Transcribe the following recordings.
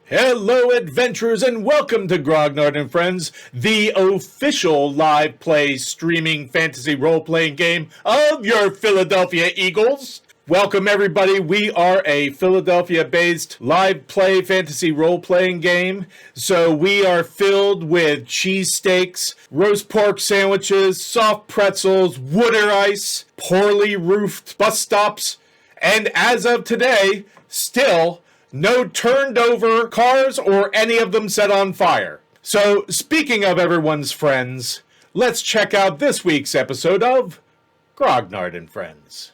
Hello, adventurers, and welcome to Grognard and Friends, the official live play streaming fantasy role-playing game of your Philadelphia Eagles. Welcome, everybody. We are a Philadelphia-based live play fantasy role-playing game. So we are filled with cheesesteaks, roast pork sandwiches, soft pretzels, water ice, poorly roofed bus stops, and as of today, still no turned over cars or any of them set on fire. So, speaking of everyone's friends, let's check out this week's episode of Grognard and Friends.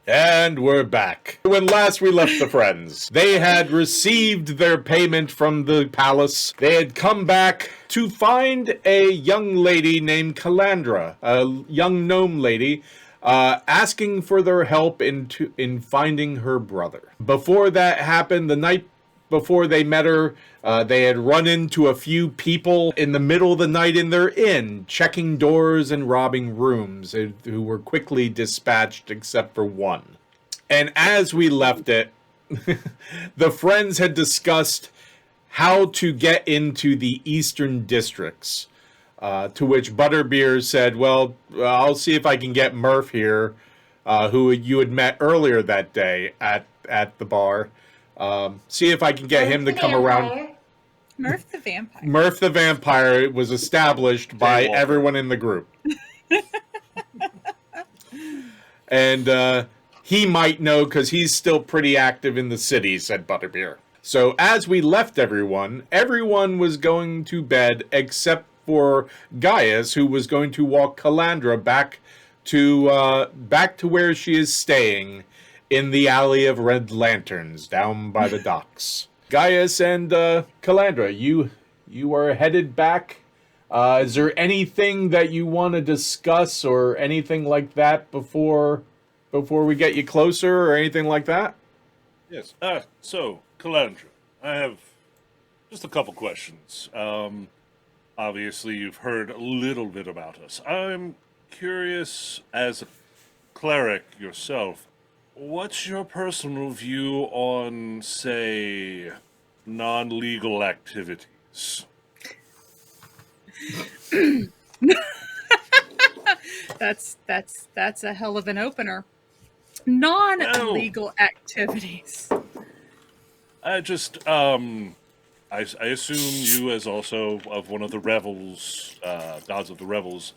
And we're back. When last we left the friends, they had received their payment from the palace. They had come back to find a young lady named Calandra, a young gnome lady, asking for their help in finding her brother. Before that happened, the night before they met her, they had run into a few people in the middle of the night in their inn, checking doors and robbing rooms, who were quickly dispatched except for one. And as we left it, the friends had discussed how to get into the eastern districts, to which Butterbeer said, well, I'll see if I can get Murph here, who you had met earlier that day at the bar. See if I can get him to come around. Murph the vampire. Murph the vampire was established by everyone in the group. And he might know because he's still pretty active in the city, said Butterbeer. So as we left everyone was going to bed except for Gaius, who was going to walk Calandra back to where she is staying, in the Alley of Red Lanterns, down by the docks. Gaius and Calandra, you are headed back. Is there anything that you want to discuss or anything like that before we get you closer or anything like that? Yes. So, Calandra, I have just a couple questions. Obviously, you've heard a little bit about us. I'm curious, as a cleric yourself, what's your personal view on, say, non-legal activities? That's a hell of an opener. Non-legal activities. I just, I assume you, as also of one of the revels, gods of the revels,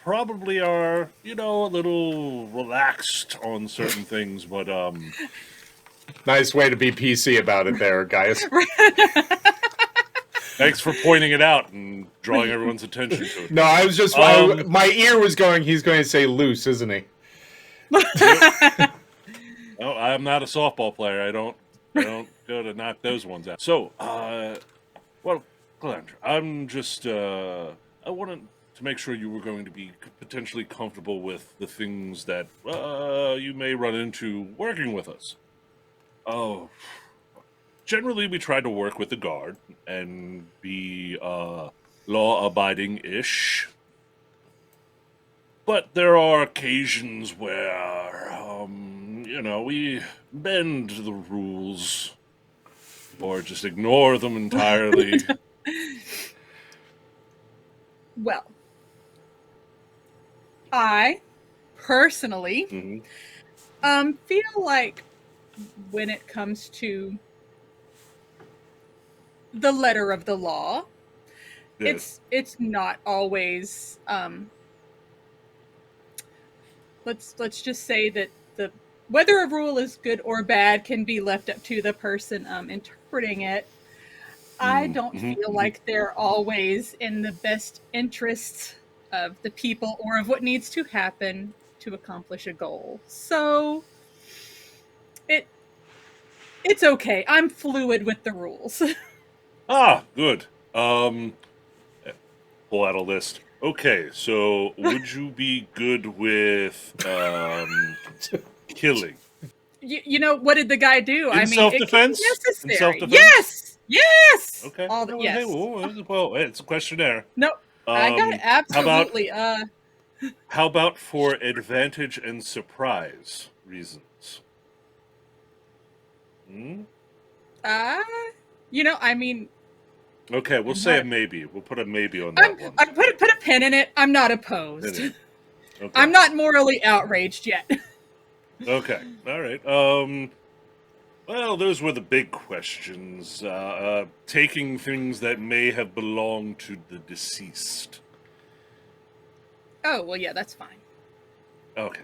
probably are, a little relaxed on certain things, but, Nice way to be PC about it there, guys. Thanks for pointing it out and drawing everyone's attention to it. No, I was just, my ear was going, he's going to say loose, isn't he? No, I'm not a softball player. I don't go to knock those ones out. So, well, Calandra, I'm just, I wanted to make sure you were going to be potentially comfortable with the things that you may run into working with us. Oh, generally we try to work with the guard and be law-abiding-ish. But there are occasions where, we bend the rules or just ignore them entirely. Well, I personally feel like when it comes to the letter of the law, Yes. it's not always let's just say that the whether a rule is good or bad can be left up to the person interpreting it. I don't feel like they're always in the best interests of the people or of what needs to happen to accomplish a goal. So it it's okay. I'm fluid with the rules. Ah, good. Pull out a list. Okay, so would you be good with killing? You know, what did the guy do? In I mean, it can be self-defense? In necessary. self-defense? Yes, yes. Okay. All the Well, hey, yes. well, it's a questionnaire. No, I got it. How about Absolutely. for advantage and surprise reasons? Hmm? Uh, you know, I mean, Okay, we'll I'm say not, a maybe. We'll put a maybe on that one. I put a pin in it. I'm not opposed. Okay. I'm not morally outraged yet. Okay. All right. Well, those were the big questions. Taking things that may have belonged to the deceased. Oh well, yeah, that's fine. Okay.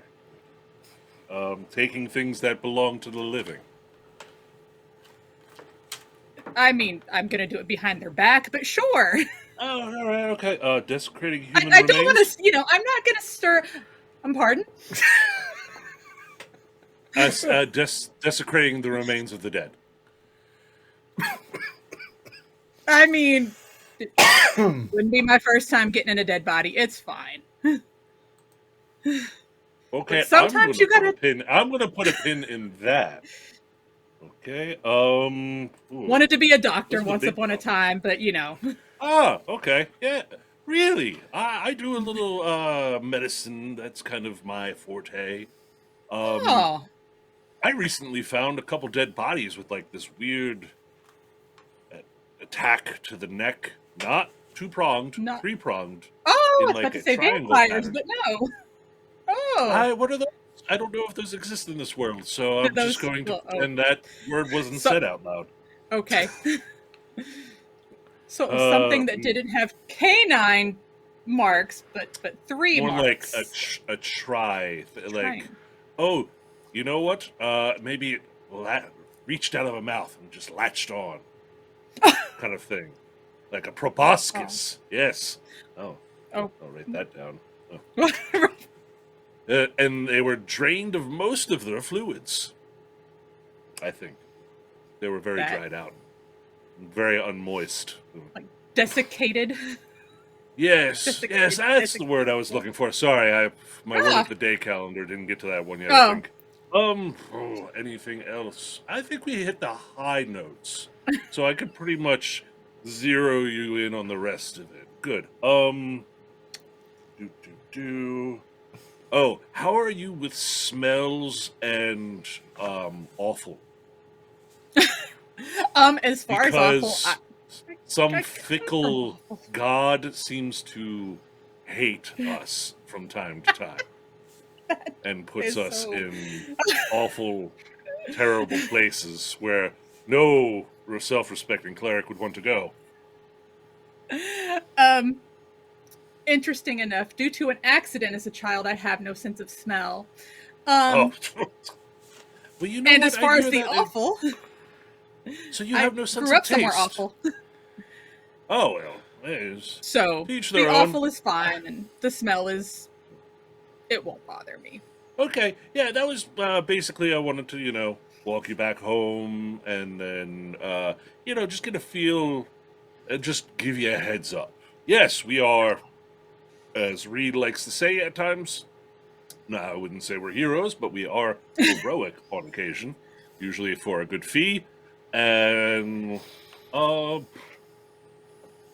Taking things that belong to the living. I mean, I'm gonna do it behind their back, but sure. Oh, all right. Okay. Desecrating human I don't want remains. to. You know, I'm not gonna stir. I'm pardon. Desecrating the remains of the dead. I mean, it wouldn't be my first time getting in a dead body. It's fine. Okay. But sometimes you gotta I'm gonna put a pin in that. Okay. Ooh, wanted to be a doctor those are the once big upon a ones. time, but you know. Ah, okay. Yeah. Really? I do a little medicine. That's kind of my forte. Oh, I recently found a couple dead bodies with like this weird attack to the neck. Not two-pronged, not. three-pronged Oh, in I was about like to a say triangle vampires, pattern. but no. Oh, What are those? I don't know if those exist in this world, so I'm just those. going to Well, oh, pretend that word wasn't so said out loud. okay. So it was Uh, something that didn't have canine marks, but three More like marks. a try, like, Trying. oh, you know what? Maybe it reached out of a mouth and just latched on, kind of thing, like a Oh, proboscis. Yes. Oh, oh. I'll write that down. Oh. And they were drained of most of their fluids. I think they were very That dried out, very unmoist. like desiccated. Yes, yes, that's the Desiccated. word I was looking for. Sorry, my word of Ah. the day calendar didn't get to that one yet, I Oh, think. Anything else? I think we hit the high notes, so I could pretty much zero you in on the rest of it. Good. Do do do. Oh, how are you with smells and awful? as far as awful, Because some I come from fickle awful. god seems to hate us from time to time and puts Is us so. in awful, terrible places where no self-respecting cleric would want to go. Um, interesting enough, due to an accident as a child, I have no sense of smell. Oh, Um, well, you know and what? as I far as hear the that. awful, So you I have no sense grew of up somewhere taste. awful. Oh well, is So to each the their own. awful is fine, and the smell is, it won't bother me. Okay, yeah, that was basically I wanted to, walk you back home and then, just get a feel and just give you a heads up. Yes, we are, as Reed likes to say at times, no, I wouldn't say we're heroes, but we are heroic on occasion, usually for a good fee. And, uh,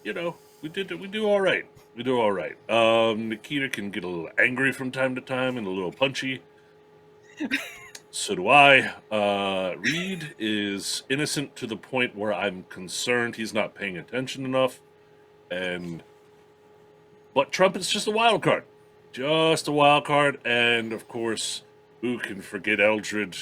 we do all right. We do all right. Nikita can get a little angry from time to time and a little punchy. So do I. Reed is innocent to the point where I'm concerned he's not paying attention enough. But Trump is just a wild card. Just a wild card. And of course, who can forget Eldred?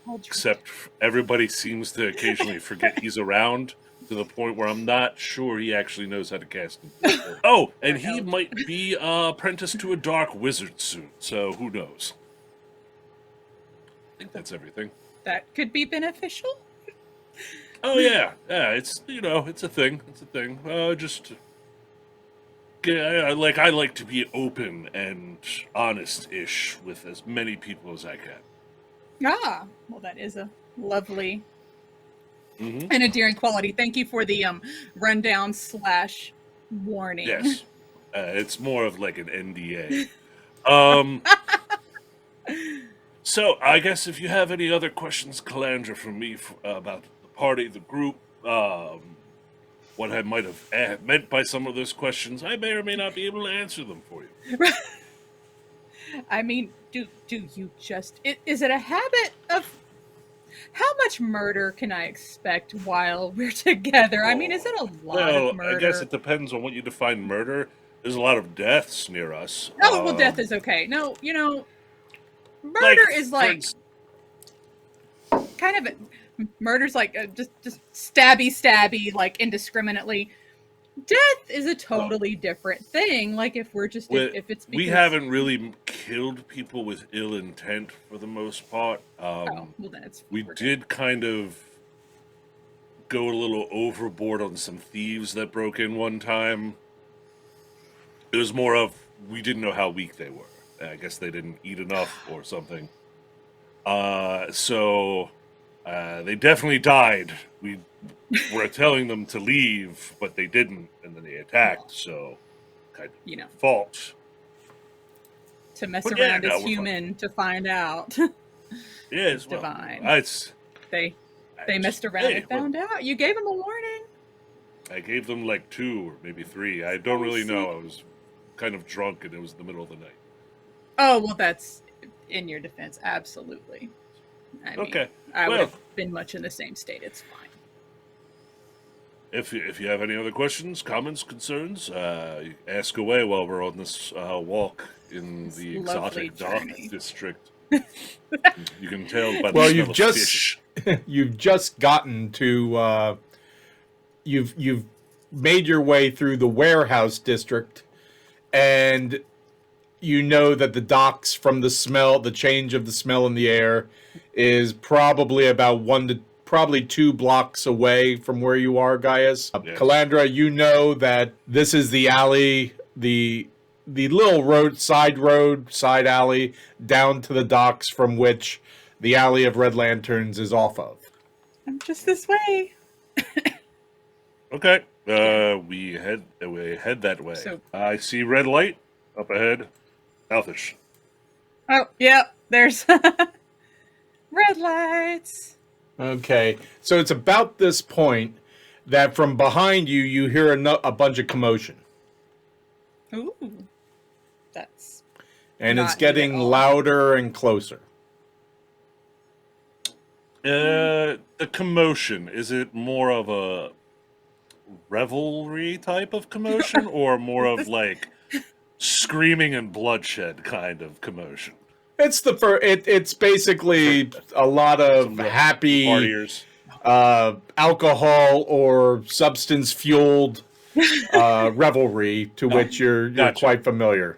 Aldred. Except everybody seems to occasionally forget he's around. to the point where I'm not sure he actually knows how to cast invisibility. Oh, and he might be apprenticed to a dark wizard soon, so who knows? I think that's everything. That could be beneficial. Oh yeah, it's it's a thing. It's a thing. I like to be open and honest-ish with as many people as I can. Ah, well, that is a lovely Mm-hmm. and endearing quality. Thank you for the rundown / warning. Yes, it's more of like an NDA. Um, so I guess if you have any other questions, Calandra, from me about the party, the group, what I might have meant by some of those questions, I may or may not be able to answer them for you. I mean, do you just... Is it a habit of... How much murder can I expect while we're together? I mean, is it a lot of murder? I guess it depends on what you define murder. There's a lot of deaths near us. Oh, well, death is okay. No, murder is like... kind of... Murder's like just stabby, like indiscriminately. Death is a totally different thing. Like if we're just... if it's because... We haven't really killed people with ill intent for the most part. well, then it's... We did kind of go a little overboard on some thieves that broke in one time. It was more of, we didn't know how weak they were. I guess they didn't eat enough or something. So they definitely died. We were telling them to leave, but they didn't, and then they attacked, so kind of fault. To mess around as human to find out. Yes, divine. They messed around and found out. You gave them a warning. I gave them like 2 or maybe 3. I don't really know. I was kind of drunk and it was the middle of the night. Oh, well, that's in your defense. Absolutely. I mean, I would have been much in the same state. It's fine. If you have any other questions, comments, concerns, ask away while we're on this walk in the exotic dark district. You can tell by the smell of fish. You've just gotten to you've made your way through the warehouse district, and you know that the docks, from the change of the smell in the air, is probably about 2 blocks away from where you are, Gaius. Yes. Calandra, you know that this is the alley, the little side alley down to the docks from which the Alley of Red Lanterns is off of. I'm just this way. Okay. We head that way. So, I see red light up ahead. Elfish. Oh, yeah, there's red lights. Okay, so it's about this point that from behind you, you hear a bunch of commotion. Ooh, that's... And it's getting louder and closer. The commotion, is it more of a revelry type of commotion or more of like screaming and bloodshed kind of commotion? It's it's basically a lot of happy partiers, alcohol or substance fueled revelry to which you're quite familiar.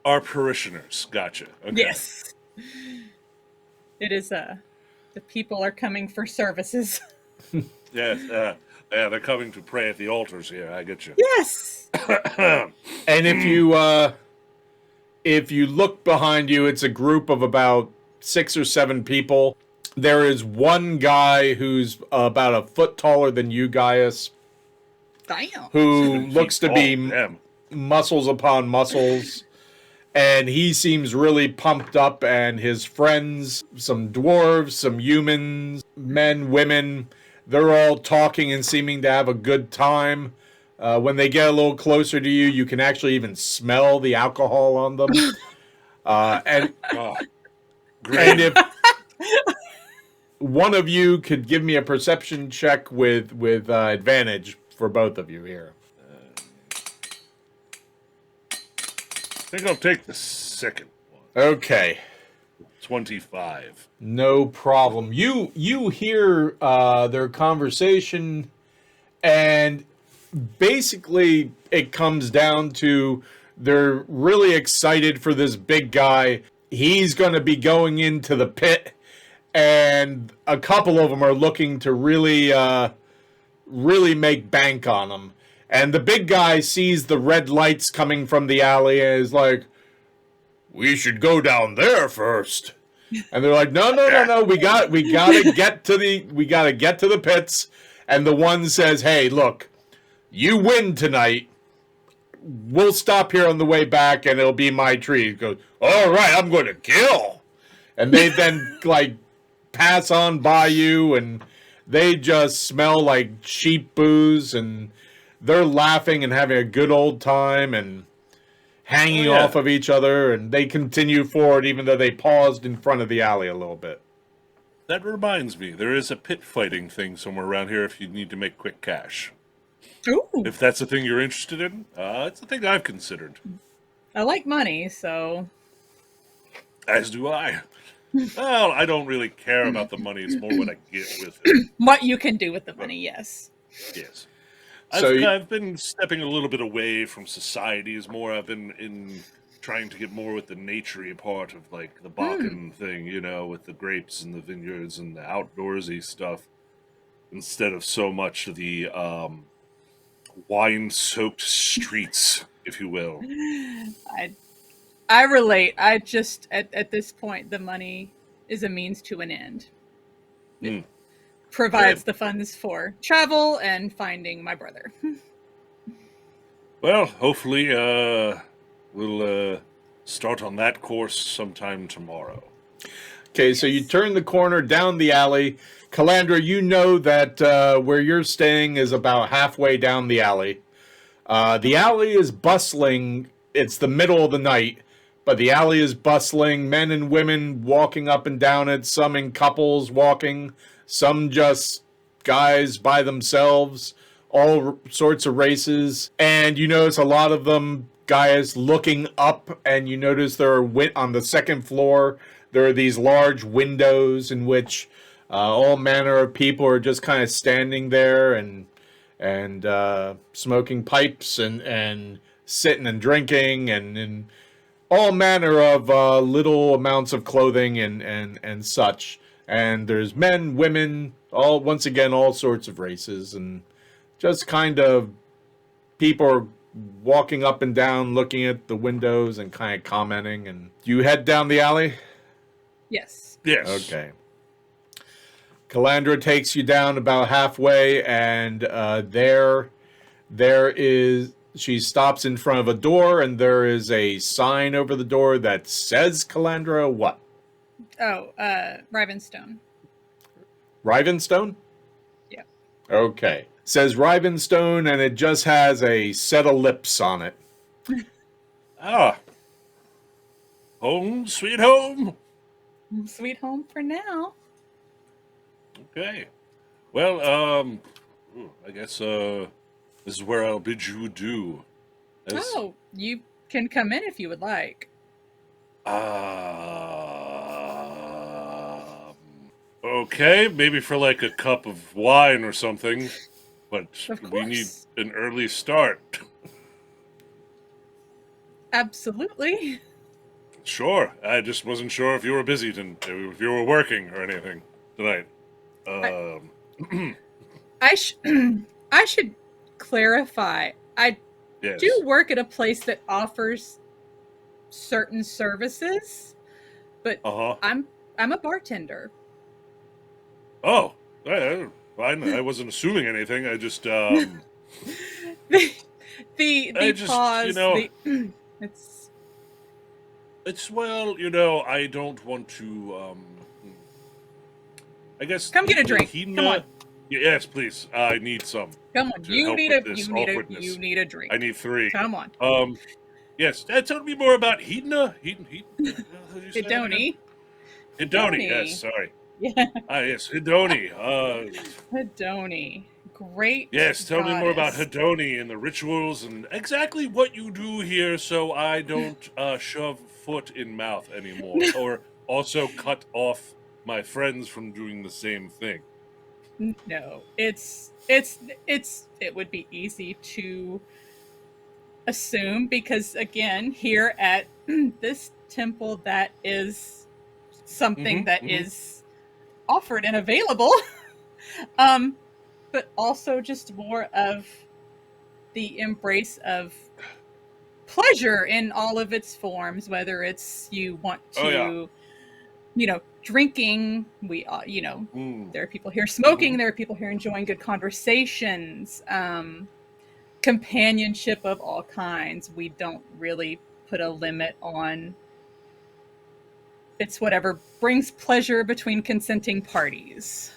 Our parishioners, gotcha. Okay. Yes, it is. The people are coming for services. Yeah, they're coming to pray at the altars here. I get you. Yes. And if you look behind you, it's a group of about 6 or 7 people. There is one guy who's about a foot taller than you, Gaius. Damn. Who looks to be muscles upon muscles. And he seems really pumped up, and his friends, some dwarves, some humans, men, women, they're all talking and seeming to have a good time. When they get a little closer to you, you can actually even smell the alcohol on them. And if one of you could give me a perception check with advantage for both of you here. I think I'll take the second one. Okay. 25. No problem. You hear their conversation, And basically, it comes down to they're really excited for this big guy. He's going to be going into the pit, and a couple of them are looking to really make bank on him. And the big guy sees the red lights coming from the alley and is like, "We should go down there first." And they're like, "No. We gotta get to the pits." And the one says, "Hey, look, you win tonight. We'll stop here on the way back, and it'll be my treat." He goes, "All right, I'm going to kill." And they then like pass on by you, and they just smell like cheap booze, and they're laughing and having a good old time and hanging off of each other, and they continue forward even though they paused in front of the alley a little bit. That reminds me, there is a pit fighting thing somewhere around here if you need to make quick cash. Ooh. If that's a thing you're interested in, it's a thing I've considered. I like money, so... As do I. Well, I don't really care about the money. It's more what I get with it. What you can do with the money, yes. Yes. So I've been stepping a little bit away from societies more. I've been in trying to get more with the naturey part of like the Bakken thing, you know, with the grapes and the vineyards and the outdoorsy stuff, instead of so much the wine-soaked streets, if you will. I relate. I just at this point, the money is a means to an end. It provides the funds for travel and finding my brother. Well, hopefully, we'll start on that course sometime tomorrow. Okay, so you turn the corner down the alley. Calandra, you know that where you're staying is about halfway down the alley. The alley is bustling. It's the middle of the night, but the alley is bustling. Men and women walking up and down it, some in couples walking, some just guys by themselves, all sorts of races. And you notice a lot of them guys looking up, and you notice there are on the second floor, there are these large windows in which all manner of people are just kind of standing there and smoking pipes and sitting and drinking and all manner of little amounts of clothing and such. And there's men, women, once again all sorts of races, and just kind of people are walking up and down, looking at the windows and kind of commenting. And you head down the alley? Yes. Yes. Okay. Calandra takes you down about halfway, and she stops in front of a door, and there is a sign over the door that says Calandra what? Oh, Rivenstone. Rivenstone? Yeah. Okay. It says Rivenstone, and it just has a set of lips on it. Ah. Home, sweet home. Sweet home for now. Okay. Well, I guess this is where I'll bid you adieu. Oh, you can come in if you would like. Okay, maybe for like a cup of wine or something, but Of we need course. an early start. Absolutely. Sure, I just wasn't sure if you were busy, if you were working or anything tonight. I should clarify. I Yes. do work at a place that offers certain services, but I'm a bartender. Oh, fine. I wasn't assuming anything. I just The I just, pause. you know, It's well, I don't want to. I guess. Come get a drink. Come on. Yes, please. I need some. Come on. to You help need with a this you need a awkwardness. you need a drink. I need 3. Come on. Yes. Tell me more about Hedona. Hedoni. Hedoni. Yes. Sorry. Yeah. Yes. Hedoni. Hedoni. Great. Yes. Tell me more about goddess. Hedoni and the rituals and exactly what you do here, so I don't shove foot in mouth anymore, or also cut off my friends from doing the same thing. No, it would be easy to assume because again, here at this temple, that is something that is offered and available. um, but also just more of the embrace of pleasure in all of its forms, whether it's you want Oh yeah. to, drinking. Mm. There are people here smoking. There are people here enjoying good conversations, companionship of all kinds. We don't really put a limit on. It's whatever brings pleasure between consenting parties.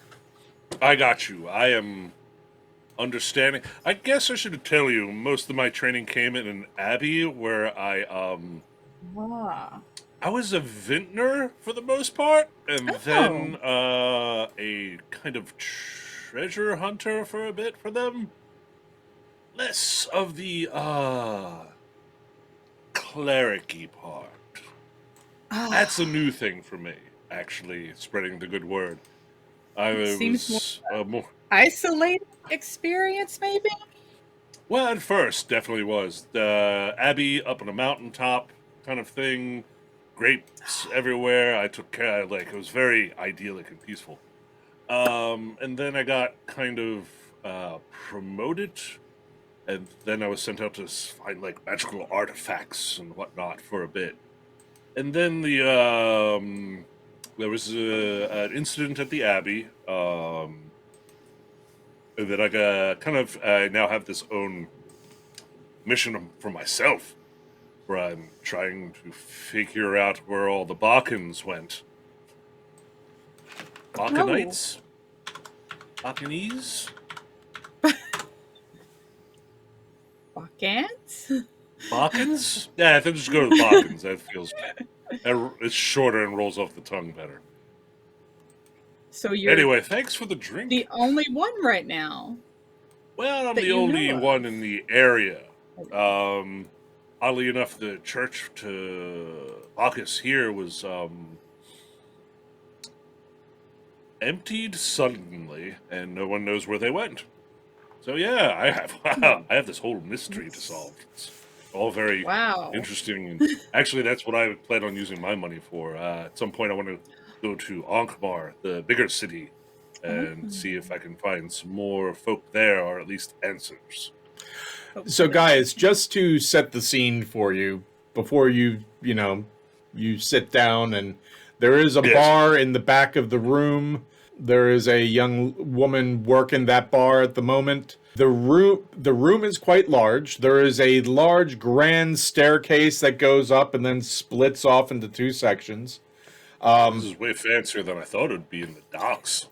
I got you. I am understanding. I guess I should tell you, most of my training came in an abbey where Ah. I was a vintner for the most part, and Oh. then a kind of treasure hunter for a bit for them. Less of the cleric-y part. That's a new thing for me, actually, spreading the good word. I It seems more was more. isolated experience, maybe? Well, at first, definitely was. The abbey up on a mountaintop kind of thing, grapes everywhere. I took care, like, it was very idyllic and peaceful. And then I got kind of promoted, and then I was sent out to find, like, magical artifacts and whatnot for a bit. And then there was an incident at the abbey, that I I now have this own mission for myself, where I'm trying to figure out where all the Balkans went. Balkanites? Balkanese? Balkans? Balkans? Yeah, I think just go to the Balkans. That feels, it's shorter and rolls off the tongue better. So you're Anyway, thanks for the drink. the only one right now. Well, I'm that the you only know of. one in the area. Oddly enough, the church to Bacchus here was emptied suddenly, and no one knows where they went. So yeah, I have this whole mystery to solve. It's all very Wow. interesting, and actually, that's what I plan on using my money for. At some point, I want to go to Ankmar, the bigger city, and see if I can find some more folk there, or at least answers. So, guys, just to set the scene for you, before you sit down, and there is a Yes. bar in the back of the room. There is a young woman working that bar at the moment. The room is quite large. There is a large grand staircase that goes up and then splits off into two sections. This is way fancier than I thought it would be in the docks.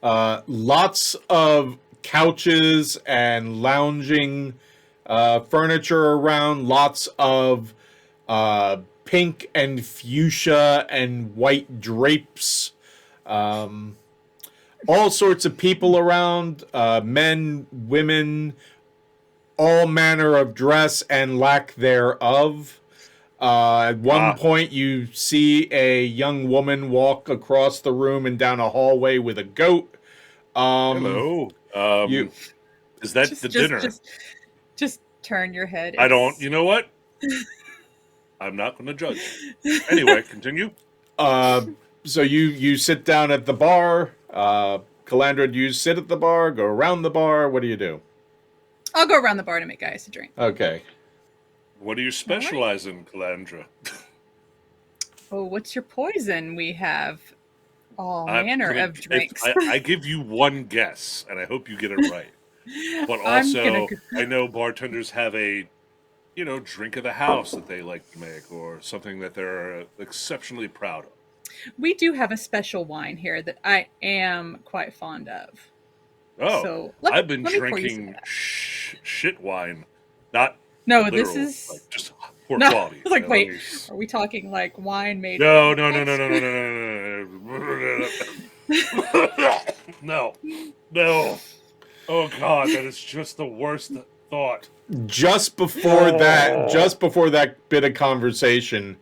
Lots of couches and lounging furniture around. Lots of pink and fuchsia and white drapes. All sorts of people around, men, women, all manner of dress and lack thereof. At one point, you see a young woman walk across the room and down a hallway with a goat. Hello. Is that the dinner? Just turn your head. I don't. You know what? I'm not going to judge. Anyway, continue. So you sit down at the bar. Calandra, do you sit at the bar? Go around the bar? What do you do? I'll go around the bar to make guys a drink. Okay. What do you specialize in, Calandra? Oh, what's your poison? We have all manner of drinks. I give you one guess, and I hope you get it right. But also, I know bartenders have a, drink of the house that they like to make, or something that they're exceptionally proud of. We do have a special wine here that I am quite fond of. Oh, so I've been drinking shit wine, not no. literal, This is like, just poor quality. Like, wait, are we talking like wine made? No. No. Oh God, that is just the worst thought. just before that bit of conversation,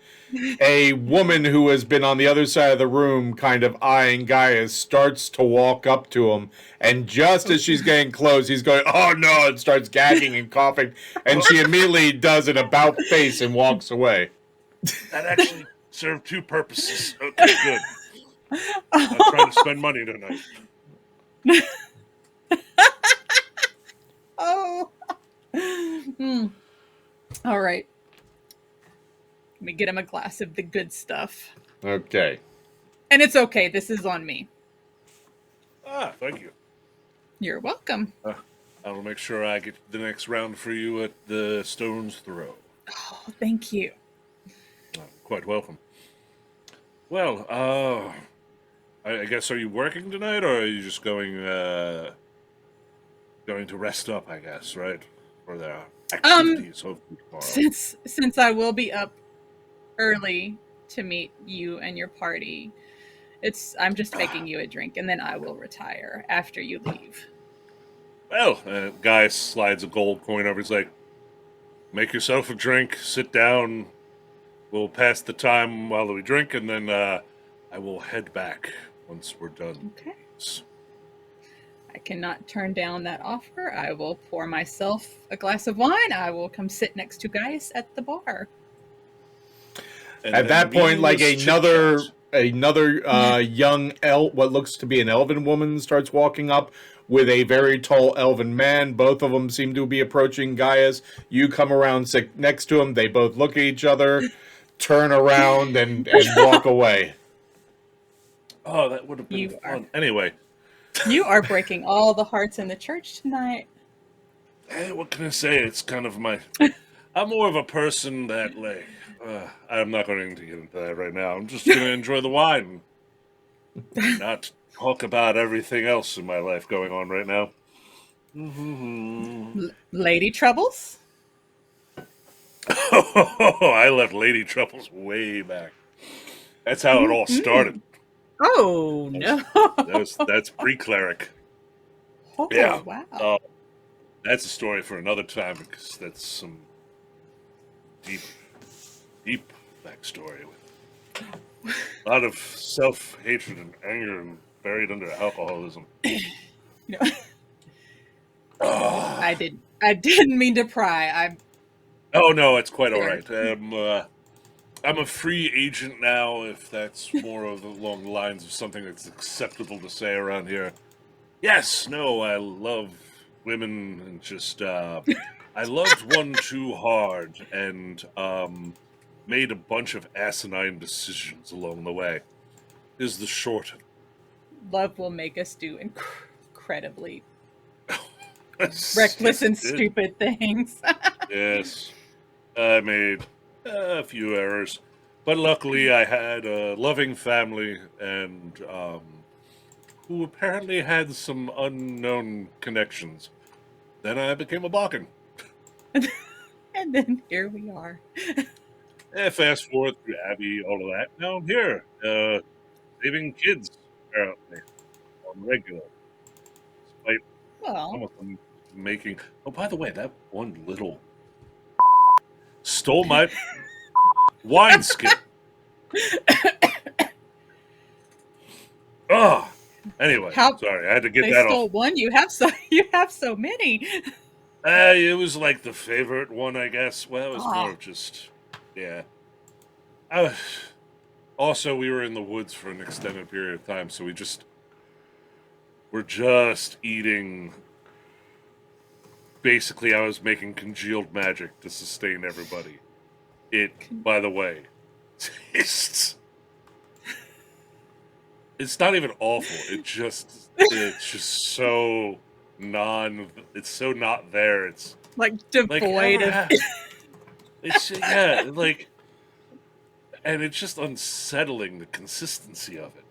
a woman who has been on the other side of the room kind of eyeing Gaius starts to walk up to him, and just as she's getting close, he's going, "Oh no," and starts gagging and coughing, and she immediately does an about face and walks away. That actually served two purposes. Okay, good. I'm trying to spend money tonight. Oh. All right. Let me get him a glass of the good stuff. Okay. And it's okay. This is on me. Ah, thank you. You're welcome. I will make sure I get the next round for you at the stone's throw. Oh, thank you. Quite welcome. Well, I guess, are you working tonight, or are you just going to rest up, I guess, right? For the activities hopefully tomorrow. Since I will be up early to meet you and your party, I'm just making you a drink, and then I will retire after you leave. Well, guy slides a gold coin over. He's like, make yourself a drink, sit down, we'll pass the time while we drink, and then I will head back once we're done. Okay. I cannot turn down that offer. I will pour myself a glass of wine. I will come sit next to Gaius at the bar. And at that point, like meaningless another young what looks to be an elven woman starts walking up with a very tall elven man. Both of them seem to be approaching Gaius. You come around, sit next to him. They both look at each other, turn around, and walk away. Oh, that would have been fun. Anyway. You are breaking all the hearts in the church tonight. Hey, what can I say? It's kind of I'm more of a person that, like, I'm not going to get into that right now. I'm just going to enjoy the wine. Not talk about everything else in my life going on right now. Lady troubles? Oh, I left Lady Troubles way back. That's how it all started. Oh, no. That's pre-cleric. Oh, yeah. Wow. That's a story for another time, because that's some deep backstory with a lot of self-hatred and anger and buried under alcoholism. I didn't mean to pry. Oh no, it's quite all right. I'm a free agent now, if that's more along the lines of something that's acceptable to say around here. Yes, no, I love women, and just, I loved one too hard, and, made a bunch of asinine decisions along the way, is the short. Love will make us do incredibly reckless and stupid things. Yes, I made a few errors, but luckily I had a loving family, and who apparently had some unknown connections. Then I became a Bakken. And then here we are. Fast forward through Abby, all of that. Now I'm here, saving kids, apparently, on regular. Despite some of them making... Oh, by the way, that one little stole my wine skin. Oh, anyway, sorry, I had to get that off. They stole one. You have so many. It was like the favorite one, I guess. Well, it was more of just, yeah. Also, we were in the woods for an extended period of time, so we're just eating. Basically, I was making congealed magic to sustain everybody. It, by the way, tastes. It's not even awful. It's just so it's so not there. It's like devoid of. It's and it's just unsettling, the consistency of it.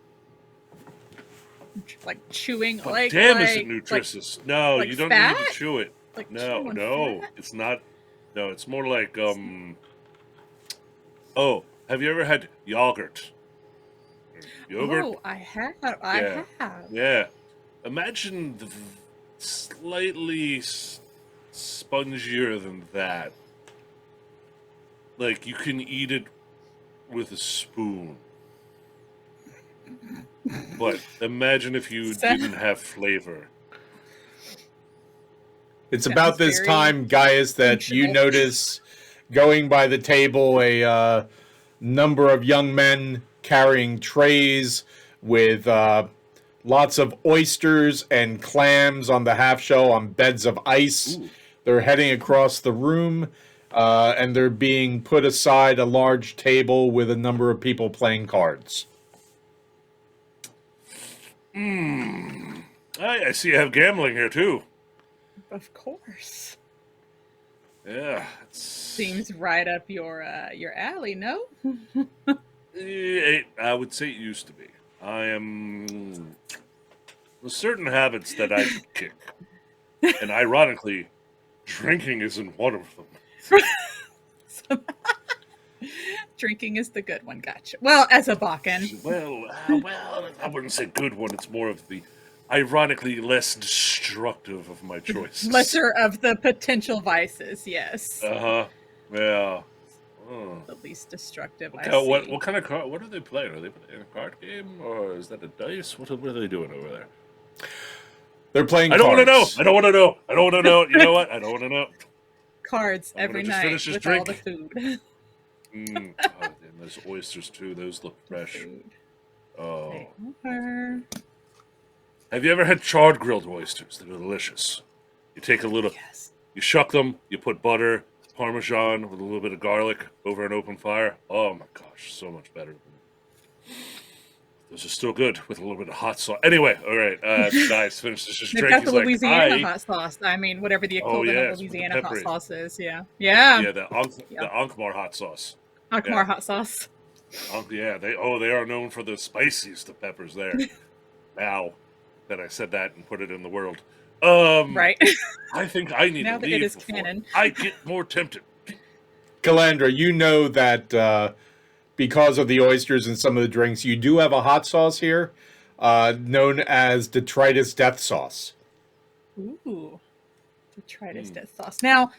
Like chewing, but damn, is it nutritious? No, you don't fat? need to chew it. Like no, it's not. No, it's more like Oh, have you ever had yogurt? Yogurt? Oh, I have. Yeah. Imagine the slightly spongier than that. Like, you can eat it with a spoon. But imagine if you didn't have flavor. It's Sounds about this very time, Gaius, that you functional. notice going by the table a number of young men carrying trays with lots of oysters and clams on the half shell on beds of ice. Ooh. They're heading across the room, and they're being put aside a large table with a number of people playing cards. I see you have gambling here, too. Of course. Yeah. Seems right up your alley, no? I would say it used to be. I am... There's certain habits that I could kick. And ironically, drinking isn't one of them. Drinking is the good one, gotcha. Well, as a Bakken. Well, I wouldn't say good one. It's more of the ironically less destructive of my choices. Lesser of the potential vices, yes. Uh-huh. Yeah. Oh. The least destructive, What kind of card? What are they playing? Are they playing a card game, or is that a dice? What are they doing over there? They're playing I don't want to know. cards. I don't want to know. I don't want to know. You know what? I don't want to know. Cards I'm every gonna just night finish this with drink. all the food. And those oysters too. Those look fresh. Food. Oh. They are. Have you ever had charred grilled oysters? They're delicious. You take a little, Yes. you shuck them, you put butter, Parmesan with a little bit of garlic over an open fire. Oh my gosh, so much better. Those are still good with a little bit of hot sauce. Anyway, all right, guys, finish this They've drink. got He's the like, Louisiana hot sauce. I mean, whatever the equivalent yeah, of it's with the Louisiana hot peppery. sauce is. Yeah. Yeah. Yeah, the Ankmar hot sauce. Akmar yeah. hot sauce. Yeah, they are known for the spiciest of peppers there. Now that I said that and put it in the world. Right. I think I need Now to that leave it is before canon. I get more tempted. Calandra, you know that because of the oysters and some of the drinks, you do have a hot sauce here known as detritus death sauce. Ooh. Detritus death sauce. Now,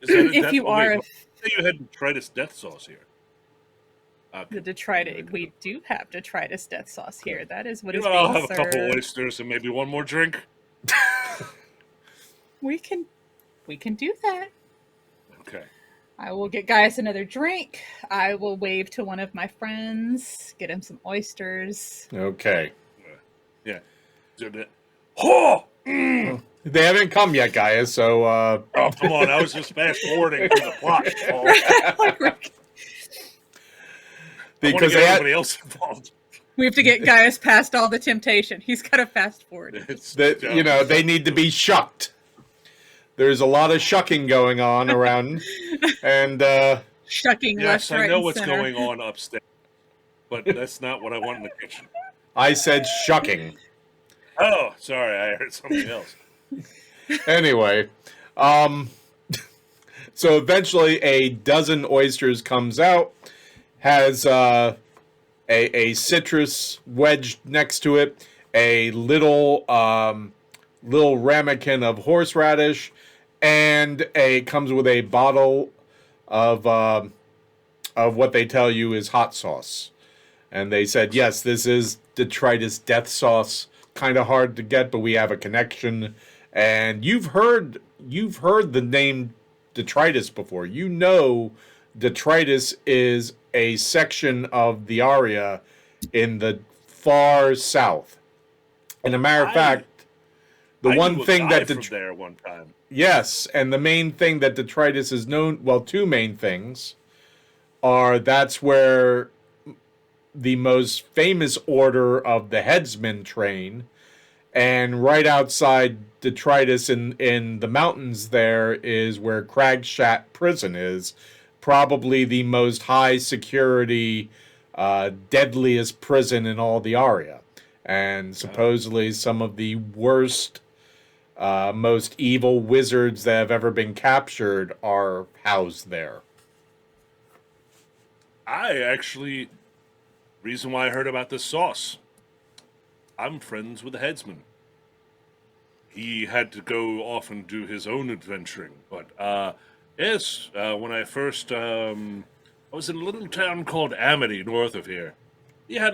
Is that if you are say you had detritus death sauce here. the detritus, we do have detritus death sauce here. That is what is I'll being have a couple served. oysters and maybe one more drink. We can do that. Okay. I will get Gaius another drink. I will wave to one of my friends, get him some oysters. Okay. Yeah. Oh! They haven't come yet, Gaius, so... Oh, come on. I was just fast forwarding through the plot. Oh. because get everybody else involved. We have to get Gaius past all the temptation. He's got to fast forward. they need to be shucked. There's a lot of shucking going on around, and Shucking left, Yes, right, I know and what's center. going on upstairs, but that's not what I want in the kitchen. I said shucking. Oh, sorry, I heard something else. Anyway, so eventually a dozen oysters comes out, has a citrus wedged next to it, a little ramekin of horseradish, and comes with a bottle of what they tell you is hot sauce. And they said, yes, this is detritus death sauce. Kind of hard to get, but we have a connection. And you've heard the name detritus before. You know detritus is a section of the area in the far south. And a matter of fact, the one thing that from there one time. Yes, and the main thing that detritus is known, well, two main things are that's where the most famous order of the headsmen train, and right outside detritus in the mountains there is where Cragshat prison is, probably the most high security, deadliest prison in all the area, and supposedly some of the worst, most evil wizards that have ever been captured are housed there. Reason why I heard about this sauce, I'm friends with the headsman. he had to go off and do his own adventuring. But yes, when I first I was in a little town called Amity, north of here. We had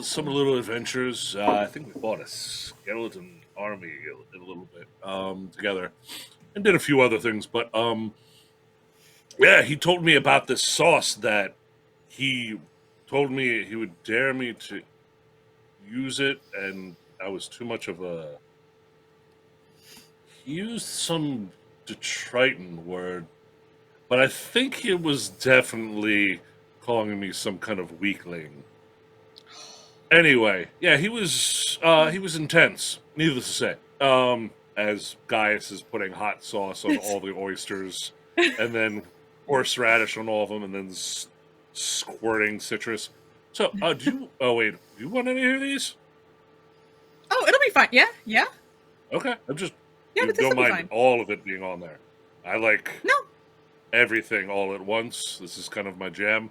some little adventures. I think we fought a skeleton army a little bit together, and did a few other things. But yeah, he told me about this sauce that he told me he would dare me to use it, and I was too much of a. He used some detriton word, but I think he was definitely calling me some kind of weakling. Anyway, yeah, he was intense. Needless to say, as Gaius is putting hot sauce on all the oysters, and then horseradish on all of them, and then squirting citrus. So, do you? Oh wait, do you want any of these? Oh, it'll be fine. Yeah, yeah, Okay, I'm just. yeah. You But this don't will be mind fine. all of it being on there. I like No, everything all at once. This is kind of my jam.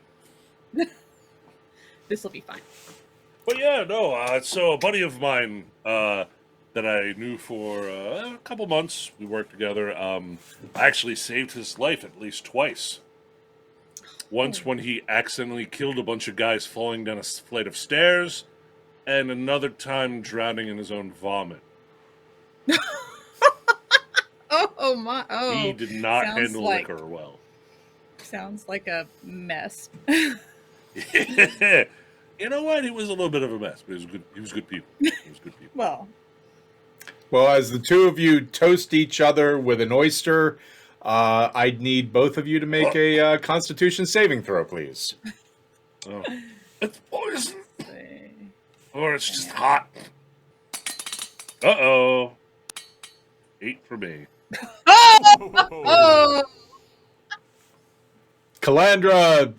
this will be fine. But yeah, no. So a buddy of mine that I knew for a couple months, we worked together. I actually saved his life at least twice. Once when he accidentally killed a bunch of guys falling down a flight of stairs, and another time drowning in his own vomit. Oh my! He Oh, did not sounds handle like liquor well. sounds like a mess. You know what? He was a little bit of a mess, but he was good. He was good people. He was good people. Well, Well, as the two of you toast each other with an oyster, I'd need both of you to make a Constitution saving throw, please. Oh. It's poison, let's see. or it's just hot. Uh-oh. 8 for me. Oh, Calandra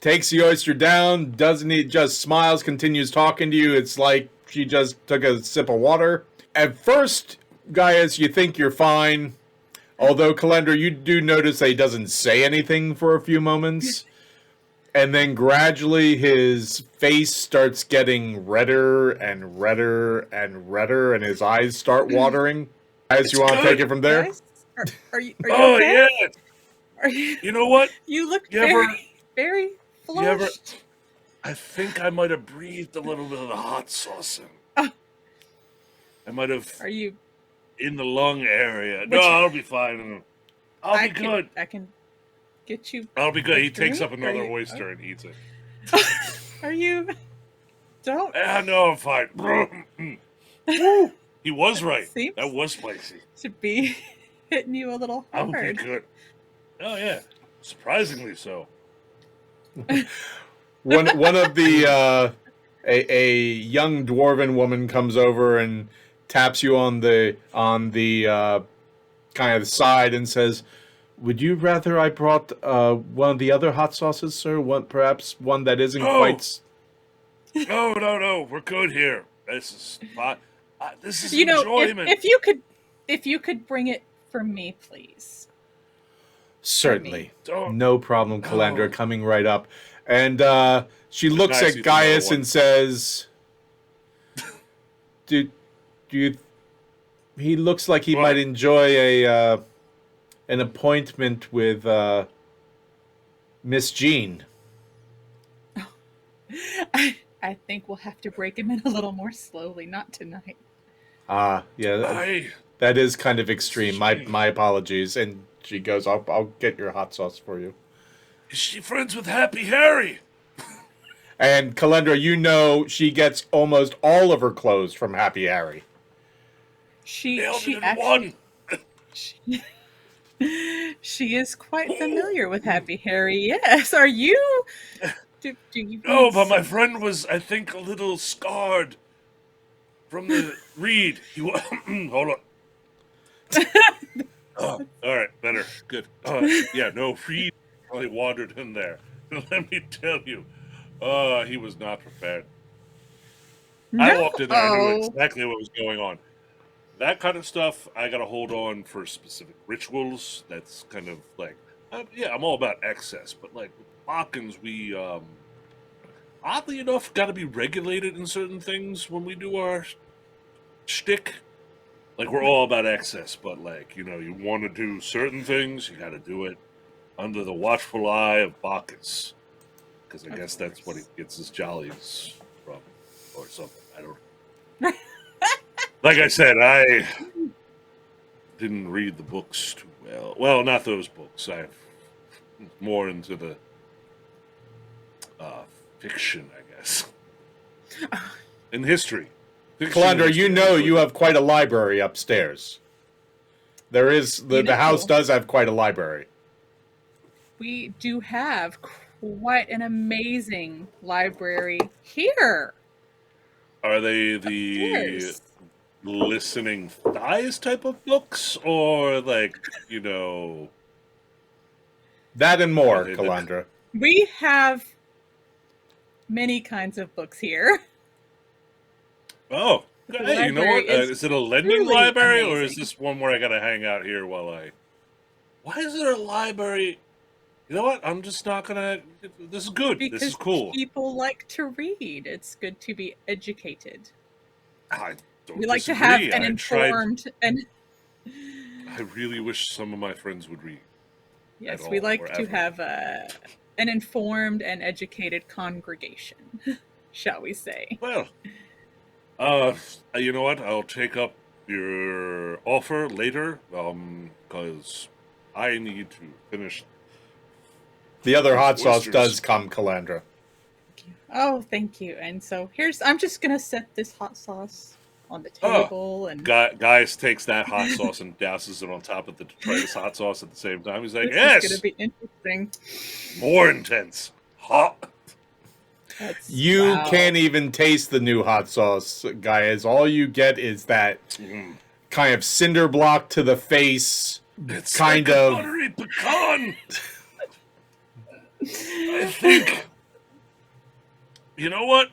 takes the oyster down, doesn't he? Just smiles, continues talking to you. It's like she just took a sip of water. At first, Gaius, you think you're fine. Although, Calandra, you do notice that he doesn't say anything for a few moments. And then gradually his face starts getting redder and redder and redder, and his eyes start watering. Guys, you want to take it from there? guys, are you Oh, okay? yeah. Are you? You know what? You look You very, ever- very You ever... flushed. I think I might have breathed a little bit of the hot sauce in. Oh. I might have Are you? in the lung area. No, Which- I'll be fine. I'll be good. I can get you. I'll be good. He a takes drink? up another Are you- oyster and eats it. Are you? Don't. No, I'm fine. Woo! He was right. Seems That was spicy. to be hitting you a little I'll be hard. good. Oh yeah, surprisingly so. One of the a young dwarven woman comes over and taps you on the kind of the side and says, "Would you rather I brought one of the other hot sauces, sir? Perhaps one that isn't No. quite." No. We're good here. This is fine. This is You know, enjoyment. if you could bring it for me, please. Certainly, Don't- no problem, Calandra. Oh. Coming right up, and she looks Nice, at he's Gaius another one. and says, "Do you?" He looks like he What? might enjoy an appointment with Miss Jean. I think we'll have to break him in a little more slowly. Not tonight. Yeah, that is kind of extreme. My apologies. And she goes, I'll get your hot sauce for you. Is she friends with Happy Harry? And Calandra, you know she gets almost all of her clothes from Happy Harry. She Nailed it in actually one. she is quite familiar with Happy Harry. Yes. Are you? Do you? No, need but my some- friend was, I think, a little scarred from the read. He was. Hold on. Oh, all right, better, good. Yeah, no, Reed probably wandered in there. Let me tell you, he was not prepared. I walked in there, I knew No. exactly what was going on. That kind of stuff, I got to hold on for specific rituals. That's kind of like, yeah, I'm all about excess, but like with Hawkins, we, oddly enough, got to be regulated in certain things when we do our shtick. like we're all about excess, but like you want to do certain things, you got to do it under the watchful eye of Bacchus, because I guess that's what he gets his jollies from, or something. I don't. Like I said, I didn't read the books too well. Well, not those books. I'm more into the fiction, I guess, in history. Calandra, you know you have quite a library upstairs. There is the house does have quite a library. We do have quite an amazing library here. Are they the listening thighs type of books, or like that and more, Calandra? We have many kinds of books here. Oh, hey, you know what? Is it a lending library, or is this one where I gotta hang out here while I? Why is there a library? You know what? I'm just not gonna. This is good. Because this is cool. People like to read. It's good to be educated. I don't We like disagree. to have an informed and. I really wish some of my friends would read. Yes, we like to have an informed and educated congregation, shall we say? Well, you know what? I'll take up your offer later, because I need to finish. The other hot sauce does come, Calandra. Oh, thank you. And so I'm just gonna set this hot sauce on the table, and Gaius takes that hot sauce and douses it on top of the detritus hot sauce at the same time. He's like, this "Yes, is gonna be interesting, more intense, hot." You can't even taste the new hot sauce, Gaius. All you get is that kind of cinder block to the face, it's kind like of a buttery pecan. I think. You know what?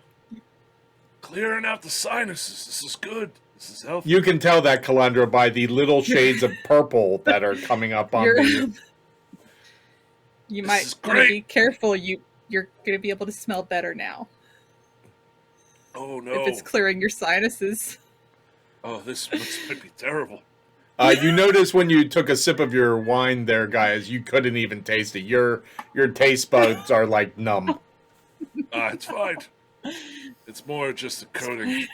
Clearing out the sinuses. This is good. This is healthy. You can tell that, Calandra, by the little shades of purple that are coming up on the. You might want to be careful. You're going to be able to smell better now. Oh no! If it's clearing your sinuses. Oh, this might be terrible. You notice when you took a sip of your wine there, guys, you couldn't even taste it. Your taste buds are like numb. It's fine. It's more just a coating.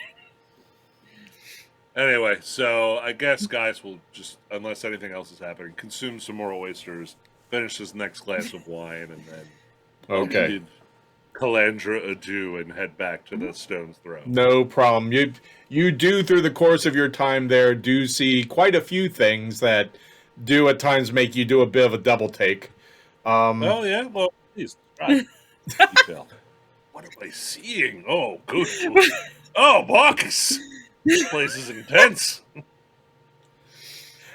Anyway, so I guess guys will just, unless anything else is happening, consume some more oysters, finish this next glass of wine, and then bid Calandra adieu and head back to the Stone's Throw. No problem. You do, through the course of your time there, do see quite a few things that do at times make you do a bit of a double take. Oh, yeah? Well, please. Right. What am I seeing? Oh, good. Oh, Bacchus! This place is intense.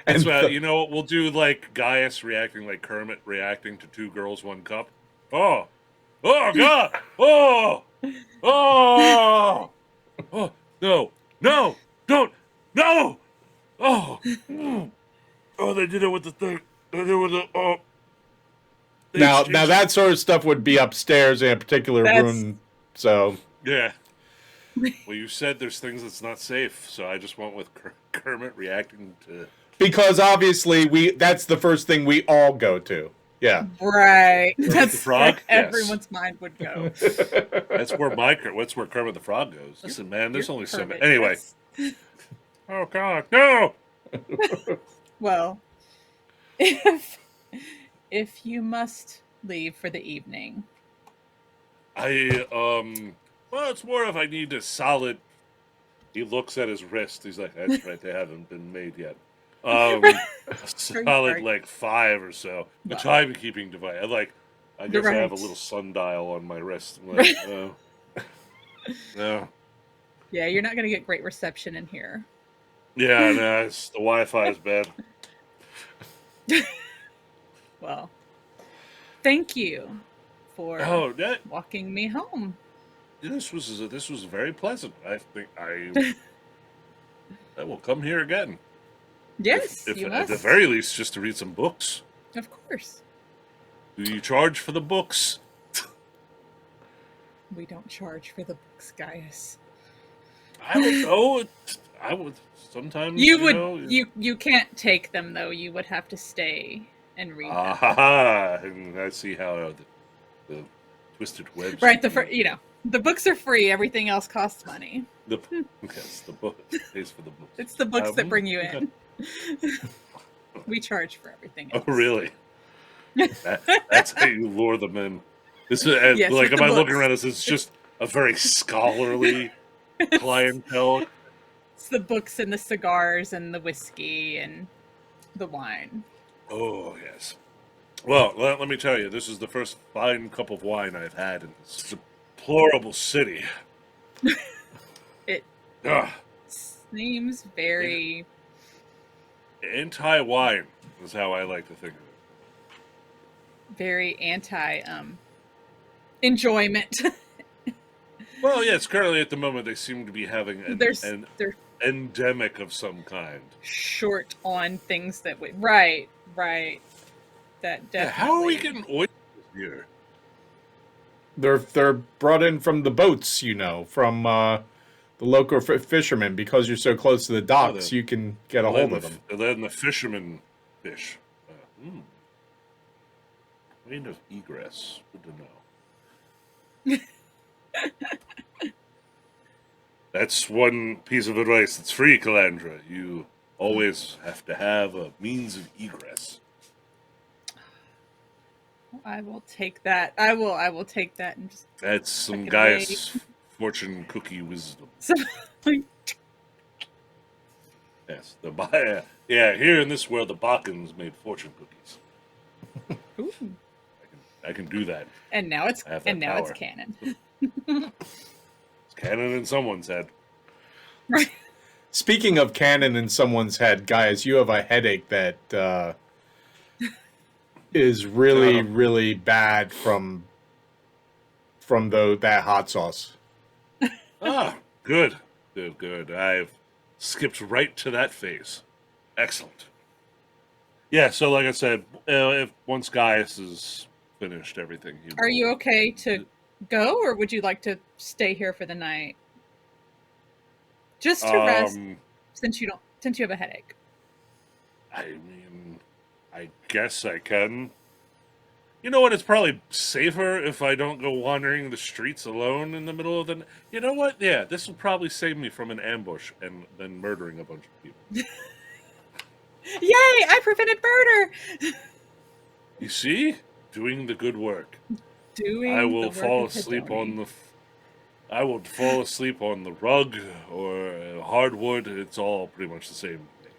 And so, you know what? We'll do like Gaius reacting like Kermit reacting to Two Girls, One Cup. Oh! Oh, God! Oh! Oh! Oh! No! No! Don't! No! Oh! Oh, they did it with the thing. They did it with the... Oh! Now that sort of stuff would be upstairs in a particular room, so... Yeah. Well, you said there's things that's not safe, so I just went with Kermit reacting to... Because obviously that's the first thing we all go to. Yeah. Right. That's the frog? where everyone's mind would go. That's where Kermit the Frog goes. Listen, man, there's only so many. Anyway. Oh, God, no! Well, if you must leave for the evening. Well, it's more if I need a solid... He looks at his wrist. He's like, that's right, they haven't been made yet. A solid, like, 5 or so. A timekeeping device. I guess I have a little sundial on my wrist. I'm like, oh. No. Yeah, you're not going to get great reception in here. Yeah, no, the Wi-Fi is bad. Well, thank you for walking me home. This was very pleasant. I think I will come here again. Yes, if you at must. the very least, just to read some books. Of course. Do you charge for the books? We don't charge for the books, Gaius. I don't know. I would sometimes. You would know, you can't take them though. You would have to stay and read them. And I see how the twisted webs. Right. The books are free. Everything else costs money. Yes, the book pays for the books. It's the books that bring you okay. in. We charge for everything Oh, else. really? That's how you lure them in. This is Yes, like, with am the I looking books. around this? It's just a very scholarly clientele. It's the books and the cigars and the whiskey and the wine. Oh, yes. Well, let me tell you, this is the first fine cup of wine I've had in this deplorable city. It Ugh. seems very Anti-wine is how I like to think of it. very anti enjoyment. Well, yes, currently at the moment they seem to be having an They're endemic of some kind. short on things that we right. That Yeah, definitely. how are we getting oysters here? They're brought in from the boats, from the local fishermen. Because you're so close to the docks, you can get a hold of them. They're letting the fishermen fish. Point of egress. Good to know. That's one piece of advice that's free, Calandra. You always have to have a means of egress. I will take that. I will take that and just That's some Second Gaius fortune cookie wisdom. Yes, yeah. Here in this world, the Balkans made fortune cookies. Ooh. I can do that. And now it's I have that it's power. canon. It's canon in someone's head. Right. Speaking of cannon in someone's head, guys, you have a headache that is really, really bad from that hot sauce. Ah, good. I've skipped right to that phase. Excellent. Yeah, so like I said, if once Gaius is finished everything, Are you okay to go, or would you like to stay here for the night? Just to rest, since you have a headache. I mean, I guess I can. You know what? It's probably safer if I don't go wandering the streets alone in the middle of the night. You know what? Yeah, this will probably save me from an ambush and then murdering a bunch of people. Yay! I prevented murder. You see? Doing the good work. I will fall asleep on the rug or hardwood. It's all pretty much the same thing.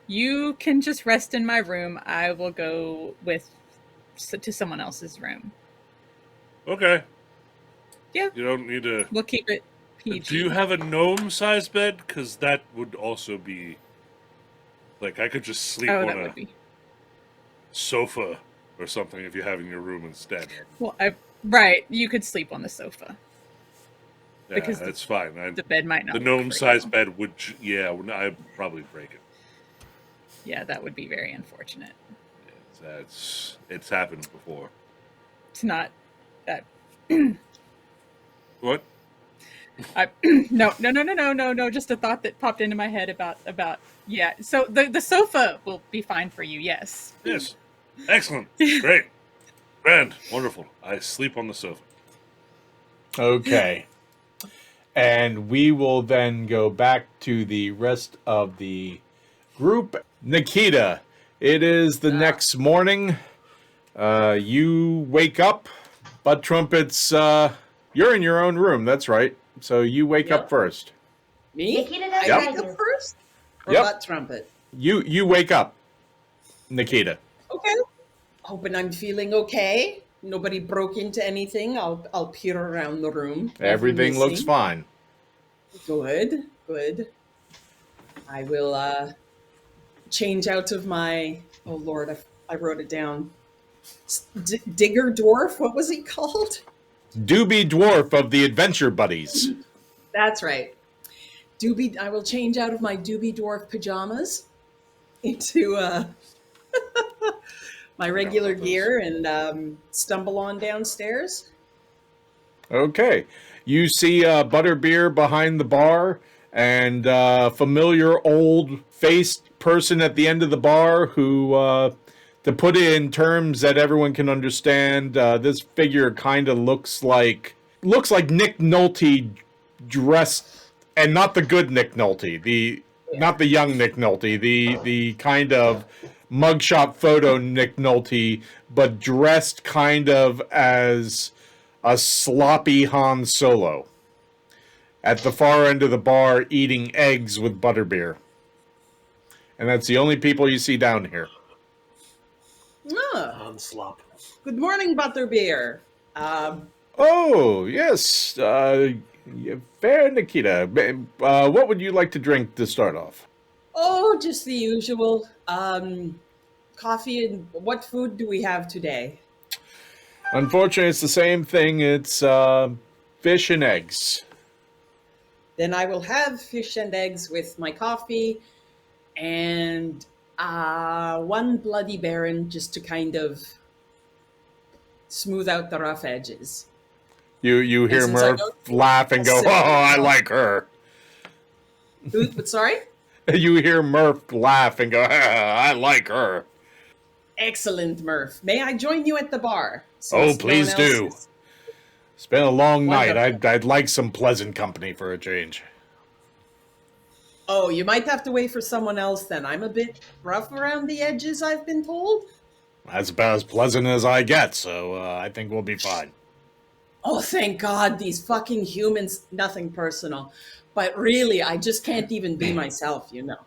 You can just rest in my room. I will go to someone else's room. Okay. Yeah. You don't need to. We'll keep it PG. Do you have a gnome-sized bed? Because that would also be. Like, I could just sleep on a sofa or something if you have in your room instead. Well, right. You could sleep on the sofa. Yeah, because that's fine. The bed might not. The gnome-sized bed would. Yeah, I'd probably break it. Yeah, that would be very unfortunate. It's happened before. It's not that. What? No. Just a thought that popped into my head about yeah. So the sofa will be fine for you. Yes. Yes. Excellent. Great. Grand. Wonderful. I sleep on the sofa. Okay. And we will then go back to the rest of the group. Nikita, it is the next morning. You wake up. Butt Trumpets, you're in your own room. That's right. So you wake up first. Me? Nikita I does wake up first? Or Yep. butt trumpet? You wake up, Nikita. Okay. Hoping I'm feeling okay. Nobody broke into anything. I'll peer around the room. Everything Nothing looks missing. fine. Good. I will change out of my. Oh Lord, I wrote it down. Digger dwarf. What was he called? Doobie Dwarf of the Adventure Buddies. That's right. I will change out of my doobie dwarf pajamas into my regular gear and stumble on downstairs. Okay. You see Butterbeer behind the bar and familiar old-faced person at the end of the bar who, to put it in terms that everyone can understand, this figure kind of looks like Nick Nolte dressed, and not the good Nick Nolte, not the young Nick Nolte, the kind of mugshot photo Nick Nolte, but dressed kind of as a sloppy Han Solo at the far end of the bar eating eggs with butterbeer. And that's the only people you see down here. Ah, Slop. good morning, Butterbeer. Oh, yes. Fair, Nikita. What would you like to drink to start off? Oh, just the usual. Coffee and what food do we have today? Unfortunately, it's the same thing. It's fish and eggs. Then I will have fish and eggs with my coffee and one Bloody Baron just to kind of smooth out the rough edges. You hear since I Murph don't- laugh and go, I'll "Oh, sit I down. like her." But sorry? You hear Murph laugh and go, "I like her." Excellent, Murph. May I join you at the bar? Oh, Since no please one else do. is- It's been a long night. Wonderful. I'd like some pleasant company for a change. Oh, you might have to wait for someone else then. I'm a bit rough around the edges, I've been told. That's about as pleasant as I get, so I think we'll be fine. Oh, thank God, these fucking humans, nothing personal. But really, I just can't even be myself, you know.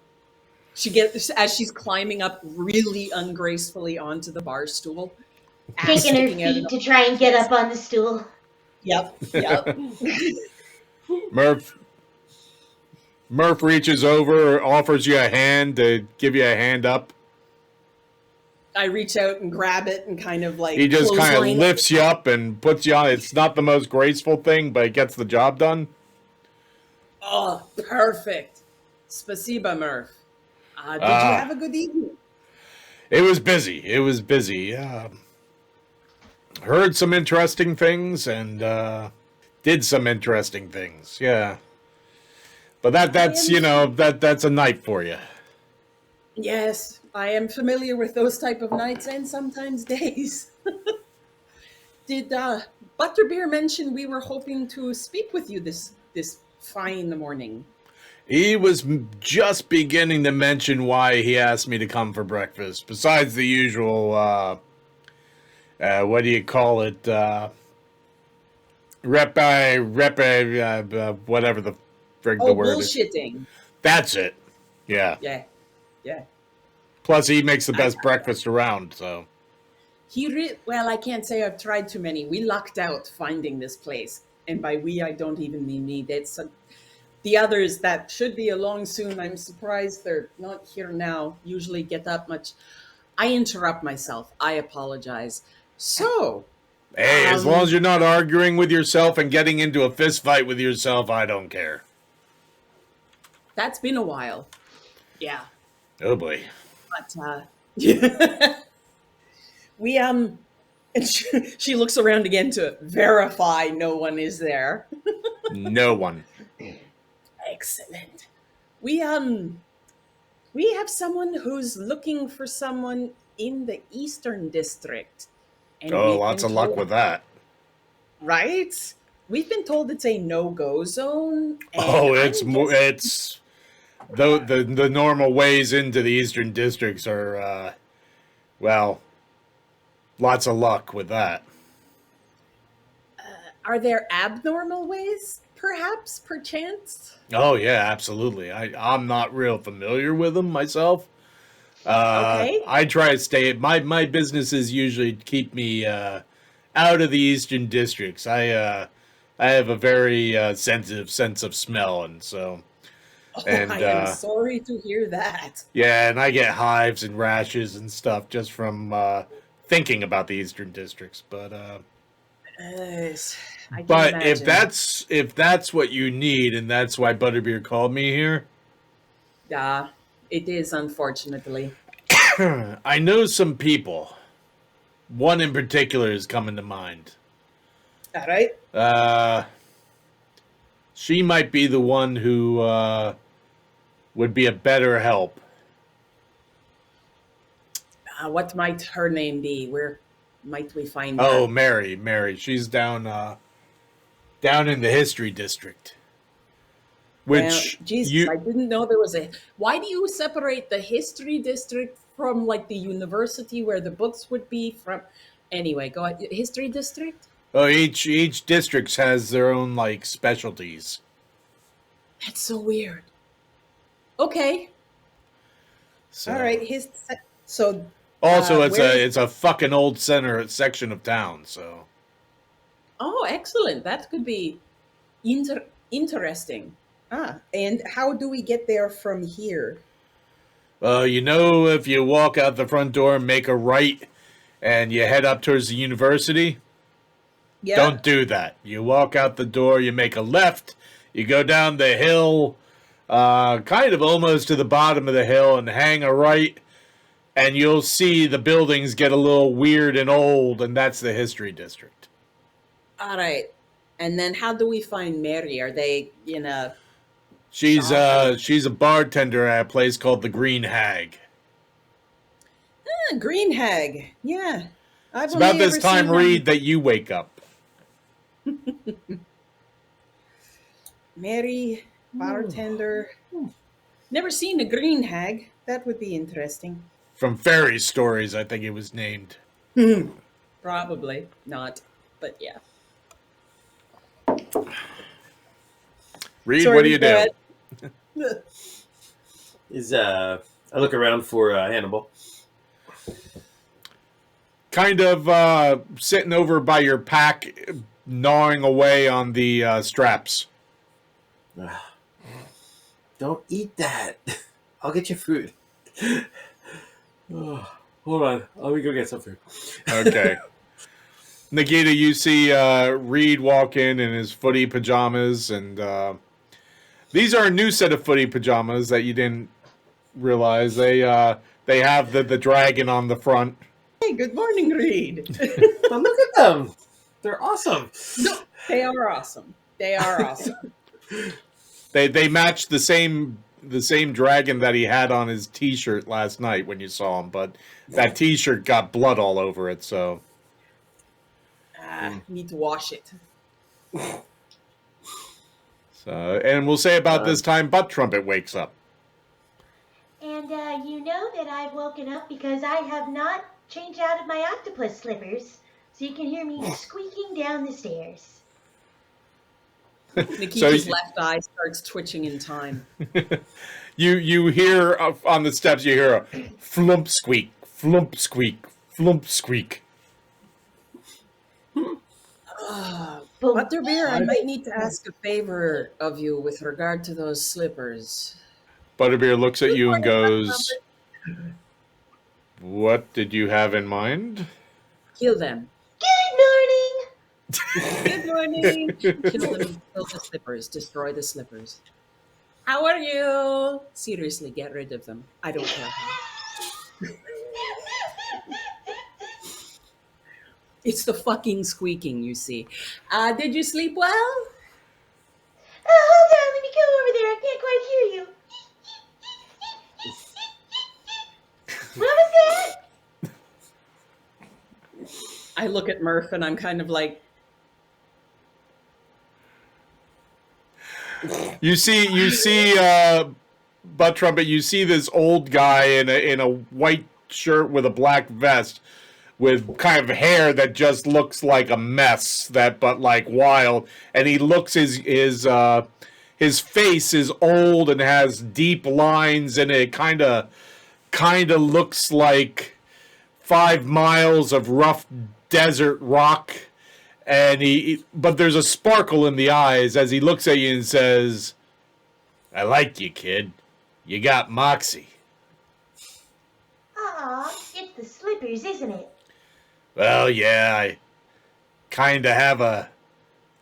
She gets, as she's climbing up really ungracefully onto the bar stool. ass Kicking her sticking out feet of to try and get up on the stool. Yep, yep. Murph reaches over, offers you a hand to give you a hand up. I reach out and grab it and kind of like He just kind of clothesline- lifts you up and puts you on. It's not the most graceful thing, but it gets the job done. Oh, perfect. Spasiba, Murph. Did you have a good evening? It was busy. It was busy. Heard some interesting things and did some interesting things. Yeah. But that's that's a night for you. Yes, I am familiar with those type of nights and sometimes days. Did Butterbeer mention we were hoping to speak with you this fine morning? He was just beginning to mention why he asked me to come for breakfast. Besides the usual, what do you call it? Whatever the frig the Oh, word is. bullshitting. That's it. Yeah. Yeah, yeah. Plus, he makes the best breakfast around, so. Well, I can't say I've tried too many. We lucked out finding this place. And by we, I don't even mean me. The others that should be along soon, I'm surprised they're not here now, usually get up much. I interrupt myself. I apologize. So, Hey, as long as you're not arguing with yourself and getting into a fist fight with yourself, I don't care. that's been a while. Yeah. Oh boy. But, we, and she looks around again to verify no one is there. No one. Excellent. We have someone who's looking for someone in the Eastern District. And Oh, we've lots been of luck told- with that. Right? We've been told it's a no-go zone. and Oh, I'm it's guessing- the normal ways into the Eastern Districts are, well, lots of luck with that. Are there abnormal ways, perhaps, perchance? Oh yeah, absolutely. I'm not real familiar with them myself. Okay. I try to stay. My businesses usually keep me out of the Eastern Districts. I have a very sensitive sense of smell, and so and I am sorry to hear that. yeah, and I get hives and rashes and stuff just from thinking about the Eastern Districts. But Yes, I can but imagine. if that's what you need, and that's why Butterbeer called me here. Yeah, it is, unfortunately. I know some people. One in particular is coming to mind. All right. She might be the one who would be a better help. What might her name be? Where might we find Oh, her? Mary. She's down in the history district. Well, Which Jesus, I didn't know there was a. Why do you separate the history district from like the university where the books would be from? Anyway, go ahead. History district? each district has their own like specialties. That's so weird. Okay. So. All right. So. Also, where it's a fucking old section of town. So. Oh, excellent. That could be interesting. And how do we get there from here? If you walk out the front door and make a right, and you head up towards the university. Yeah. Don't do that. You walk out the door, you make a left, you go down the hill, kind of almost to the bottom of the hill, and hang a right, and you'll see the buildings get a little weird and old, and that's the history district. All right. And then how do we find Mary? Are they in a... She's a bartender at a place called the Green Hag. Green Hag. Yeah. It's about this time, Reed, that you wake up. Mary, bartender. Never seen a Green Hag. That would be interesting. From fairy stories, I think it was named. Probably not, but yeah. Reed, what do you do? I look around for Hannibal. Kind of sitting over by your pack, gnawing away on the straps. Don't eat that. I'll get you food. Oh, hold on. Let me go get some food. Okay. Nikita, you see Reed walk in his footy pajamas, and these are a new set of footy pajamas that you didn't realize. They have the dragon on the front. Hey, good morning, Reed. But look at them. They're awesome. No, they are awesome. They are awesome. They match the same dragon that he had on his T-shirt last night when you saw him, but that T-shirt got blood all over it, so... Need to wash it. So, and we'll say about this time, Butt Trumpet wakes up. And you know that I've woken up because I have not changed out of my octopus slippers, so you can hear me squeaking down the stairs. Nikita's left eye starts twitching in time. You hear on the steps, you hear a flump squeak, flump squeak, flump squeak. Butterbeer, I might need to ask a favor of you with regard to those slippers. Butterbeer looks at you and goes, "What did you have in mind?" Kill them. Good morning! Good morning. Kill them. Kill the slippers. Destroy the slippers. How are you? Seriously, get rid of them. I don't care. It's the fucking squeaking, you see. Did you sleep well? Hold on, let me go over there. I can't quite hear you. What was that? I look at Murph and I'm kind of like, You see, Butt Trumpet. You see this old guy in a white shirt with a black vest, with kind of hair that just looks like a mess, but like wild. And he looks his face is old and has deep lines, and it kind of looks like 5 miles of rough desert rock. And but there's a sparkle in the eyes as he looks at you and says, "I like you, kid. You got moxie." Aw, it's the slippers, isn't it? Well, yeah, I kind of have a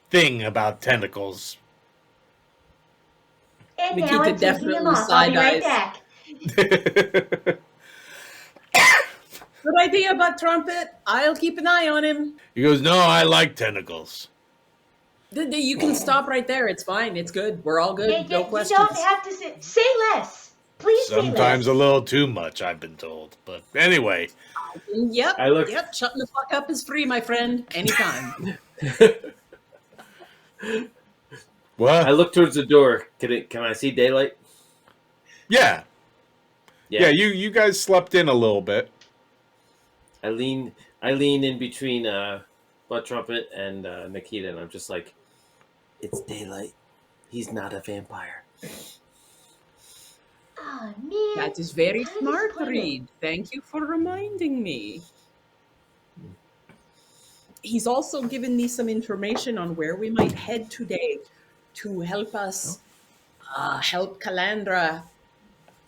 thing about tentacles. And Nikita now I'm taking definitely them off. I'll be right side-eyes. back. good idea, Butt Trumpet. I'll keep an eye on him. He goes, "No, I like tentacles. You can stop right there. It's fine. It's good. We're all good. No You questions. don't have to say less. Please Sometimes say a less. little too much, I've been told. But anyway. Yep. I look- Yep. Shutting the fuck up is free, my friend. Anytime. What? I look towards the door. Can I see daylight? Yeah. Yeah, you guys slept in a little bit. I lean in between Butt Trumpet and Nikita, and I'm just like, it's daylight. He's not a vampire. Oh, man. That is very Kinda smart, disappointed. Reed. Thank you for reminding me. He's also given me some information on where we might head today to help us help Calandra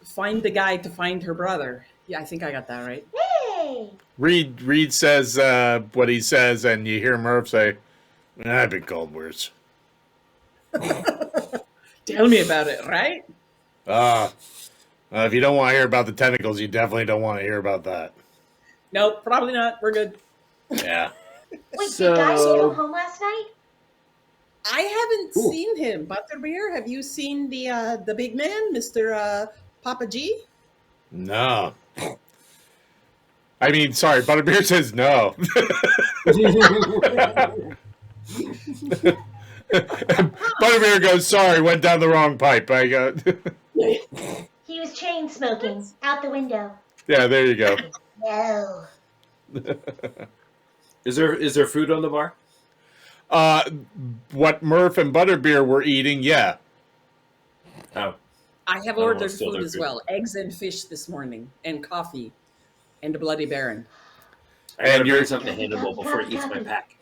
find the guy to find her brother. Yeah, I think I got that right. Hey! Reed says what he says, and you hear Murph say, I've been called worse. Tell me about it, right? If you don't want to hear about the tentacles, you definitely don't want to hear about that. Nope, probably not. We're good. Yeah. Wait, So- did guys come home last night? I haven't Ooh. seen him. Butterbeer, have you seen the big man, Mr. Papa G? No. I mean, sorry, Butterbeer says no. Butterbeer goes, sorry, went down the wrong pipe. I go, He was chain smoking out the window. yeah, there you go. No. Is there food on the bar? What Murph and Butterbeer were eating, yeah. Oh, I have wanna ordered steal food their as food. well. Eggs and fish this morning, and coffee, and a Bloody Baron. I gotta And you're- bring something to Hannibal before he eats my pack.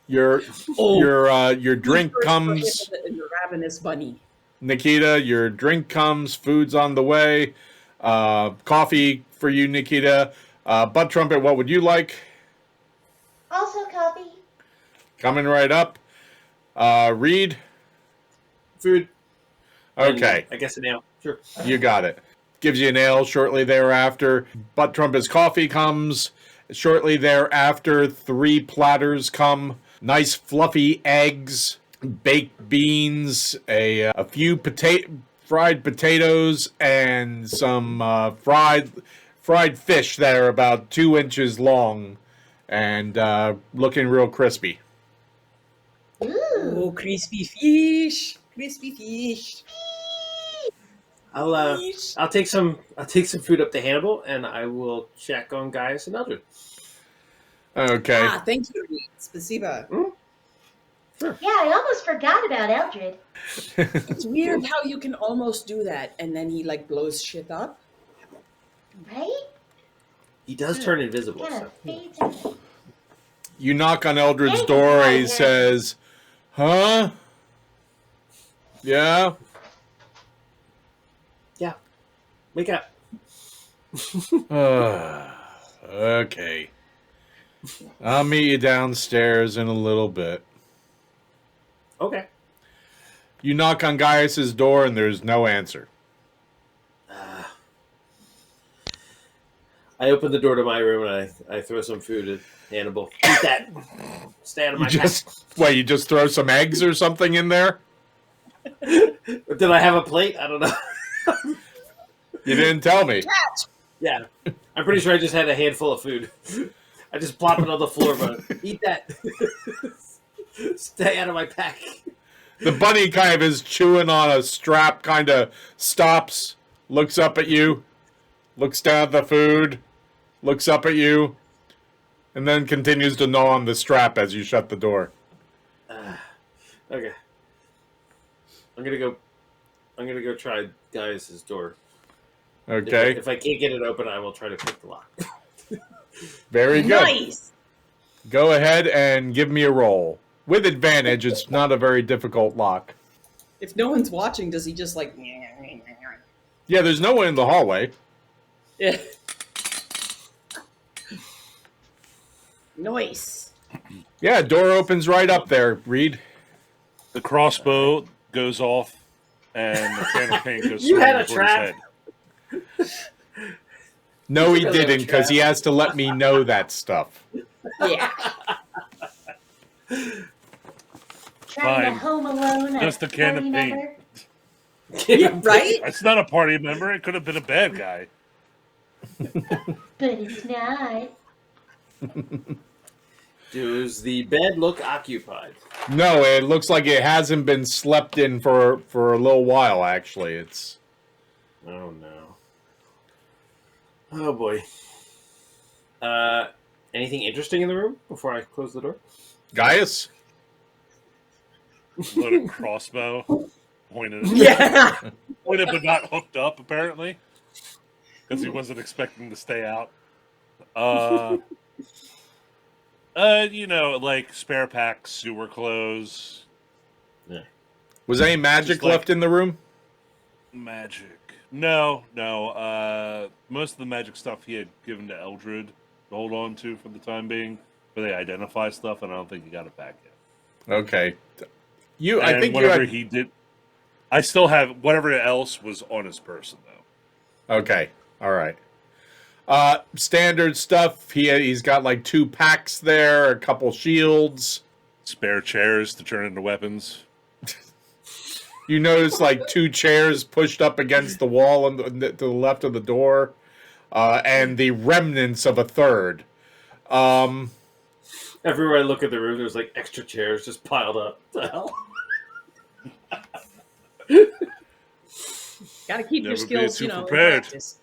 Your drink comes, And the ravenous bunny. Nikita. Your drink comes. Food's on the way. Coffee for you, Nikita. Butt Trumpet, what would you like? Also coffee. Coming right up. Reed. Food. Okay. And I guess a nail. Sure. You got it. Gives you an ale shortly thereafter. Butt Trumpet's coffee comes. Shortly thereafter, 3 platters come. Nice fluffy eggs, baked beans, a few fried potatoes, and some fried fish that are about 2 inches long and looking real crispy. Ooh. Oh, crispy fish! Crispy fish! I'll take some food up to Hannibal, and I will check on Gaius and Eldred. Okay. Thank you, Reed. Spasiba. Yeah, I almost forgot about Eldred. It's weird how you can almost do that, and then he like blows shit up. Right? He does turn invisible. Kind So. of fades in. You knock on Eldred's Thank you, door. He Gaius. says, huh? Yeah? Wake up. Okay. I'll meet you downstairs in a little bit. Okay. You knock on Gaius's door and there's no answer. I open the door to my room and I throw some food at Hannibal. Eat that. Stay out of my You just throw some eggs or something in there? pack. Did I have a plate? I don't know. You didn't tell me. Yeah. I'm pretty sure I just had a handful of food. I just plop it on the floor, but eat that. Stay out of my pack. The bunny kind of is chewing on a strap, kind of stops, looks up at you, looks down at the food, looks up at you, and then continues to gnaw on the strap as you shut the door. Okay. I'm gonna go try Gaius's door. Okay, If I can't get it open, I will try to pick the lock. very good. Nice. Go ahead and give me a roll. With advantage, it's not a very difficult lock. If no one's watching, does he just like? Yeah, there's no one in the hallway. Yeah. Nice. Yeah, door opens right up there, Reed. The crossbow goes off, and the can of paint goes You straight had a over his trap. head. No, he Really didn't, because he has to let me know that stuff. Yeah. Trying Fine. to home alone Just a can of party paint. member. Yeah, right? It's not a party member. It could have been a bad guy. But it's not. Does the bed look occupied? No, it looks like it hasn't been slept in for a little while. Actually, it's Oh no. Oh boy. Anything interesting in the room before I close the door? Gaius. Loaded crossbow. Pointed, Yeah. pointed but not hooked up, apparently. Because he wasn't expecting to stay out. Like spare packs, sewer clothes, Was any magic Just like- left in the room? magic. No. Most of the magic stuff he had given to Eldred to hold on to for the time being, where they identify stuff, and I don't think he got it back yet. Okay. I And think you whatever had... he did, I still have whatever else was on his person though. Okay. All right. Standard stuff. He's got like 2 packs there, a couple shields. Spare chairs to turn into weapons. You notice like 2 chairs pushed up against the wall on to the left of the door, and the remnants of a third. Everywhere I look at the room, there's like extra chairs just piled up. What the hell? Got to keep your Never be skills, too in prepared. practice.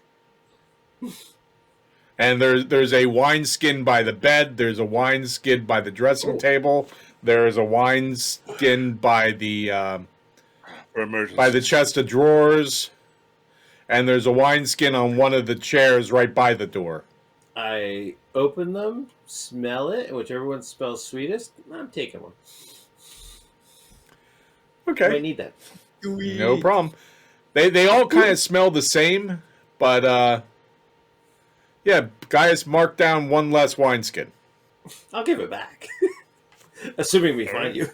And there's a wineskin by the bed. There's a wineskin by the dressing table. There's a wineskin by the For emergency. the chest of drawers. And there's a wineskin on one of the chairs right by the door. I open them, smell it, and whichever one smells sweetest, I'm taking one. I Okay. need that. No problem. They all kind of smell the same, but yeah, guys, mark down 1 less wineskin. I'll give it back. Assuming we find you.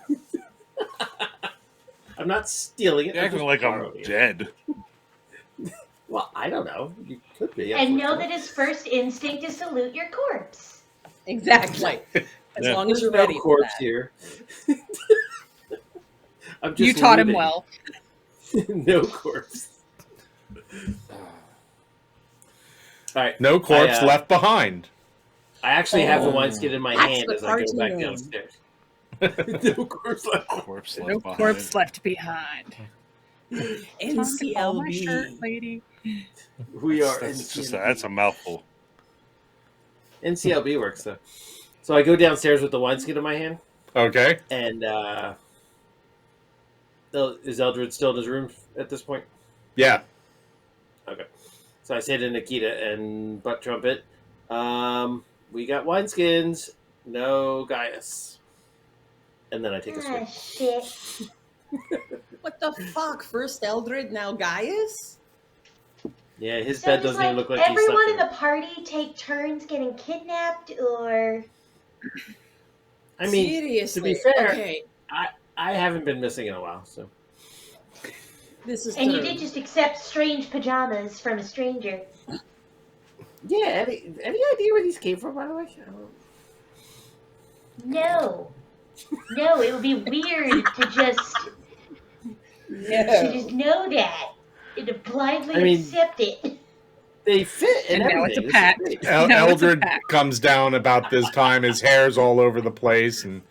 I'm not stealing it. You're I'm acting just like I'm borrowing it. dead. Well, I don't know. You could be. And know that his first instinct is to loot your corpse. Exactly. As Yeah. long as There's you're no ready for corpse that. here. I'm just You taught him looting. well. No corpse. All right. No corpse I, left behind. I actually have the wineskin in my That's hand the as I go party back room. downstairs. No corpse left. Corpse left No behind. corpse left behind. Time to call my shirt, NCLB. lady. We are That's just NCLB. that's a mouthful. NCLB works though. So I go downstairs with the wineskin in my hand, Okay. and is Eldred still in his room at this point? Yeah. Okay. So I say to Nikita and Butt Trumpet, we got wineskins, no Gaius. And then I take a Ah, swig. shit. What the fuck? First Eldred, now Gaius? Yeah, his So bed does doesn't even look like he everyone slept in the party take turns getting kidnapped, or I mean, Seriously. to be fair, Okay, I haven't been missing in a while, so. this is and you true. did just accept strange pajamas from a stranger? Yeah, any idea where these came from, by the way? I don't know. No, it would be weird to just know that and to blindly I mean, accept it. They fit and, And now it's a everything. This is pact. great. No, it's a Eldred pact. comes down about this time. His hair's all over the place, and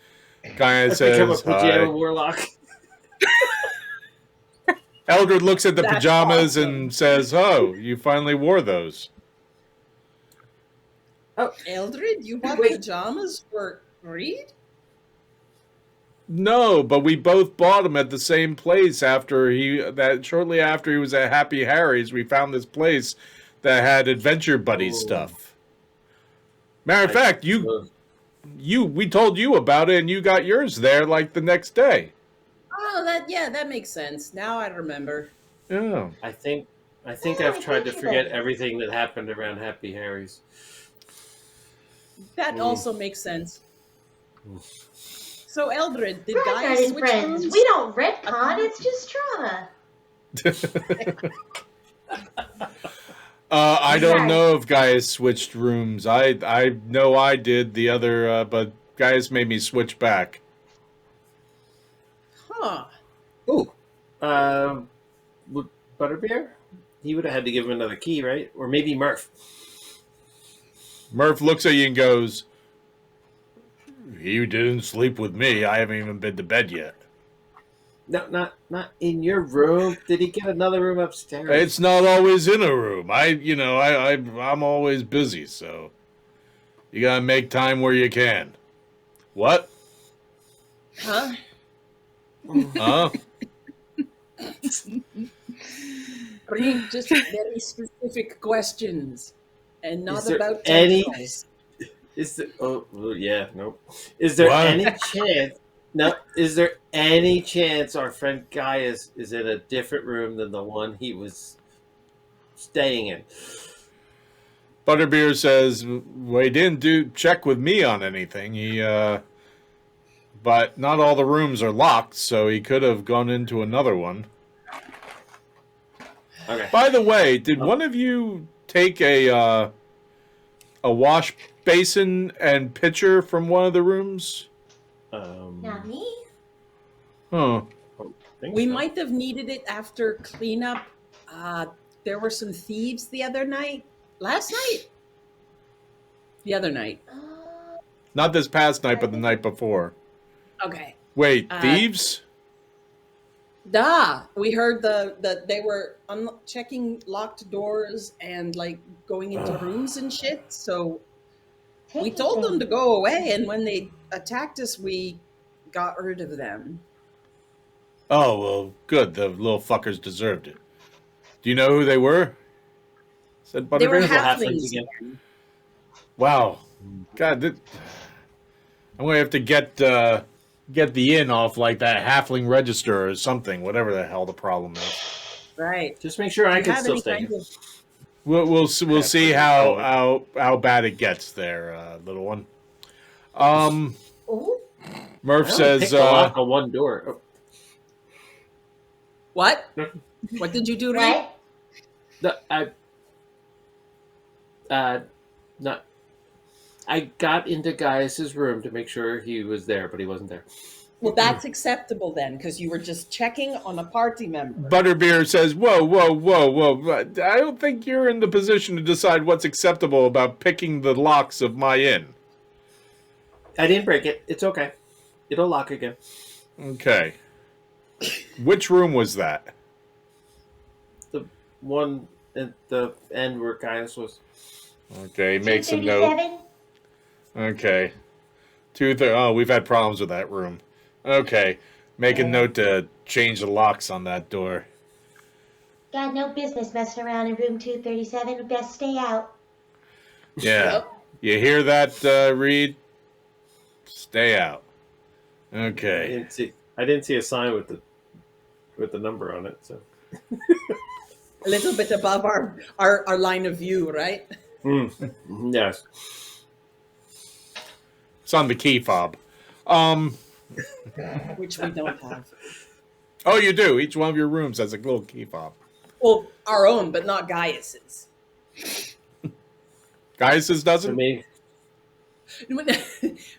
kind of I've become a says, pajama "Hi." warlock. Eldred looks at the That's pajamas awesome. and says, "Oh, you finally wore those." Eldred, you bought Wait. pajamas for Reed? No, but we both bought them at the same place shortly after he was at Happy Harry's. We found this place that had Adventure Buddy Oh. stuff. Matter of fact, we told you about it, and you got yours there like the next day. Oh, that makes sense. Now I remember. Yeah. I think Yeah, I've tried to Adventure forget Buddy. everything that happened around Happy Harry's. That also makes sense. So Eldred, did Grognard Gaius and switch friends, rooms? we don't retcon, it's just trauma. I don't know if Gaius switched rooms. I know I did the other, but Gaius made me switch back. Ah, Ooh. Would Butterbeer? He would have had to give him another key, right? Or maybe Murph. Murph looks at you and goes, "You didn't sleep with me. I haven't even been to bed yet." No, not in your room. Did he get another room upstairs? It's not always in a room. I'm always busy, so you gotta make time where you can. What? huh? Huh? Bring just very specific questions, and not Is there about any- tentacles. Is there? Oh, well, yeah, no. Is there What? any chance? No. Is there any chance our friend Gaius is in a different room than the one he was staying in? Butterbeer says, "Well, he didn't check with me on anything. But not all the rooms are locked, so he could have gone into another one." Okay. By the way, did one of you take a wash basin and pitcher from one of the rooms? Not me. Huh. We might have needed it after cleanup. There were some thieves the other night. Last night? The other night. Not this past night, but the night before. Okay. Wait, thieves? We heard the they were checking locked doors and like going into rooms and shit. So we told them to go away, and when they attacked us, we got rid of them. Oh, well, good. The little fuckers deserved it. Do you know who they were? Said They were Butterbeer. halflings. again. Wow. God, I'm going to have to get the inn off like that halfling register or something, whatever the hell the problem is. Right. Just make sure I Do you can have still any stay. kind of- We'll see how bad it gets there, little one. Ooh. Murph I only says, picked the lock on one door. Oh, What? Nothing. What did you do, Reed? What? Not. I got into Gaius's room to make sure he was there, but he wasn't there. Well, that's acceptable then, because you were just checking on a party member. Butterbeer says, whoa. I don't think you're in the position to decide what's acceptable about picking the locks of my inn. I didn't break it. It's okay. It'll lock again. Okay. Which room was that? The one at the end where Gaius was. Okay, make some note. 237? Okay. We've had problems with that room. Okay. Make a note to change the locks on that door. Got no business messing around in room 237. Best stay out. Yeah. Yep. You hear that, Reed? Stay out. Okay. I didn't see a sign with the number on it. So. A little bit above our line of view, right? Yes. It's on the key fob. Which we don't have. Oh, you do. Each one of your rooms has a little key fob. Well, our own, but not Gaius's. Gaius's For doesn't? me,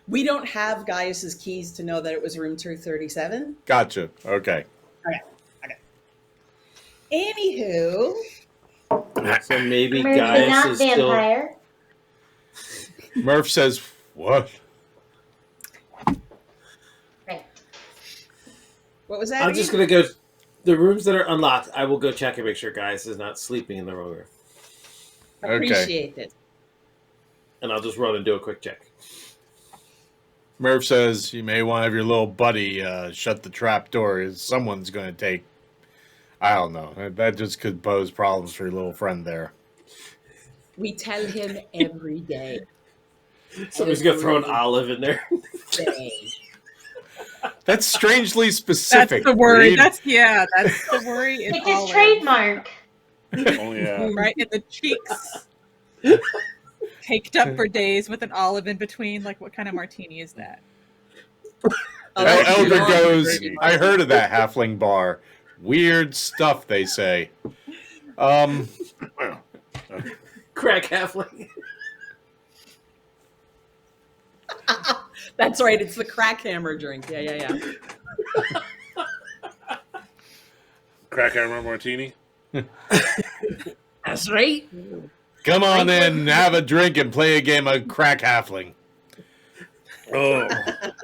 We don't have Gaius's keys to know that it was room 237. Gotcha. Okay. Anywho, so maybe Murphy, Gaius not is still. vampire. Murph says, what? Right. what was that? I'm just gonna go. The rooms that are unlocked, I will go check and make sure Gaius is not sleeping in the wrong room, Appreciate it. and I'll just run and do a quick check. Murph says, you may want to have your little buddy shut the trap door. Someone's going to take... I don't know. That just could pose problems for your little friend there. We tell him every day. Somebody's gonna throw an olive in there. That's strangely specific. That's the worry. Reed. That's the worry. It's all his trademark. Oh yeah. right in the cheeks, caked up for days with an olive in between. Like, what kind of martini is that? Elder goes, I heard of that halfling bar. Weird stuff, they say. Crack halfling. That's right. It's the crack hammer drink. Yeah. crack hammer martini. That's right. Come on in, have a drink, and play a game of crack halfling. Oh,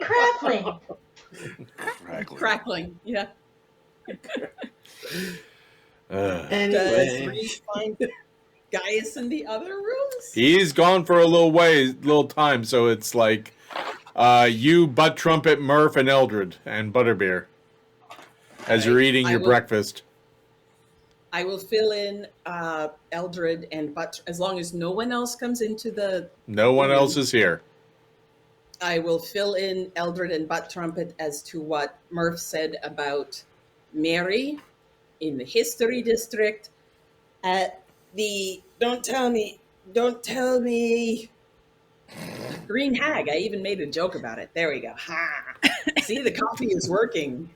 Crackling. Crackling. Yeah. Does Anyway. Reed find Gaius in the other rooms? He's gone for a little time, so it's like you, Butt Trumpet, Murph, and Eldred, and Butterbeer, as you're eating your breakfast. I will fill in Eldred and as long as no one else comes into the. No one else is here. I will fill in Eldred and Butt Trumpet as to what Murph said about Mary in the History District at the Don't Tell Me Green Hag. I even made a joke about it. There we go. Ha! See, the coffee is working.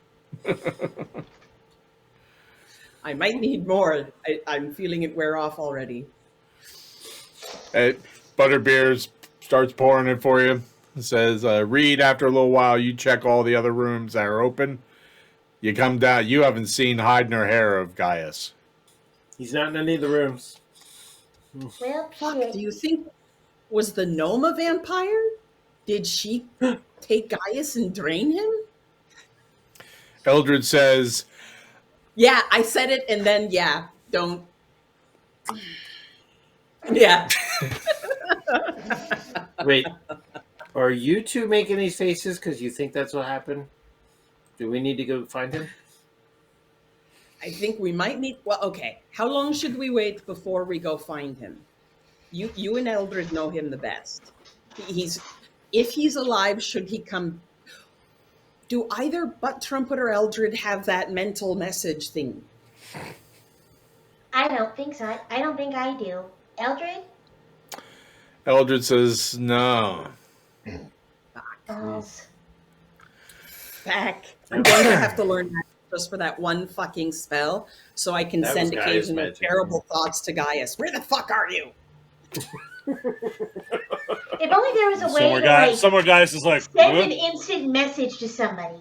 I might need more. I'm feeling it wear off already. Butterbeer starts pouring it for you. It says, Reed, after a little while, you check all the other rooms that are open. You come down. You haven't seen hide nor hair of Gaius. He's not in any of the rooms. Well, Fuck, shit. do you think, was the gnome a vampire? Did she take Gaius and drain him? Eldred says, Yeah, I said it, and then, yeah, don't. Yeah. Wait, are you two making these faces because you think that's what happened? Do we need to go find him? I think we might need. Well, okay. How long should we wait before we go find him? You and Eldred know him the best. If he's alive, should he come? Do either Butt Trumpet or Eldred have that mental message thing? I don't think so. I don't think I do. Eldred? Eldred says, no. Balls. Back. I'm going to have to learn that just for that one fucking spell, so I can That send was Gaius' occasional magic. terrible thoughts to Gaius. Where the fuck are you? If only there was a way to some more guys is like, send an "Huh?" instant message to somebody.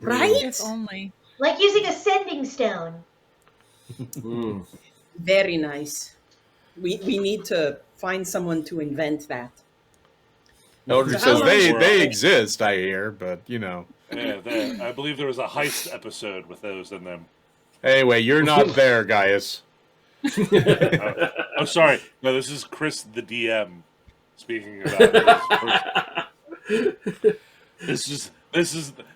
Right? If only. Like using a sending stone. Mm. Very nice. We need to find someone to invent that. Eldred So how says, long- they exist, I hear, but, Yeah, I believe there was a heist episode with those in them. Anyway, you're not there, Gaius. Oh, sorry. No, this is Chris, the DM, speaking about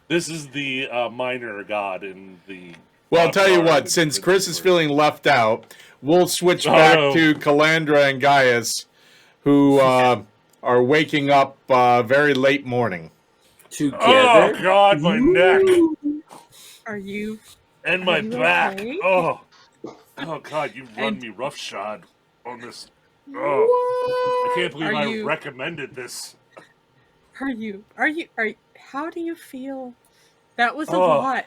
this is the minor god in the. Well, I'll tell you Grognard what, since Chris is feeling left out, we'll switch back to Calandra and Gaius, who are waking up very late morning. Together? Oh God, my neck Are you? and my Are you back. okay? Oh God, you run And- me roughshod on this. Oh, I can't believe Are I you- recommended this. Are you? How do you feel? That was a Oh. lot.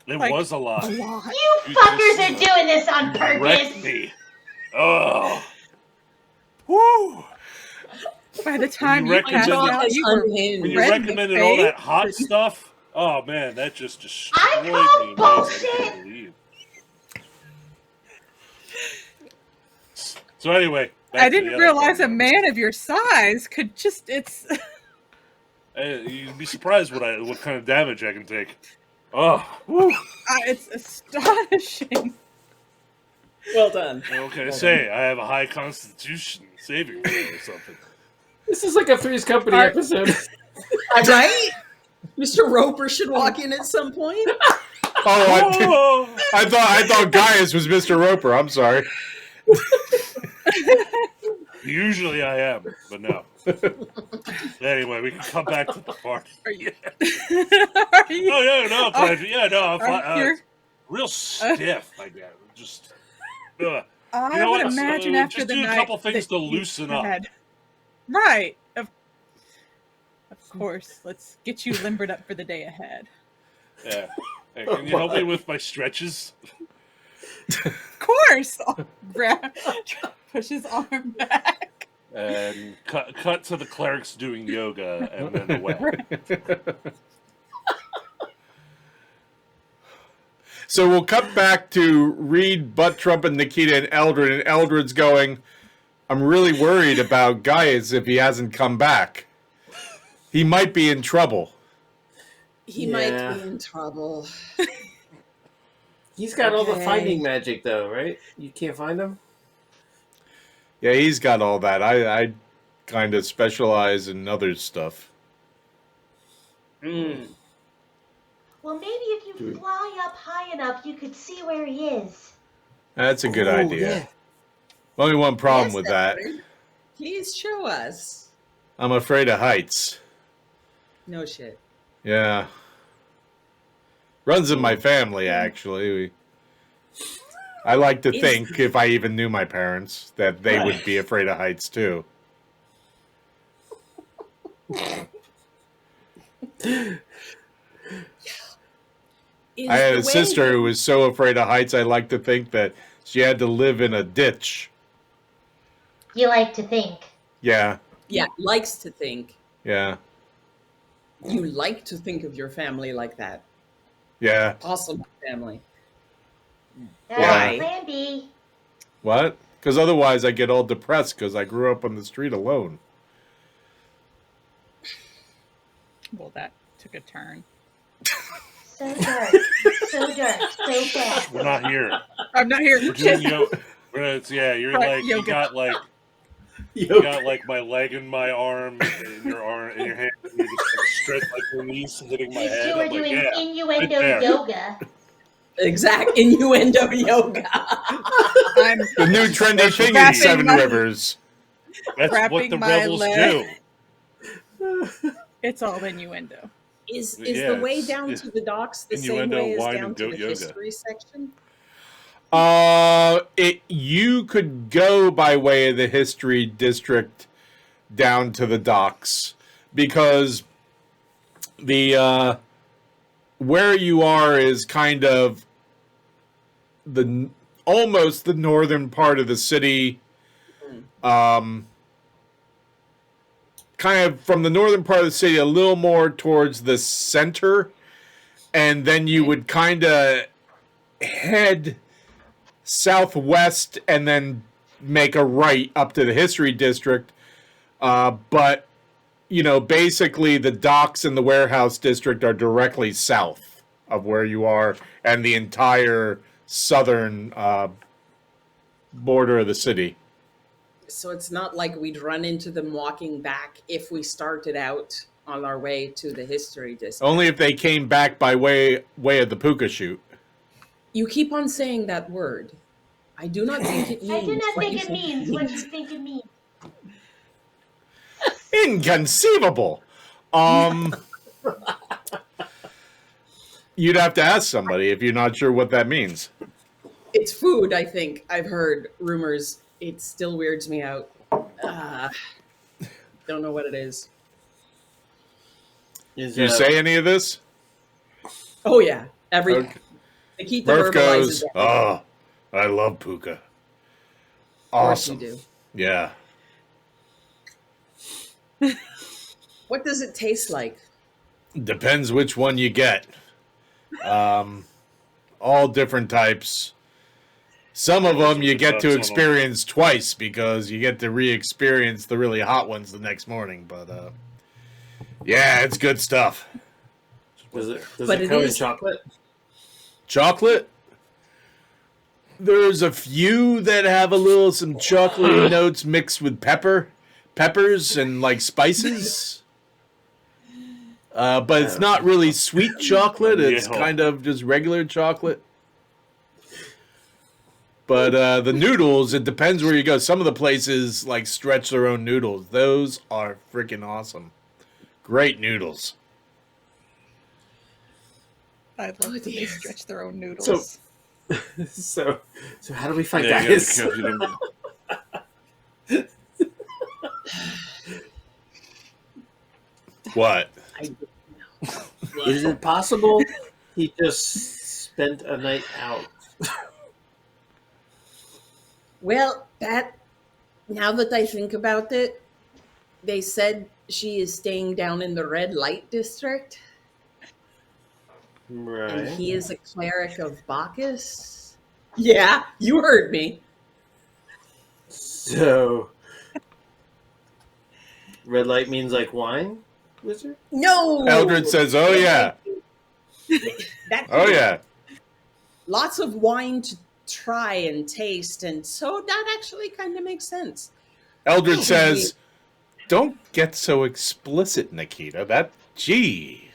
It Like, was a lot. A lot. You You fuckers just- are doing this on Wrecked purpose. me. Oh. Woo! By the time you you reckon passed that- out, you were When you red in the recommended all that face? hot stuff, oh man, that just destroyed I me. call in ways I bullshit. couldn't believe. So anyway, back I to the didn't other realize a part. man of your size could just. It's. You'd be surprised what kind of damage I can take. Oh, woo. It's astonishing. Well done. What can I say? I have a high constitution saving throw or something. This is like a Three's Company Are- episode. Right? Mr. Roper should walk in at some point. Oh, I thought Gaius was Mr. Roper. I'm sorry. Usually I am, but no. Anyway, we can come back to the party. Are you? Oh no, pleasure. Yeah, no, I'm fine. You're- Real stiff, I guess. Just. I You know would what? imagine So, after just the do a night couple things that to you loosen up. had. Right. Of course. Let's get you limbered up for the day ahead. Yeah. Hey, can you help me with my stretches? Of course. Push his arm back. And cut to the clerics doing yoga and then away. So we'll cut back to Reed, Butt Trump, and Nikita and Eldred, and Eldred's going, I'm really worried about Gaius if he hasn't come back. He might be in trouble. He might be in trouble. He's got all the finding magic, though, right? You can't find him? Yeah, he's got all that. I kind of specialize in other stuff. Mm. Well, maybe if you fly up high enough, you could see where he is. That's a good idea. Yeah. Only one problem Yes, with that. Edward. Please show us. I'm afraid of heights. No shit. Yeah. Runs in my family, actually. I like to think, if I even knew my parents, that they would be afraid of heights, too. I had a sister who was so afraid of heights, I like to think that she had to live in a ditch. You like to think. Yeah. Yeah, likes to think. Yeah. You like to think of your family like that. Yeah. Awesome family. Why? Plan B. What? Because otherwise I get all depressed because I grew up on the street alone. Well, that took a turn. So dark. So dark. So fast. We're not here. I'm not here. We're doing yoga. You're Right, like yoga. you got like my leg in my arm and your arm and your hand, and you just like stretch like your knees hitting my These head. two are I'm like, doing yeah, innuendo right there. yoga. Exact innuendo yoga. I'm The new trendy thing in Wrapping Seven my- Rivers. That's what Wrapping the my rebels leg. do. It's all innuendo. Is Yeah, the way it's- down it's to the docks the same innuendo, way as wine, down and to goat the yoga. history section? You could go by way of the history district down to the docks because the where you are is kind of almost the northern part of the city. Kind of from the northern part of the city, a little more towards the center, and then you would kind of head southwest and then make a right up to the history district. But, basically the docks and the warehouse district are directly south of where you are and the entire southern border of the city. So it's not like we'd run into them walking back if we started out on our way to the history district. Only if they came back by way of the puka shoot. You keep on saying that word. I do not think it means. I do not what think you it means what you think it means. Inconceivable. You'd have to ask somebody if you're not sure what that means. It's food, I think. I've heard rumors. It still weirds me out. Don't know what it is. Do you say any of this? Oh, yeah. Okay. Nikita Murph verbalizes goes, it. oh, I love puka. Of course you Awesome. do. Yeah. What does it taste like? Depends which one you get. All different types. Some of them you get to experience twice because you get to re-experience the really hot ones the next morning. But yeah, it's good stuff. Does it But it come in is- chocolate? Chocolate? There's a few that have some chocolatey notes mixed with peppers and like spices. But it's not really sweet chocolate. It's kind of just regular chocolate. But the noodles, it depends where you go. Some of the places like stretch their own noodles. Those are freaking awesome. Great noodles. I'd love Oh, to they dear. stretch their own noodles. So how do we fight Yeah, you Gaius? gotta give them- What? I don't know. Is it possible he just spent a night out? Well, now that I think about it, they said she is staying down in the red light district. Right. And he is a cleric of Bacchus. Yeah, you heard me. So, red light means like wine, wizard? No. Eldred says, "Oh yeah, That oh yeah." Lots of wine to try and taste, and so that actually kind of makes sense. Eldred says, "Don't get so explicit, Nikita. That, gee."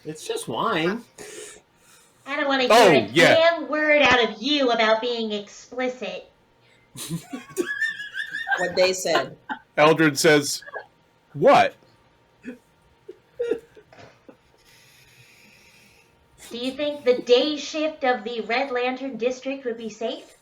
It's just wine. I don't want to hear Oh, a yeah. damn word out of you about being explicit. What they said. Eldred says, "What?" Do you think the day shift of the Red Lantern District would be safe?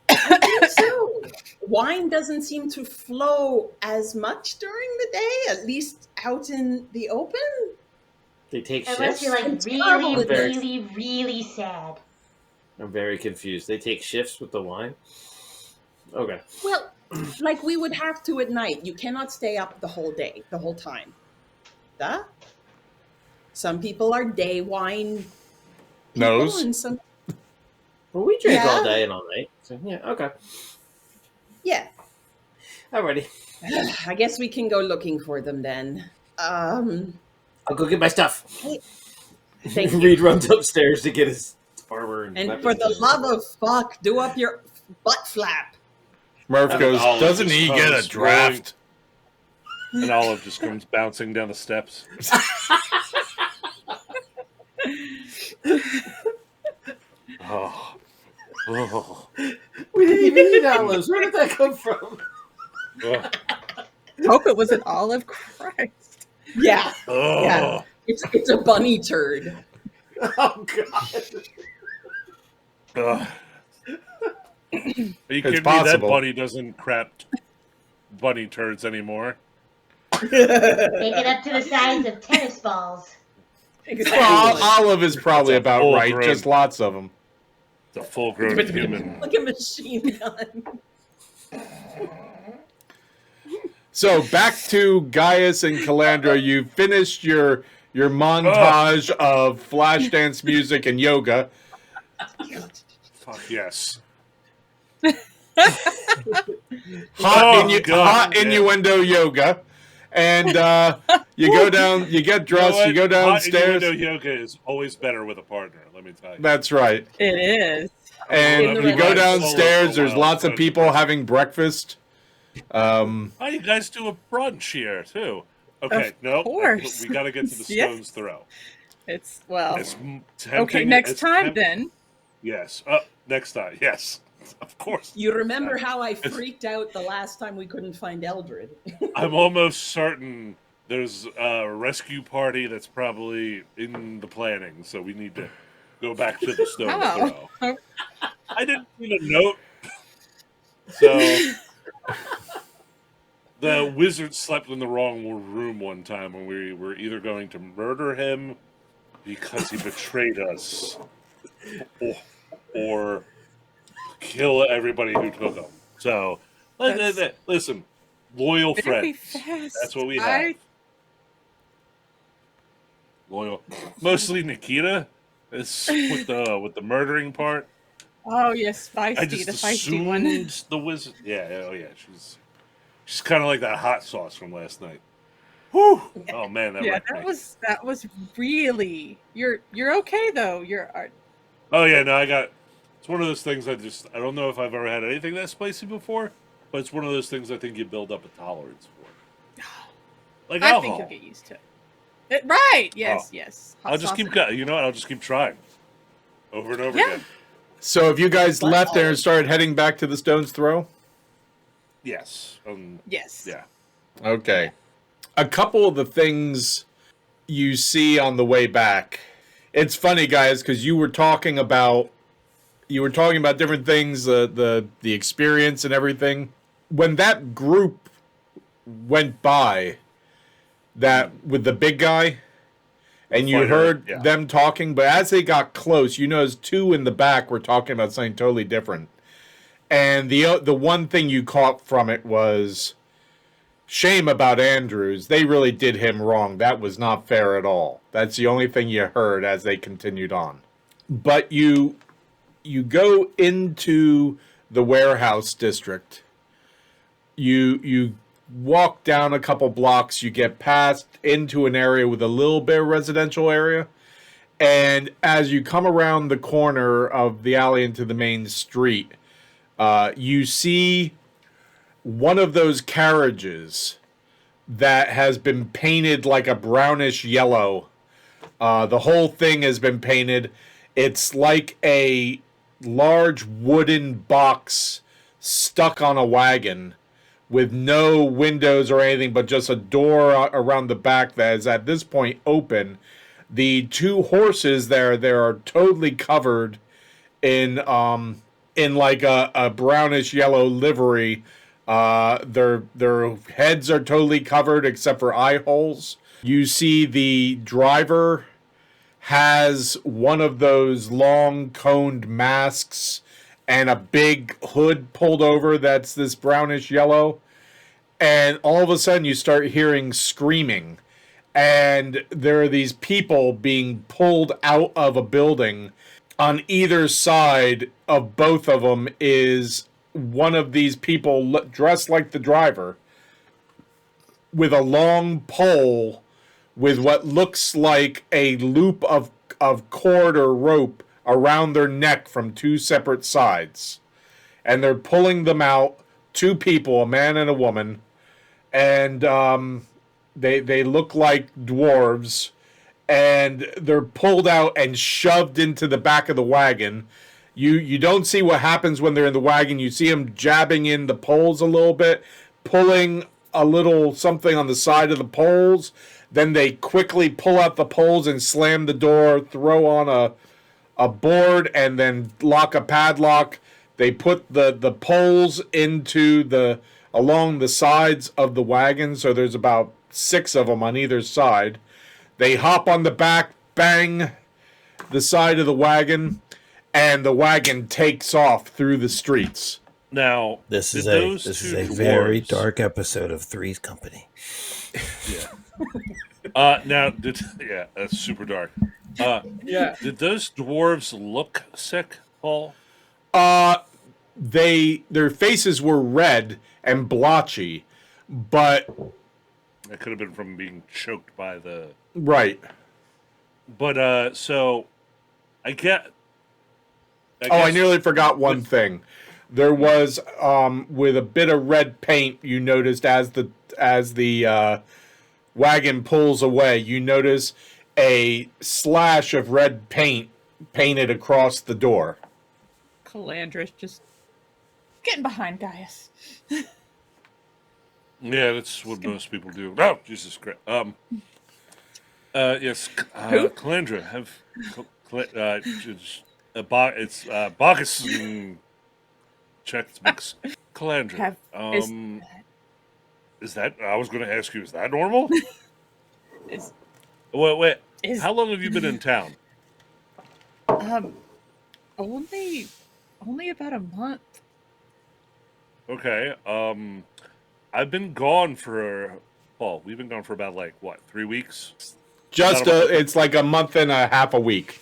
I think so. Wine doesn't seem to flow as much during the day, at least out in the open. They take Unless shifts? you're like It's really, terrible. really, really sad. I'm very confused. They take shifts with the wine? Okay. Well, like we would have to at night. You cannot stay up the whole day, the whole time. Duh. Some people are day wine people, Nose. and some Well, we drink Yeah. all day and all night. So, yeah, okay. yeah. Alrighty. I guess we can go looking for them then. I'll go get my stuff. Thank you. Reed runs upstairs to get his armor and And weapons. for the love of fuck, do up your butt flap. Murph goes, Olive "Doesn't just he get a comes draft?" And Olive just comes bouncing down the steps. Oh. Oh. We didn't even eat olives. Where did that come from? Oh. Hope it was an olive. Christ. Yeah, Oh. Yeah. it's a bunny turd. Oh, God. Ugh. Are you kidding me? That possible. bunny doesn't crap bunny turds anymore. Make it up to the size of tennis balls. Exactly. Well, Olive is probably It's a about right. full-grown- Just lots of them. It's a full-grown human. Like a machine gun. So back to Gaius and Calandra. You finished your montage of flash dance music and yoga. Fuck yes. Hot, God, hot yeah. innuendo yoga. And you go down, you get dressed, you go Hot downstairs. innuendo yoga is always better with a partner, let me tell you. That's right. It is. And In you the go red light. downstairs, there's Solo, lots of so- people having breakfast. Oh, you guys do a brunch here, too. Okay, Of no, course. we got to get to the Yeah. stone's throw. It's well. It's tempting, Okay, next it's time temp- then. Yes, next time, yes. Of course. You remember how I freaked out the last time we couldn't find Eldred? I'm almost certain there's a rescue party that's probably in the planning, so we need to go back to the stone Oh. throw. I didn't see the note. So the wizard slept in the wrong room one time when we were either going to murder him because he betrayed us or kill everybody who took him. So, listen, loyal Very friends. fast. That's what we have. Loyal. Mostly Nikita is with the murdering part. Oh yes, I feisty, just the feisty assumed one. the wizard. Yeah, oh yeah, she's kind of like that hot sauce from last night. Whew! Oh man, that Yeah, wrecked that me. was really. You're okay though. Oh yeah, no, I got. It's one of those things I don't know if I've ever had anything that spicy before, but it's one of those things I think you build up a tolerance for. Like I alcohol. think you'll get used to it. Right? Yes, Oh. yes. Hot I'll just sauce keep. and- You know what? I'll just keep trying. Over and over Yeah. again. So have you guys left there and started heading back to the stone's throw? Yes. Yes. Yeah. Okay. A couple of the things you see on the way back. It's funny, guys, because you were talking about different things, the experience and everything. When that group went by, that with the big guy, and you fighter, heard yeah. them talking, but as they got close, you noticed two in the back were talking about something totally different. And the one thing you caught from it was shame about Andrews. They really did him wrong. That was not fair at all. That's the only thing you heard as they continued on. But you go into the warehouse district. You walk down a couple blocks. You get past into an area with a little bit of residential area. And as you come around the corner of the alley into the main street, you see one of those carriages that has been painted like a brownish yellow. The whole thing has been painted. It's like a large wooden box stuck on a wagon with no windows or anything, but just a door around the back that is at this point open. The two horses there are totally covered in like a brownish yellow livery. Their heads are totally covered except for eye holes. You see the driver has one of those long coned masks and a big hood pulled over that's this brownish yellow. And all of a sudden you start hearing screaming. And there are these people being pulled out of a building. On either side of both of them is one of these people dressed like the driver with a long pole with what looks like a loop of cord or rope around their neck from two separate sides. And they're pulling them out, two people, a man and a woman. And they look like dwarves. And they're pulled out and shoved into the back of the wagon. You don't see what happens when they're in the wagon. You see them jabbing in the poles a little bit, pulling a little something on the side of the poles. Then they quickly pull out the poles and slam the door, throw on a board, and then lock a padlock. They put the poles into along the sides of the wagon, so there's about 6 of them on either side. They hop on the back, bang the side of the wagon, and the wagon takes off through the streets. Now, this is a very dark episode of Three's Company. Yeah. That's super dark. Yeah. Did those dwarves look sick, Paul? Their faces were red and blotchy, but It could have been from being choked by the... Right. But, so, I guess... I nearly forgot one thing. There was, with a bit of red paint, you noticed as the wagon pulls away, you notice a slash of red paint painted across the door. Calandra's just getting behind Gaius. Yeah, that's what most people do. Oh, Jesus Christ. Yes, Who? Calandra, it's Bacchus check the mix. Calandra, is that, I was going to ask you, is that normal? Wait, how long have you been in town? Only about a month. Okay, I've been gone for, Paul, we've been gone for about, 3 weeks? It's like a month and a half a week.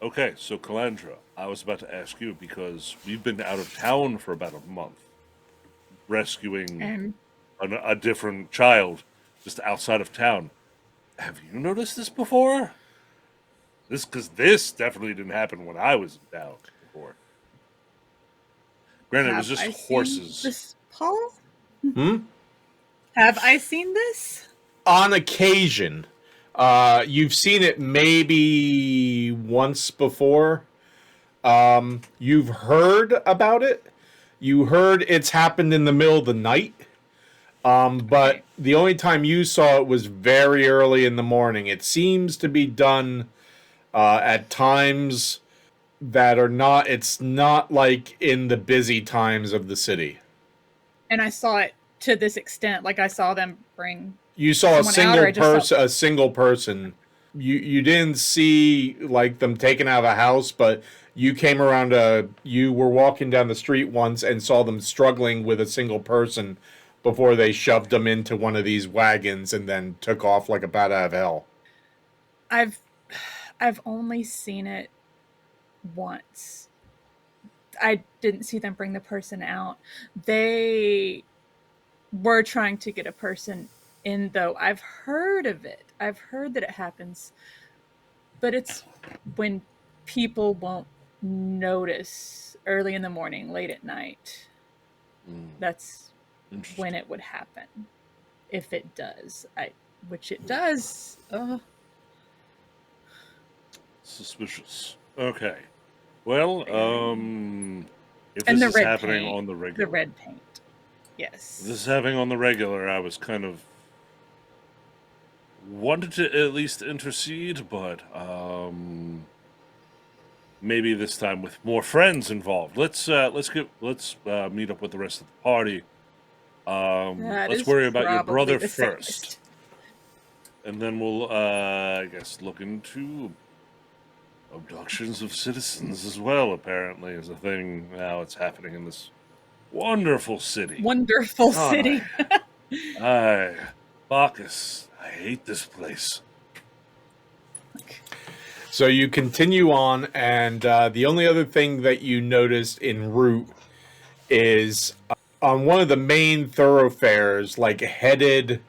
Okay, so Calandra, I was about to ask you because we've been out of town for about a month, rescuing a different child just outside of town. Have you noticed this before? Because this definitely didn't happen when I was in town before. Granted, it was just horses. Seen this, Paul? Hmm? Have I seen this? On occasion. You've seen it maybe once before. You've heard about it. You heard it's happened in the middle of the night. But the only time you saw it was very early in the morning. It seems to be done at times that are not, it's not like in the busy times of the city. And I saw it to this extent, like I saw them bring... You saw a someone single person. You didn't see like them taken out of a house, but you came around you were walking down the street once and saw them struggling with a single person before they shoved him into one of these wagons and then took off like a bat out of hell. I've only seen it once. I didn't see them bring the person out. They were trying to get a person in, though. I've heard of it. I've heard that it happens. But it's when people won't notice early in the morning, late at night. That's when it would happen. If it does. Which it does. Suspicious. Okay. Well, if And this the is red happening paint. on the regular. The red paint. Yes. If this is happening on the regular, I was kind of wanted to at least intercede, but maybe this time with more friends involved. Let's meet up with the rest of the party. Let's worry about your brother first, and then we'll I guess look into abductions of citizens as well. Apparently, is a thing now. It's happening in this wonderful city. Wonderful city. Bacchus, I hate this place. So you continue on, and the only other thing that you noticed en route is on one of the main thoroughfares, like headed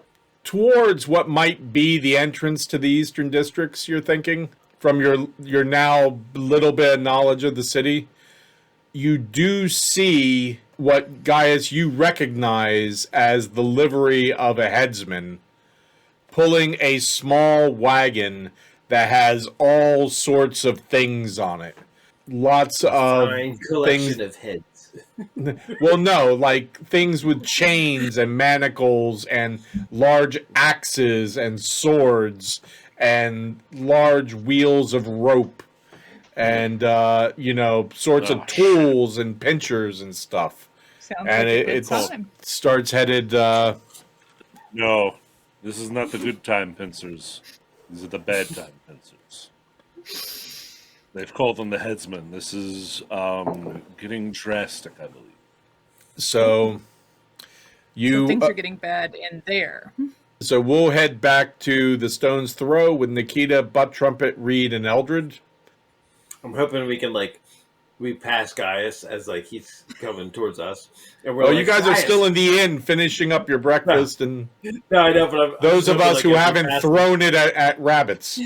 towards what might be the entrance to the Eastern Districts, you're thinking, from your now little bit of knowledge of the city, you do see what, Gaius, you recognize as the livery of a headsman pulling a small wagon that has all sorts of things on it. Lots of Fine collection things. of heads. Well, no, like things with chains and manacles and large axes and swords and large wheels of rope and, sorts of tools and pinchers and stuff. Sounds And like a it good time. starts headed... No, this is not the good time pincers. These are the bad time pincers. They've called them the headsmen. This is getting drastic, I believe. So things are getting bad in there. So we'll head back to the Stone's Throw with Nikita, Butt Trumpet, Reed, and Eldred. I'm hoping we can we pass Gaius as he's coming towards us, and we're you guys Gaius. are still in the inn finishing up your breakfast, and No, I know, but those of us who if we haven't pass thrown it at rabbits.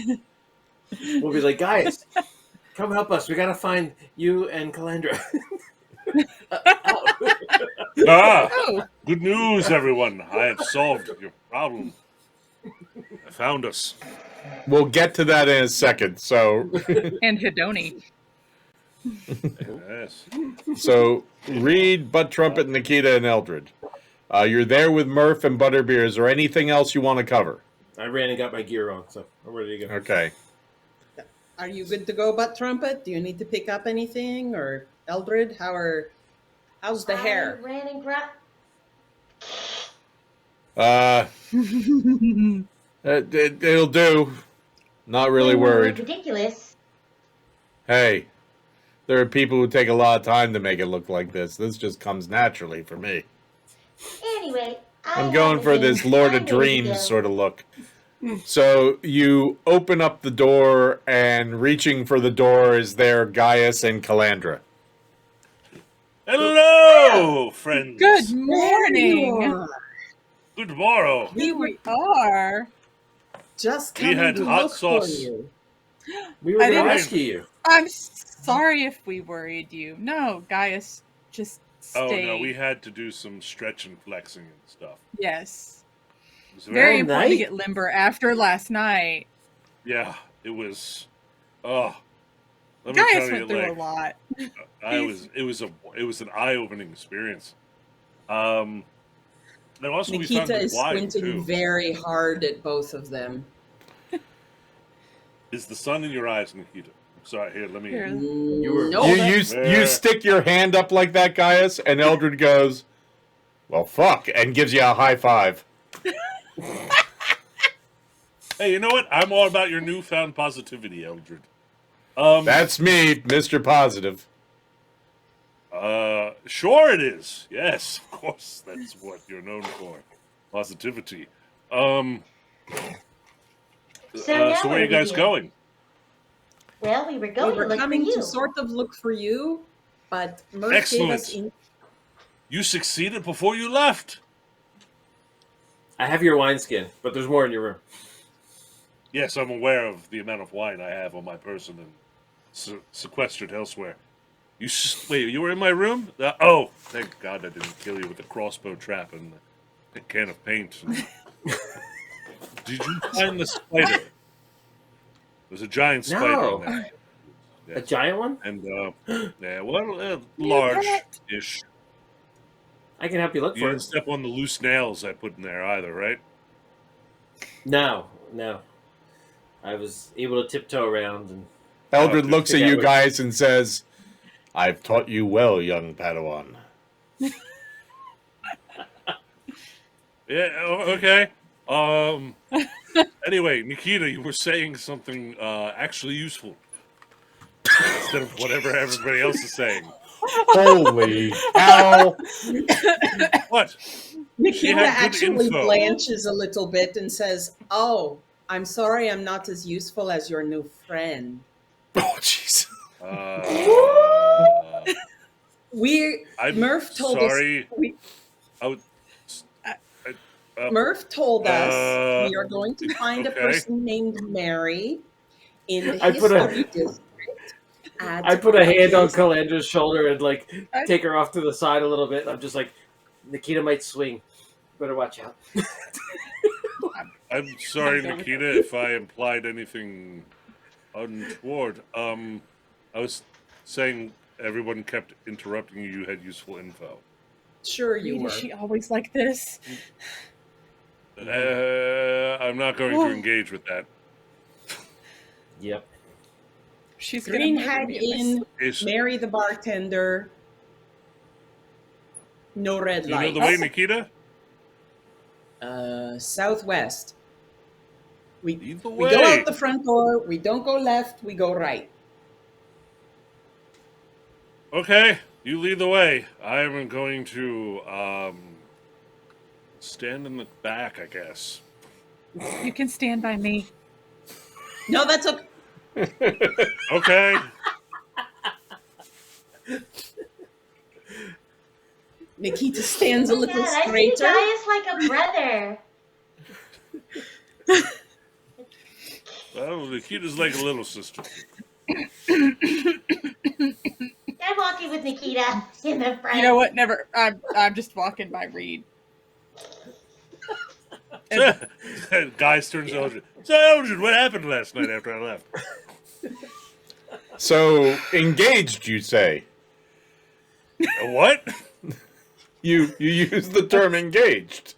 we'll be like, Gaius, come help us. We gotta find you and Calandra. Good news, everyone. I have solved your problem. I found us. We'll get to that in a second. So, And Hedoni. Yes. so Reed, Butt Trumpet, Nikita, and Eldred. You're there with Murph and Butterbeer. Is there anything else you want to cover? I ran and got my gear on, so I'm ready to go. Okay. Are you good to go, Butt Trumpet? Do you need to pick up anything? Or Eldred, how's the hair? I ran and grabbed. It'll do. Not really worried. Ridiculous. Hey, there are people who take a lot of time to make it look like this. This just comes naturally for me. Anyway, I'm going for this Lord of Dreams sort of look. So you open up the door, and reaching for the door is there Gaius and Calandra. Hello, friends. Good morning. Good morrow. Here we are. Just We coming had to hot look sauce. for you. We were I going to didn't- rescue you. I'm sorry if we worried you. No, Gaius just Oh stayed. no, we had to do some stretch and flexing and stuff. Yes. It was Very All important to night? get limber after last night. Yeah, it was. Oh, let me Gaius tell you, went through a lot. It was an eye-opening experience. And also we found Nikita the is wine squinting too. very hard at both of them. Is the sun in your eyes, Nikita? Sorry, here, let me. Here. You were- No, You stick your hand up like that, Gaius, and Eldred goes, "Well, fuck," and gives you a high five. Hey, you know what? I'm all about your newfound positivity, Eldred. That's me, Mr. Positive. Sure it is. Yes, of course. That's what you're known for. Positivity. So now So what where are you do we guys do? going? Well, we were We going were to look for coming you. to sort of look for you, but Murph gave Excellent. us in. You succeeded before you left. I have your wineskin, but there's more in your room. Yes, I'm aware of the amount of wine I have on my person and sequestered elsewhere. Wait, you were in my room? Oh, thank God I didn't kill you with a crossbow trap and a can of paint. Did you find the spider? There's a giant spider in there. A Yes. giant one? And, yeah, well, large-ish. I can help you look You for didn't it. step on the loose nails I put in there either, right? No. I was able to tiptoe around and. Eldred looks at you where- guys and says, I've taught you well, young Padawan. Yeah, okay. Anyway, Nikita, you were saying something actually useful instead of whatever everybody else is saying. Holy cow. What? Nikita had good actually info. blanches a little bit and says, "Oh, I'm sorry, I'm not as useful as your new friend." Oh, jeez. Murph told sorry. us. I Murph told us we are going to find a okay. person named Mary in the I put a- history district. I put a hand on Calandra's shoulder and take her off to the side a little bit. I'm just like, Nikita might swing. Better watch out. I'm sorry, Nikita, if I implied anything untoward. I was saying everyone kept interrupting you. You had useful info. Sure, you Wait, were. is she always like this? I'm not going to engage with that. Yep. She's Green gonna murder had me at my in Is, Mary the bartender. No red do you know lights. the way, Nikita? Southwest. Lead the We way. go out the front door. We don't go left. We go right. Okay, you lead the way. I am going to stand in the back, I guess. You can stand by me. No, that's okay. Okay. Nikita stands a little God, I see straighter. Gaius like a brother. Well, Nikita's like a little sister. I'm walking with Nikita in the front. You know what? Never. I'm just walking by Reed. Guys turns to Eldred. So, Eldred, what happened last night after I left? So, engaged, you say? What? You used the term engaged.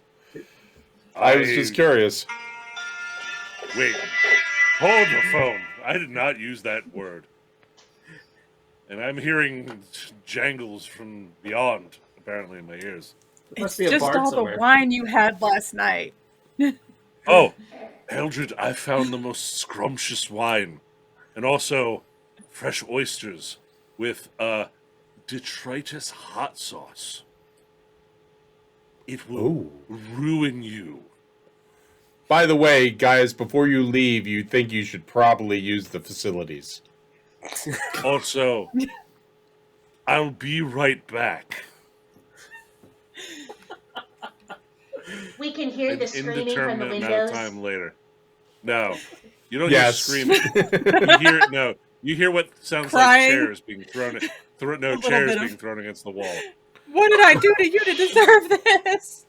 I was just curious. Wait. Hold the phone. I did not use that word. And I'm hearing jangles from beyond, apparently, in my ears. There must It's be a just bard all somewhere. the wine you had last night. Oh, Eldred, I found the most scrumptious wine. And also fresh oysters with detritus hot sauce. It will Ooh. ruin you. By the way, guys, before you leave, you think you should probably use the facilities. Also, I'll be right back. We can hear An the screaming from the indeterminate amount of windows. time later. No, you don't Yes. hear screaming. You hear what sounds Crying. like chairs being thrown. little Chairs bit of- being thrown against the wall. What did I do to you to deserve this?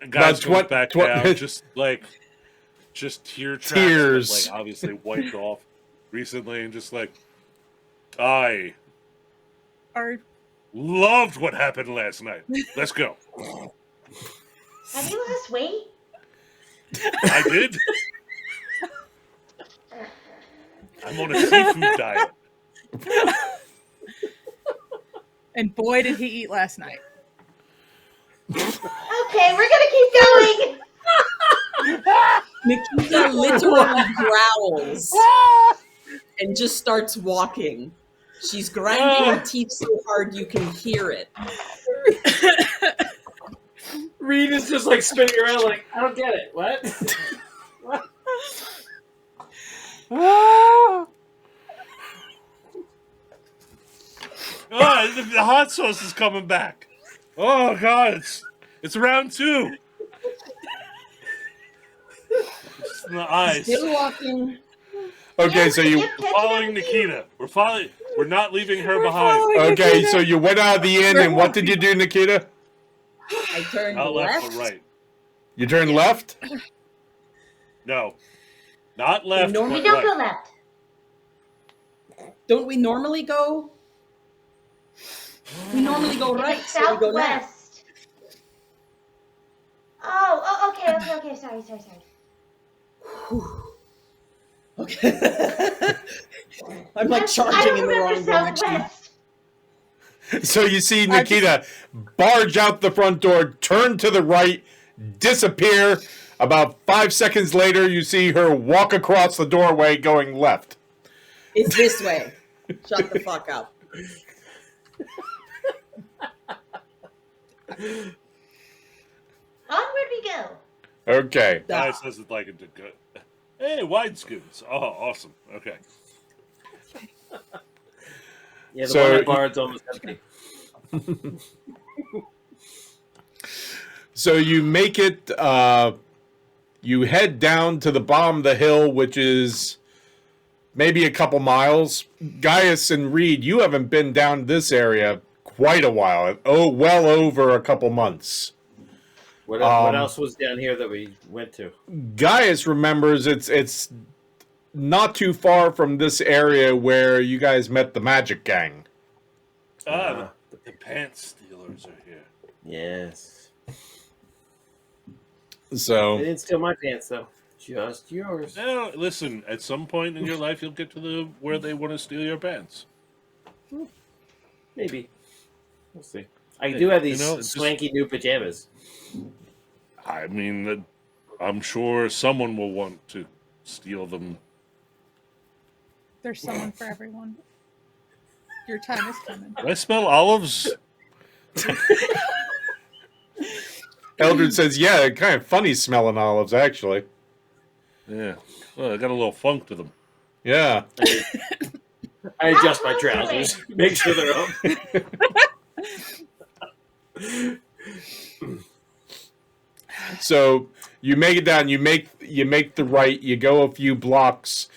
And guys About comes twen- back twen- down, just tear tracks, Tears. but, obviously wiped off recently, and just I Or loved what happened last night. Let's go. Have you lost weight? I did. I'm on a seafood diet. and boy, did he eat last night. Okay, we're gonna keep going. Nikita literally growls and just starts walking. She's grinding her teeth so hard you can hear it. Reed is just like spinning around like, I don't get it. What? What? Oh, the hot sauce is coming back. Oh God, it's round 2. It's in the eyes. Still walking. Okay, so you We're following Nikita. We're not leaving her behind. okay, so you went out of the inn, and what did you do, Nikita? I turned Not left. left, but right. You turned left. No, not left. Normally We don't but go right. left. Don't we normally go? We normally go right, It's so we go left. southwest. Oh, okay. Sorry. Okay. I'm like I charging in the remember wrong direction. southwest. So you see Nikita barge out the front door, turn to the right, disappear. About 5 seconds later, you see her walk across the doorway going left. It's this way. Shut the fuck up. Onward we go. Okay. Guy says it like it did good. Hey, wineskins. Oh, awesome. Okay. Yeah, the So one at you- Bard's almost empty. So you make it, you head down to the bottom of the hill, which is maybe a couple miles. Gaius and Reed, you haven't been down this area quite a while. Oh, well over a couple months. What else was down here that we went to? Gaius remembers it's not too far from this area where you guys met the magic gang. The pants stealers are here. Yes. They So didn't steal my pants, though. Just yours. Now, listen, at some point in your life, you'll get to where they want to steal your pants. Maybe. We'll see. I do have these You know, it's swanky new pajamas. I mean, I'm sure someone will want to steal them. There's someone for everyone. Your time is coming. Do I smell olives? Eldred says, yeah, kind of funny smelling olives, actually. Yeah. Well, I got a little funk to them. Yeah. I adjust my trousers. Make sure they're up. So you make it down, you make the right, you go a few blocks,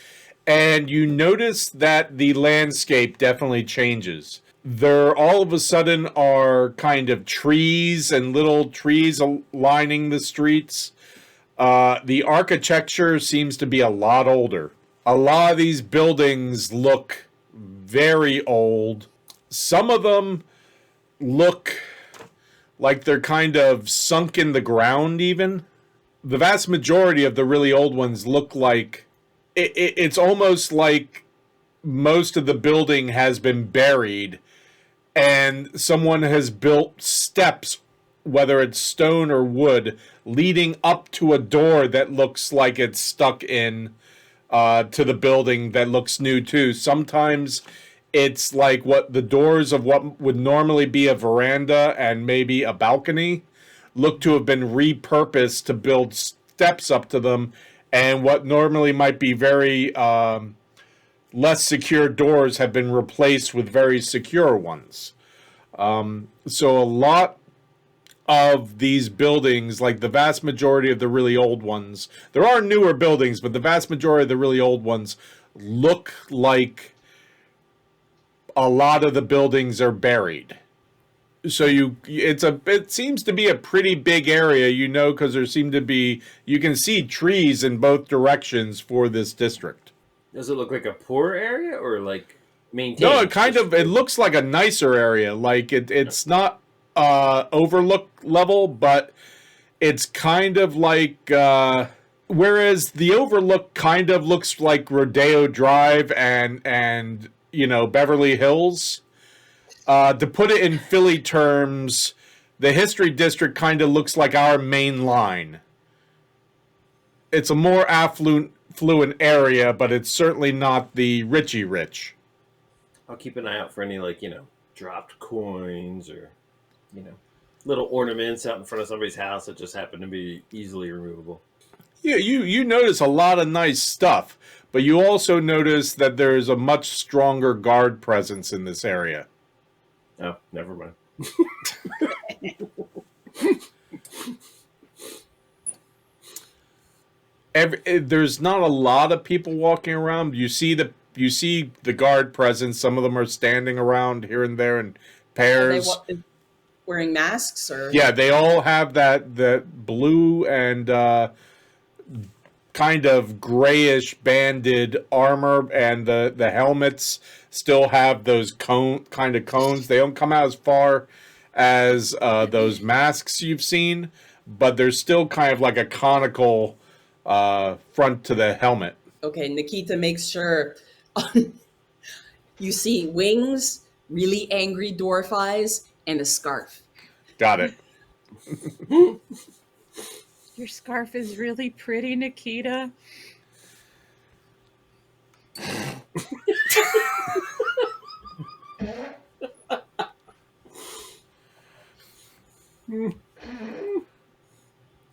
and you notice that the landscape definitely changes. There all of a sudden are kind of trees and little trees lining the streets. The architecture seems to be a lot older. A lot of these buildings look very old. Some of them look like they're kind of sunk in the ground even. The vast majority of the really old ones look like it's almost like most of the building has been buried and someone has built steps, whether it's stone or wood, leading up to a door that looks like it's stuck in to the building that looks new too. Sometimes it's like what the doors of what would normally be a veranda and maybe a balcony look to have been repurposed to build steps up to them, and what normally might be very less secure doors have been replaced with very secure ones. So a lot of these buildings, like the vast majority of the really old ones, there are newer buildings, but the vast majority of the really old ones look like a lot of the buildings are buried. So it seems to be a pretty big area, because there seem to be, you can see trees in both directions for this district. Does it look like a poor area or like maintained? No, it looks like a nicer area. Like it's not overlook level, but it's kind of like whereas the overlook kind of looks like Rodeo Drive and Beverly Hills. To put it in Philly terms, the History District kind of looks like our main line. It's a more affluent area, but it's certainly not the Richie Rich. I'll keep an eye out for any dropped coins or little ornaments out in front of somebody's house that just happen to be easily removable. Yeah, you notice a lot of nice stuff, but you also notice that there is a much stronger guard presence in this area. Oh, never mind. There's not a lot of people walking around. You see the guard presence. Some of them are standing around here and there in pairs. Are they wearing masks or? Yeah, they all have that blue and kind of grayish banded armor, and the helmets still have those kind of cones. They don't come out as far as those masks you've seen, but they're still kind of like a conical front to the helmet. Okay, Nikita makes sure you see wings, really angry dwarf eyes, and a scarf. Got it. Your scarf is really pretty, Nikita.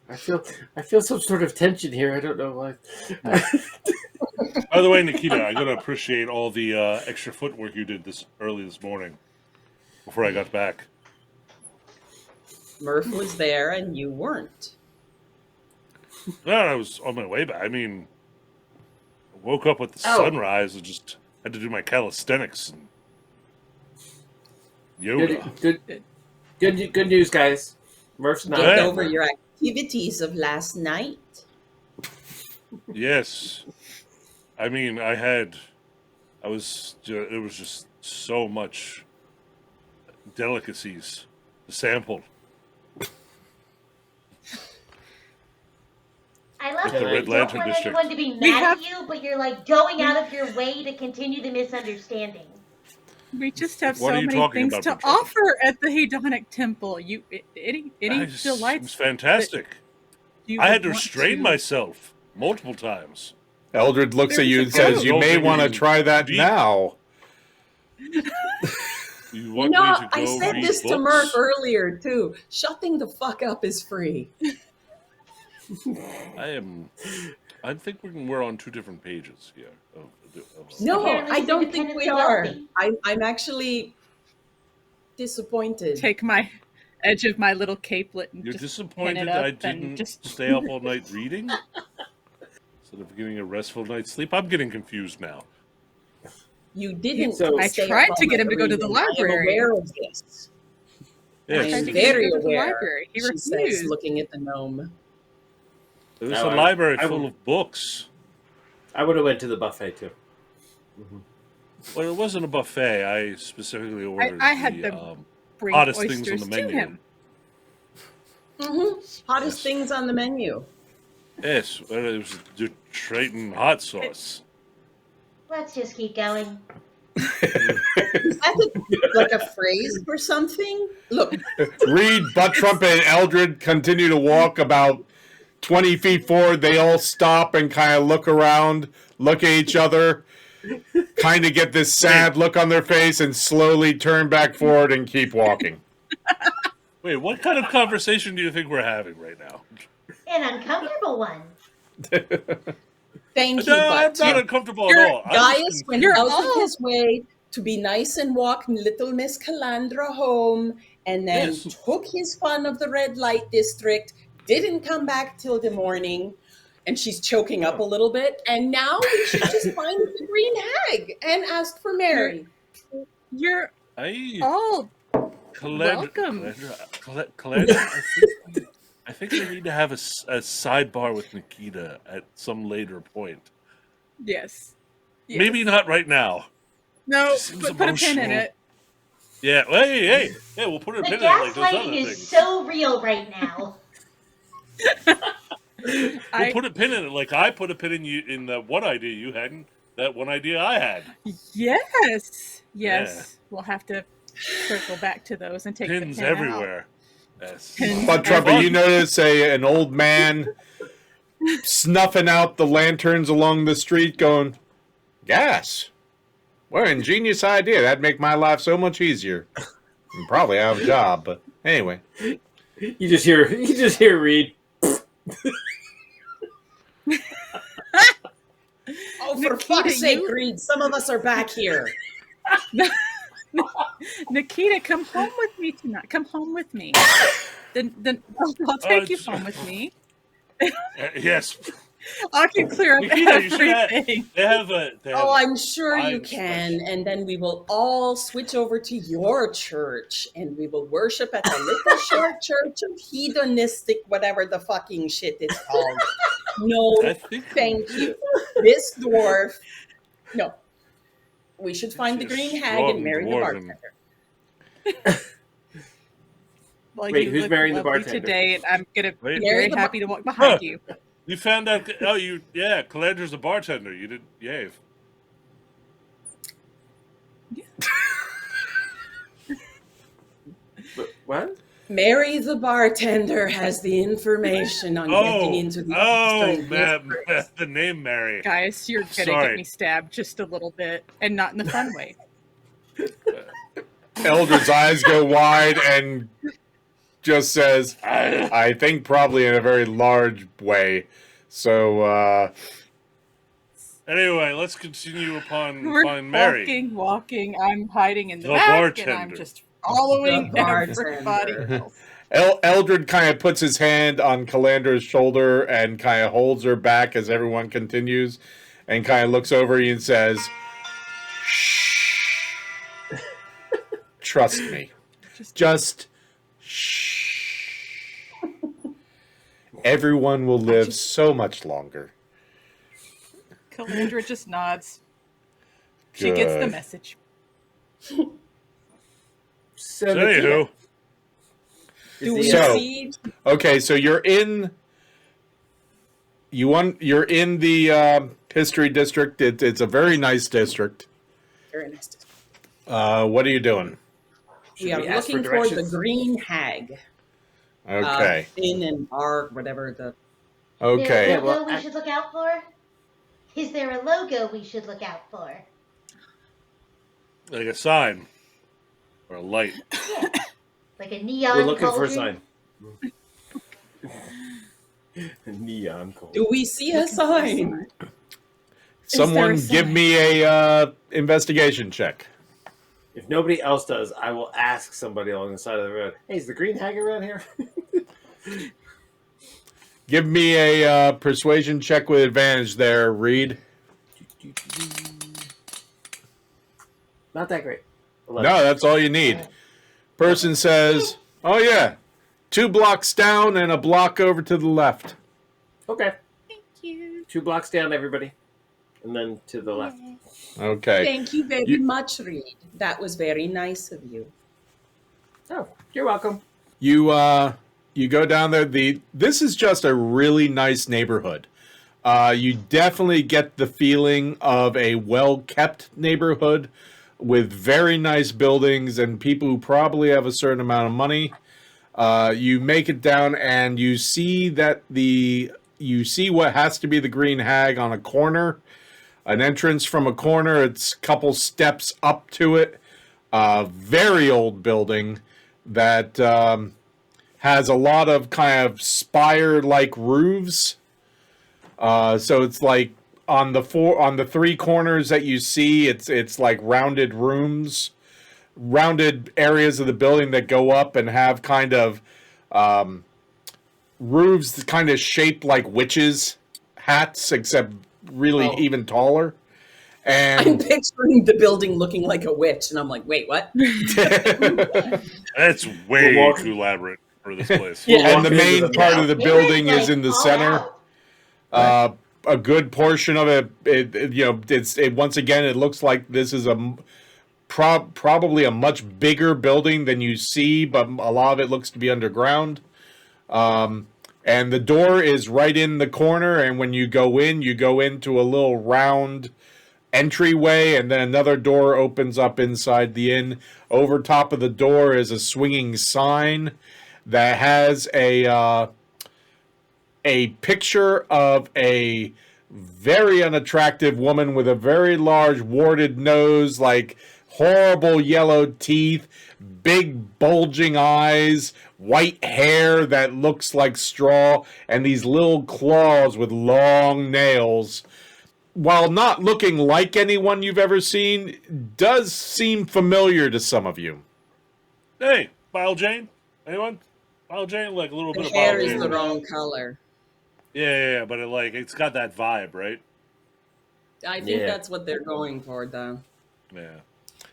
I feel some sort of tension here. I don't know why. By the way, Nikita, I gotta appreciate all the extra footwork you did early this morning before I got back. Murph was there and you weren't. No, I was on my way back. I mean, I woke up with the sunrise and just had to do my calisthenics and yoga. Good news, guys. Murph's not Get over your activities of last night. Yes. I mean, it was just so much delicacies to sample. I love The that you Red don't Lantern want District. anyone to be mad at you, but you're like going out of your way to continue the misunderstanding. We just have What so are you many talking things about, to Patricia? offer at the hedonic temple. Any It delights. was fantastic. You I would had to want restrain to- myself multiple times. Eldred looks at you and says, "You may want to try that now." You You want know, me to go I said read this to books? Murph earlier too. Shutting the fuck up is free. I think we're on two different pages here. No, Apparently I he's don't think we independently are. wealthy. I'm actually disappointed. take my edge of my little capelet and You're just disappointed pin it that up I and didn't just stay up all night reading? Instead of getting a restful night's sleep? I'm getting confused now. You didn't. So- I stay tried up to all get him night to go to the reading. I am library. aware of this. I Yes, tried I'm to get him very to go to the aware. library. He She says, refused. looking at the gnome. there was No, a library I full would- of books. I would have went to the buffet too. Well, it wasn't a buffet. I specifically ordered I had the bring hottest things on oysters the to menu. him. Hottest Yes. things on the menu. Yes, well, it was the Triton hot sauce. Let's just keep going. Is that like a phrase for something? Look, Reed, Butt Trumpet, and Eldred continue to walk about 20 feet forward. They all stop and kind of look around, look at each other, kind of get this sad look on their face, and slowly turn back forward and keep walking. Wait, what kind of conversation do you think we're having right now? An uncomfortable one. thank you, No, I'm but not uncomfortable at all. I'm Gaius just went You're out of all- his way to be nice and walk little Miss Calandra home, and then Yes. took his fun of the red light district, didn't come back till the morning, and she's choking up a little bit, and now we should just find the green hag and ask for Mary. You're I all Calandra, welcome. Calandra, I think we need to have a sidebar with Nikita at some later point. yes. Yes. Maybe not right now. No, Seems but put a pin in emotional. it. Yeah, well, hey, we'll put a The pin in it like those other gaslighting is things. so real right now. We'll put a pin in it like I put a pin in you in the one idea you had and that one idea I had. Yes. Yeah. We'll have to circle back to those and take Pins the pin everywhere. Yes. Pins Butt Trumpet, fun. you notice an old man snuffing out the lanterns along the street going, "Gas? Well, ingenious idea. That'd make my life so much easier. And probably have a job, but anyway. You just hear Reed. Oh, for fuck's sake, Reed! Some of us are back here. Nikita, come home with me tonight. Come home with me. Then I'll take you home with me. Yes. I can clear up everything. I'm sure you can. And then we will all switch over to your church and we will worship at the little short church of hedonistic, whatever the fucking shit it's called. No, thank you. This dwarf. No. We should find the green hag and marry the bartender. Well, wait, who's marrying the bartender? Today, and I'm going to be very happy to walk behind you. You found out, Calandra's a bartender. You did, Yave. What? Mary the bartender has the information on getting into the the name Mary. Guys, you're going to get me stabbed just a little bit, and not in the fun way. Eldred's eyes go wide and just says, I think probably in a very large way. So, anyway, let's continue upon We're Mary. Walking. I'm hiding in the back, bartender. and I'm just following everybody else. Eldred kind of puts his hand on Calandra's shoulder and kind of holds her back as everyone continues and kind of looks over you and says, shh. Trust me. Just shh. Everyone will live so much longer. Calandra just nods. She gets the message. So, okay, so you're in the history district. It's a very nice district. Very nice district. What are you doing? We are looking for the green hag. Okay. Inn and bar, whatever the. Okay. Is there a logo we should look out for? Is there a logo we should look out for? like a sign or a light. Yeah. Like a neon. We're looking for a cauldron. sign. Neon cold. Do we see a sign? Someone give me a investigation check. If nobody else does, I will ask somebody along the side of the road. Hey, is the green hag around here? Give me a persuasion check with advantage there, Reed. Not that great. 11. No, that's all you need. Person says, oh yeah, 2 blocks down and a block over to the left. Okay. Thank you. 2 blocks down, everybody. And then to the left. Okay. Thank you very much, Reed. That was very nice of you. Oh, you're welcome. You go down there. This is just a really nice neighborhood. You definitely get the feeling of a well-kept neighborhood with very nice buildings and people who probably have a certain amount of money. You make it down and you see that what has to be the Green Hag on a corner. An entrance from a corner. It's a couple steps up to it. Very old building that has a lot of kind of spire-like roofs. So it's like on the 3 corners that you see, it's like rounded rooms, rounded areas of the building that go up and have kind of roofs kind of shaped like witches' hats, except really even taller. And I'm picturing the building looking like a witch, and I'm like, wait, what? That's way too elaborate for this place. And the main part of the building is in the center. A good portion of it, once again, it looks like this is probably a much bigger building than you see, but a lot of it looks to be underground. And the door is right in the corner, and when you go into a little round entryway, and then another door opens up inside the inn. Over top of the door is a swinging sign that has a picture of a very unattractive woman with a very large warded nose, like horrible yellow teeth, big bulging eyes, white hair that looks like straw, and these little claws with long nails. While not looking like anyone you've ever seen, does seem familiar to some of you. Hey, Bile Jane? Anyone? Bile Jane? Like a little The bit of hair Bile is Jane. the wrong color. Yeah, but it's got that vibe, right? I think Yeah. that's what they're going for, though. Yeah.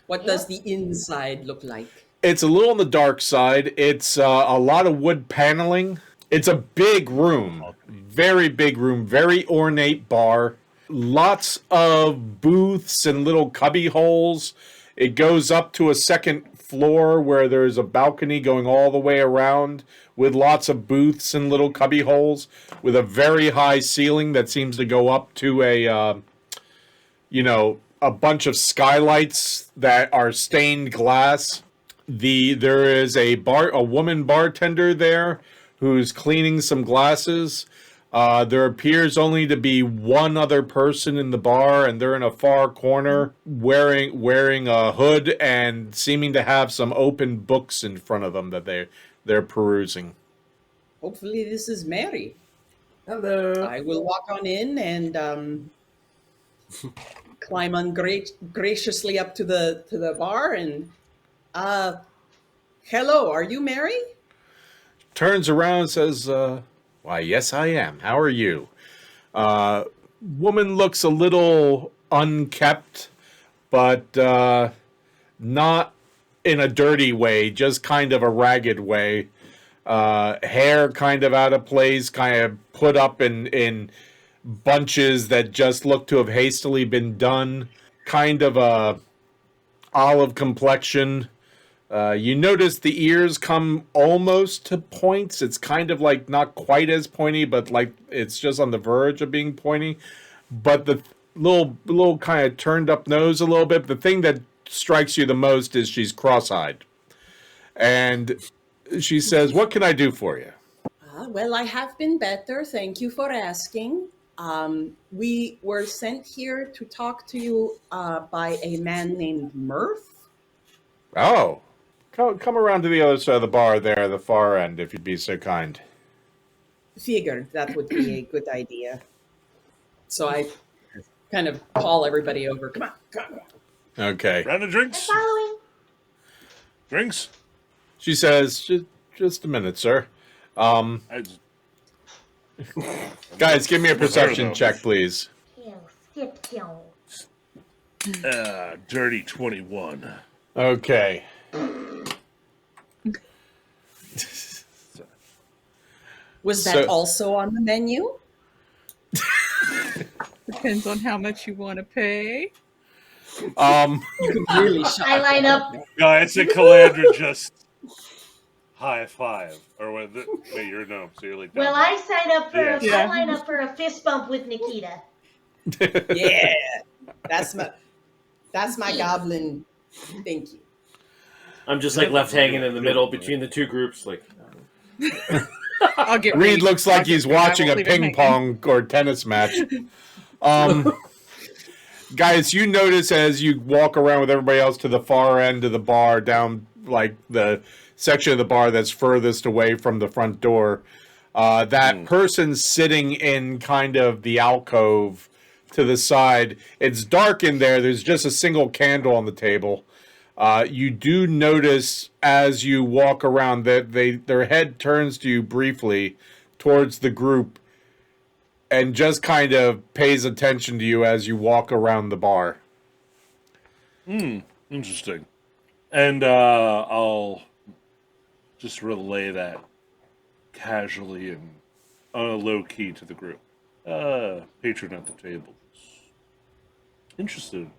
What does the inside look like? It's a little on the dark side. It's a lot of wood paneling. It's a big room, very big room, very ornate bar. Lots of booths and little cubby holes. It goes up to a second floor where there's a balcony going all the way around with lots of booths and little cubby holes with a very high ceiling that seems to go up to a bunch of skylights that are stained glass. There is a woman bartender there who's cleaning some glasses. There appears only to be one other person in the bar, and they're in a far corner wearing a hood and seeming to have some open books in front of them that they're perusing. Hopefully, this is Mary. Hello. I will walk on in and climb graciously up to the bar and hello, are you Mary? Turns around and says, "Why, yes, I am. How are you?" Woman looks a little unkept, but not in a dirty way, just kind of a ragged way. Hair kind of out of place, kind of put up in bunches that just look to have hastily been done. Kind of a olive complexion. You notice the ears come almost to points. It's kind of like not quite as pointy, but like it's just on the verge of being pointy. But the little kind of turned up nose a little bit. The thing that strikes you the most is she's cross-eyed. And she says, "What can I do for you?" Well, I have been better. Thank you for asking. We were sent here to talk to you by a man named Mirth. Oh, come around to the other side of the bar there, the far end, if you'd be so kind. Figured that would be a good idea. So I kind of call everybody over. Come on. Okay. Round of drinks? Following. Drinks? She says, just a minute, sir. Guys, give me a perception check, please. Dirty 21. Okay. Was that So- also on the menu? Depends on how much you want to pay. You could really shut I line up. Guys, and Calandra just high five. Or wait, you're no, so you're like. Well, I sign up for. Yeah. I line up for a fist bump with Nikita. Yeah, that's my goblin. Thank you. I'm just like left hanging in the middle between the two groups, like. I'll get Reed looks like he's watching a won't leave him ping hanging. pong or tennis match. Guys, you notice as you walk around with everybody else to the far end of the bar, down like the section of the bar that's furthest away from the front door, that person sitting in kind of the alcove to the side. It's dark in there. There's just a single candle on the table. You do notice as you walk around that their head turns to you briefly towards the group and just kind of pays attention to you as you walk around the bar. Interesting. And I'll just relay that casually and low key to the group. Patron at the table. Interested in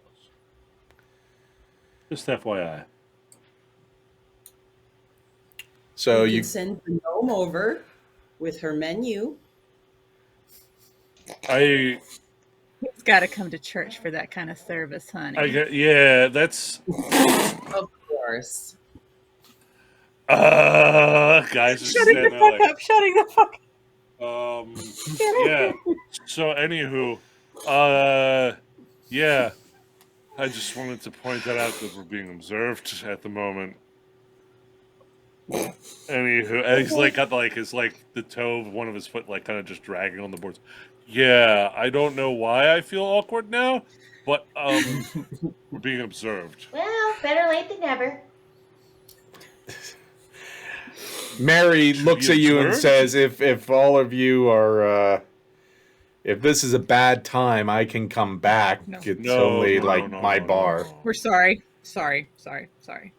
this. Just FYI. So you you can send the gnome over with her menu. I He's got to come to church for that kind of service, honey. yeah, that's Of course. guys are Shutting the standing fuck like, up! Shutting the fuck up! yeah. So anywho, Yeah. I just wanted to point that out that we're being observed at the moment. Anywho, and he's like got like his like the toe of one of his foot like kind of just dragging on the boards. Yeah, I don't know why I feel awkward now, but we're being observed. Well, better late than never. Mary To looks be at you and observed? says, if all of you are, if this is a bad time, I can come back. No. It's No, only no, like no, my no, bar. no. We're sorry. Sorry.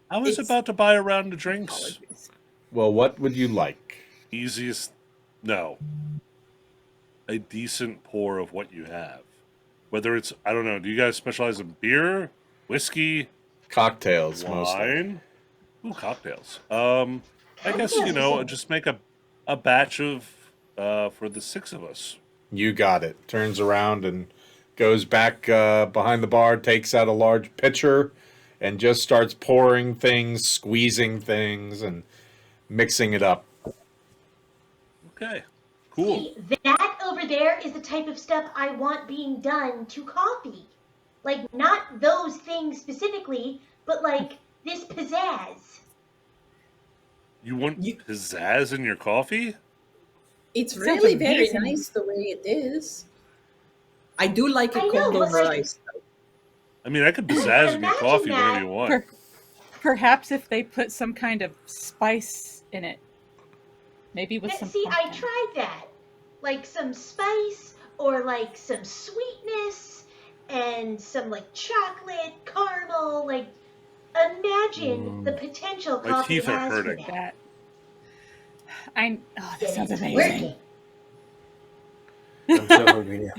I was It's- about to buy a round of drinks. Apologies. Well, what would you like? Easiest, no. A decent pour of what you have. Whether it's, I don't know, do you guys specialize in beer, whiskey, Cocktails, mostly. wine? Ooh, cocktails. I guess, you know, just make a batch of, for the 6 of us. You got it. Turns around and goes back behind the bar, takes out a large pitcher, and just starts pouring things, squeezing things, and mixing it up. Okay, cool. See, that over there is the type of stuff I want being done to coffee. Like, not those things specifically, but like this pizzazz. You want You- pizzazz in your coffee? It's Sounds really very amazing. nice the way it is. I do like it I know, cold but over like- ice. I mean, I could pizzazz in your Imagine coffee that. whenever you want. Perhaps if they put some kind of spice in it, maybe with some. See, I pumpkin. tried that. Like some spice or like some sweetness and some like chocolate, caramel. Like, imagine the potential My coffee teeth are has for hurting. that. that. Oh, that And sounds it's amazing. working. I'm so hungry now.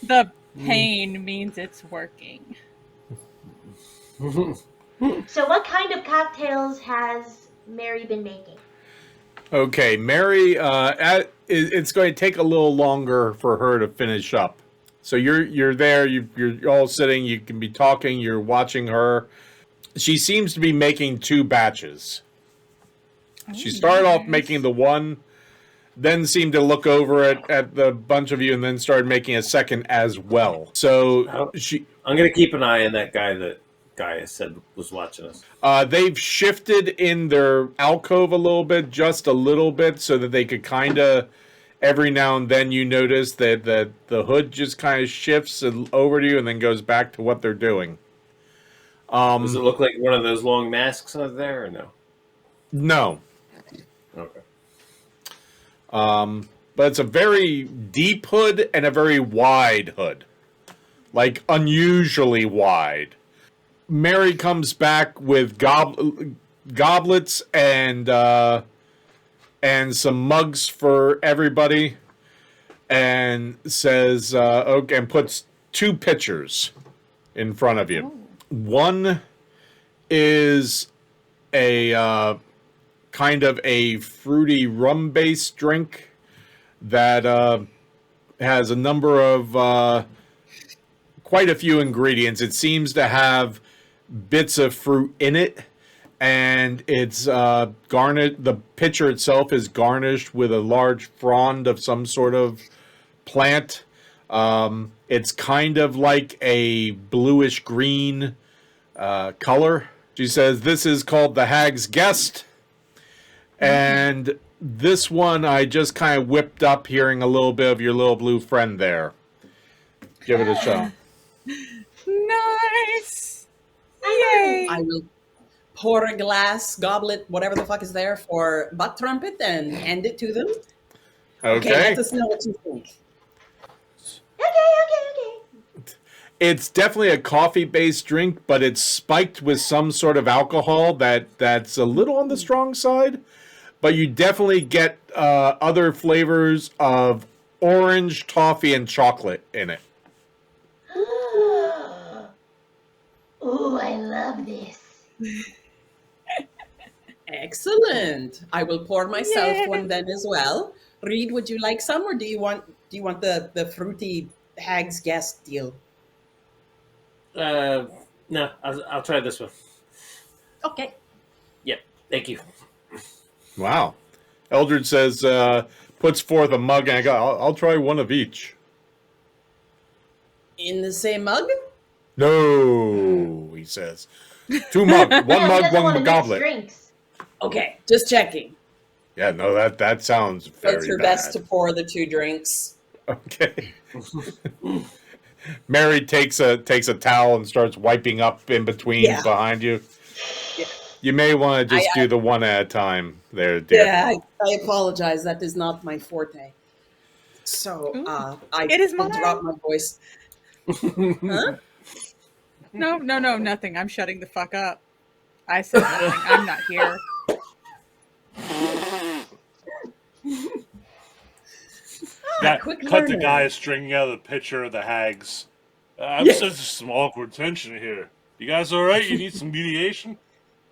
The pain means it's working. So, what kind of cocktails has Mary been making? Okay, Mary, it's going to take a little longer for her to finish up. So you're there, you're all sitting, you can be talking, you're watching her. She seems to be making 2 batches. She started off making the one, then seemed to look over at the bunch of you, and then started making a second as well. So I'm going to keep an eye on that guy that Gaia said was watching us. they've shifted in their alcove a little bit, just a little bit, so that they could kind of, every now and then you notice that the hood just kind of shifts over to you and then goes back to what they're doing. Does it look like one of those long masks out there or no? No. Okay. But it's a very deep hood and a very wide hood. Like, unusually wide. Mary comes back with goblets and some mugs for everybody, and says, okay, and puts 2 pitchers in front of you. One is a kind of a fruity rum-based drink that has a number of quite a few ingredients. It seems to have bits of fruit in it, and it's garnished. The pitcher itself is garnished with a large frond of some sort of plant. It's kind of like a bluish green color. She says this is called the Hag's Guest, and this one I just kind of whipped up, hearing a little bit of your little blue friend there. Give it a shot. Nice. Yay! I will pour a glass, goblet, whatever the fuck is there for Butt Trumpet and hand it to them. Okay, Okay. let us know what you think. Okay. It's definitely a coffee-based drink, but it's spiked with some sort of alcohol that's a little on the strong side. But you definitely get other flavors of orange, toffee, and chocolate in it. Ooh, I love this. Excellent. I will pour myself Yay. one then as well. Reed, would you like some, or do you want the fruity Hag's Guest deal? No, I'll try this one. Okay. Yep, thank you. Wow. Eldred says, puts forth a mug, and I go, I'll try one of each. In the same mug? No, he says. 2 mug, one Yeah, he mug, doesn't want one to mix goblet. drinks. Okay, just checking. Yeah, no, that sounds very Does her bad. best to pour the 2 drinks. Okay. Mary takes a towel and starts wiping up in between behind you. Yeah. You may want to just do the one at a time there, dear. Yeah, I apologize. That is not my forte. So I It is will mine. drop my voice. Huh? No, nothing. I'm shutting the fuck up. I said nothing. I'm not here. Quick Cut the learner. guy stringing out the picture of the hags. I'm sensing some awkward tension here. You guys all right? You need some mediation?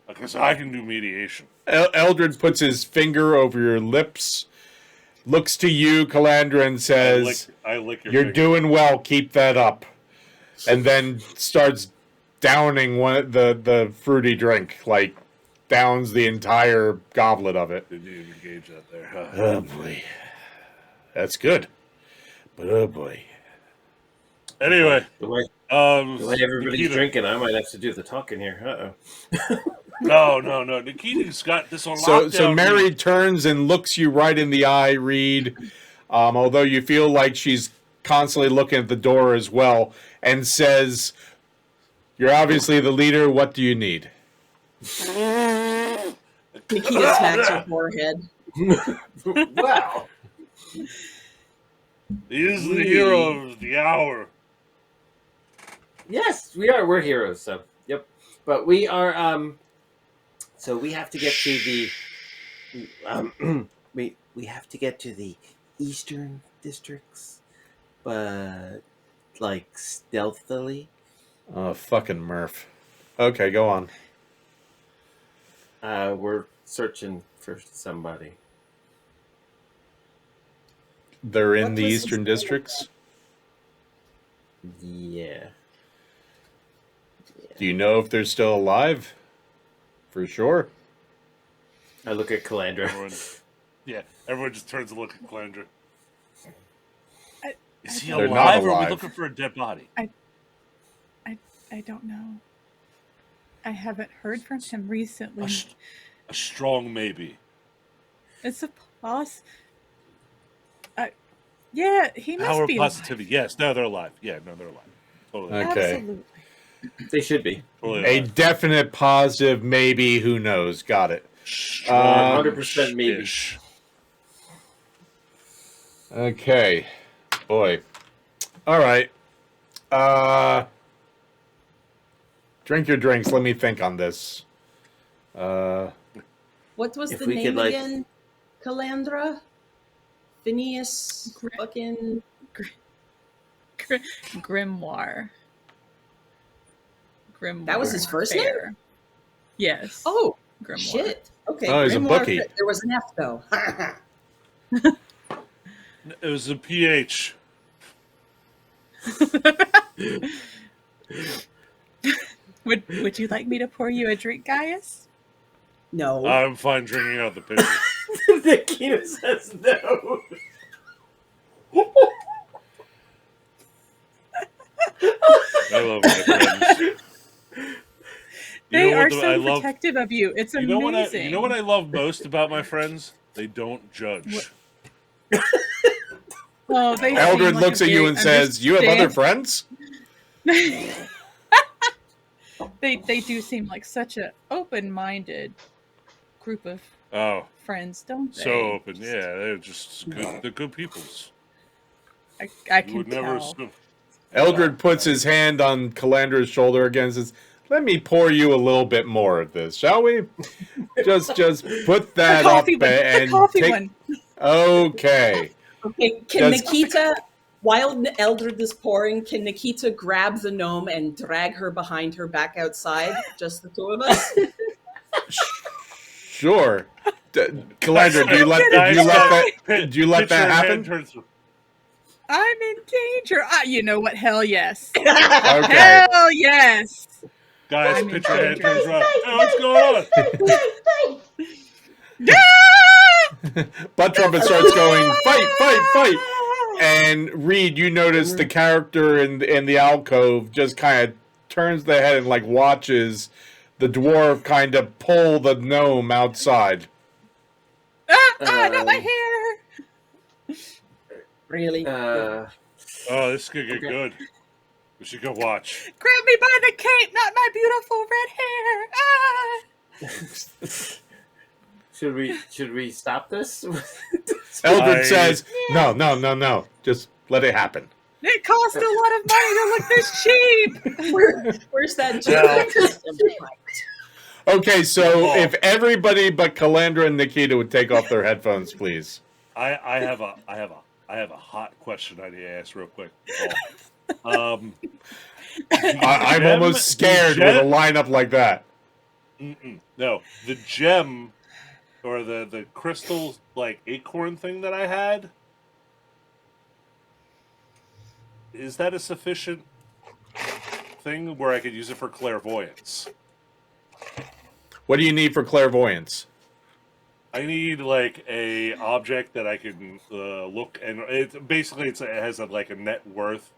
Because I can do mediation. Eldred puts his finger over your lips, looks to you, Calandra, and says, I lick your "You're finger. doing well. Keep that up." And then starts downing the fruity drink, like downs the entire goblet of it. Didn't even gauge that there. Huh? Oh boy, that's good. But oh boy. Anyway, The way everybody's Nikita. drinking, I might have to do the talking here. Uh-oh. No. Nikita's got this on lockdown. So Mary turns and looks you right in the eye, Reed. Although you feel like she's constantly looking at the door as well, and says, "You're obviously the leader. What do you need?" Nikita smacks her forehead. Wow. He is the hero of the hour. Yes, we are. We're heroes. So, yep. But we are. So we have to get to the. We have to get to the eastern districts, but like stealthily. Oh, fucking Murph. Okay, go on. We're searching for somebody. They're in What the was eastern his name? districts. Yeah. Do you know if they're still alive? For sure. I look at Calandra. Everyone just turns to look at Calandra. Is he They're not alive, or are alive. we looking for a dead body? I don't know. I haven't heard from him recently. A strong maybe. It's a yeah, he must Power be positivity. Yes. No, they're alive. Yeah, no, they're alive. Totally. alive. Okay. Absolutely. They should be. Totally A alive. definite positive, maybe. Who knows? Got it. 100% maybe. Ish. Okay. Boy. All right. Drink your drinks. Let me think on this. What was If the we name could, like- again? Calandra? Phineas? Gr- Fucking... Grimoire. That was his first name? Fair. Yes. Oh, Grimoire. shit. Okay. Oh, he's a Grimoire bookie. fit. There was an F, though. It was a PH. Would you like me to pour you a drink, Gaius? No. I'm fine drinking out the pitcher. Nikita says no. I love my friends. They are I so love? protective of you. It's You know amazing. what I love most about my friends? They don't judge. Oh, they Eldred seem like looks a at you very and says, "You have other friends?" They do seem like such a open-minded group of Oh, friends, don't they? so open. Yeah, they're just good. They're good peoples. I You can would never tell. assume. Eldred puts his hand on Calandra's shoulder again and says, "Let me pour you a little bit more of this, shall we? Just put that up Coffee one. and Coffee take... one. Okay. Okay, can Does- Nikita, while Eldred is pouring, can Nikita grab the gnome and drag her behind her back outside? Just the two of us? Sure. Calandra, do you let that happen? I'm in danger. You know what? Hell yes. Okay. Hell yes. Guys, I'm in picture hand danger. turns around. Hey, what's going on? Butt Trumpet starts going, fight, fight, fight. And Reed, you notice the character in the alcove just kind of turns their head and like watches the dwarf kind of pull the gnome outside. Not my hair. Really? Oh, this could get good. We should go watch. Grab me by the cape, not my beautiful red hair. Should we stop this? Eldred says, no. Just let it happen. It cost a lot of money to look this cheap. Where's that Well- joke? Okay, so if everybody but Calandra and Nikita would take off their headphones, please. I have a hot question I need to ask real quick. I'm I'm almost scared with a lineup like that. No, the gem or the crystal like acorn thing that I had. Is that a sufficient thing where I could use it for clairvoyance? What do you need for clairvoyance? I need like a object that I can look, and it has like a net worth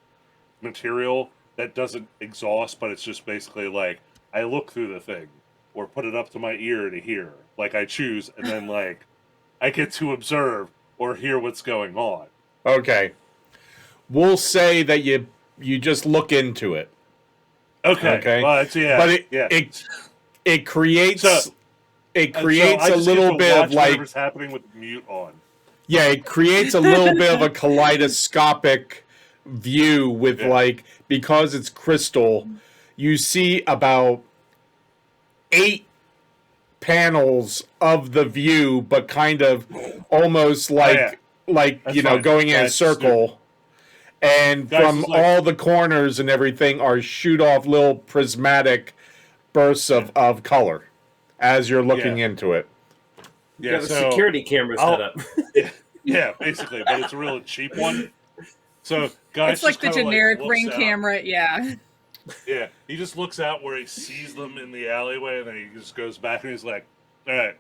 material that doesn't exhaust, but it's just basically like I look through the thing or put it up to my ear to hear, like I choose, and then like I get to observe or hear what's going on. Okay. We'll say that you just look into it. Okay. Well, But it creates So a I little bit of like whatever's happening with mute on. yeah, it creates a little bit of a kaleidoscopic view with like because it's crystal, you see about 8 panels of the view, but kind of almost like That's fine. going in a That's circle. And Guys, from it's like- all the corners and everything are shoot off little prismatic bursts of color as you're looking into it. You got a security camera set up. Yeah, basically, but it's a real cheap one. So, guys, It's like the just kinda, generic looks ring out. camera, yeah. Yeah, he just looks out where he sees them in the alleyway, and then he just goes back and he's like, "All right,"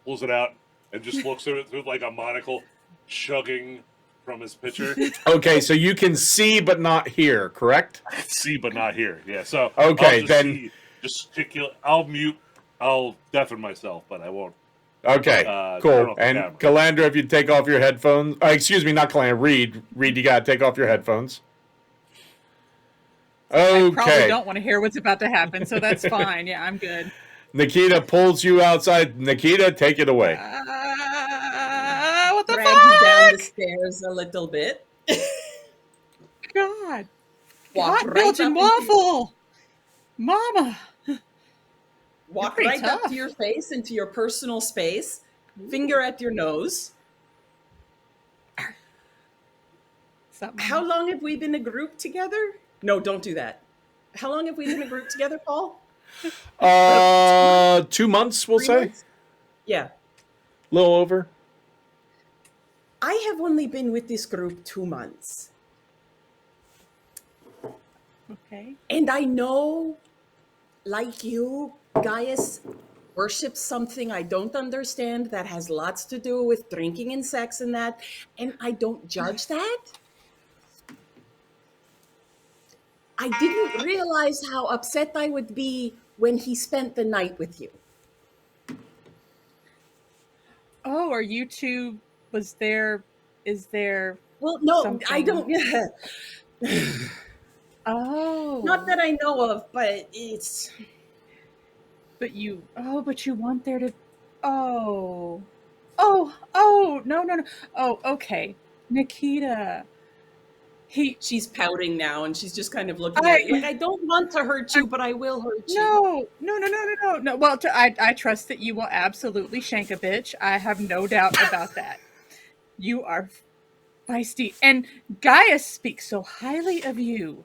pulls it out and just looks at it through like a monocle, chugging from his pitcher. Okay, so you can see but not hear, correct? I can see, but not hear. Yeah, so Okay, I'll just then- see, gesticulate. I'll mute. I'll deafen myself, but I won't. Okay, turn cool. off the And camera. Calandra, if you take off your headphones, excuse me, not Calandra, Reed, you gotta take off your headphones. I probably Okay, don't want to hear what's about to happen, so that's fine. Yeah, I'm good. Nikita pulls you outside. Nikita, take it away. What the Drag you down the fuck? stairs a little bit. God. Walk Hot right Belgian up waffle. Mama. Walk You're right pretty up tough. to your face, into your personal space. Finger at your nose. Something. How long have we been a group together? No, don't do that. How long have we been a group together, Paul? 2 months, we'll 3 say. months? Yeah. A little over. I have only been with this group 2 months. Okay. And I know, like you, Gaius worships something I don't understand that has lots to do with drinking and sex and that, and I don't judge that. I didn't realize how upset I would be when he spent the night with you. Oh, are you two? Was there? Is there? Well, no, Something. I don't. Oh, Not that I know of, but it's. But you. Oh, but you want there to. Oh. Oh. No. Oh, okay. Nikita. She's pouting now, and she's just kind of looking at you like, I don't want to hurt you, but I will hurt you. No. Well, I trust that you will absolutely shank a bitch. I have no doubt about that. You are feisty. And Gaius speaks so highly of you.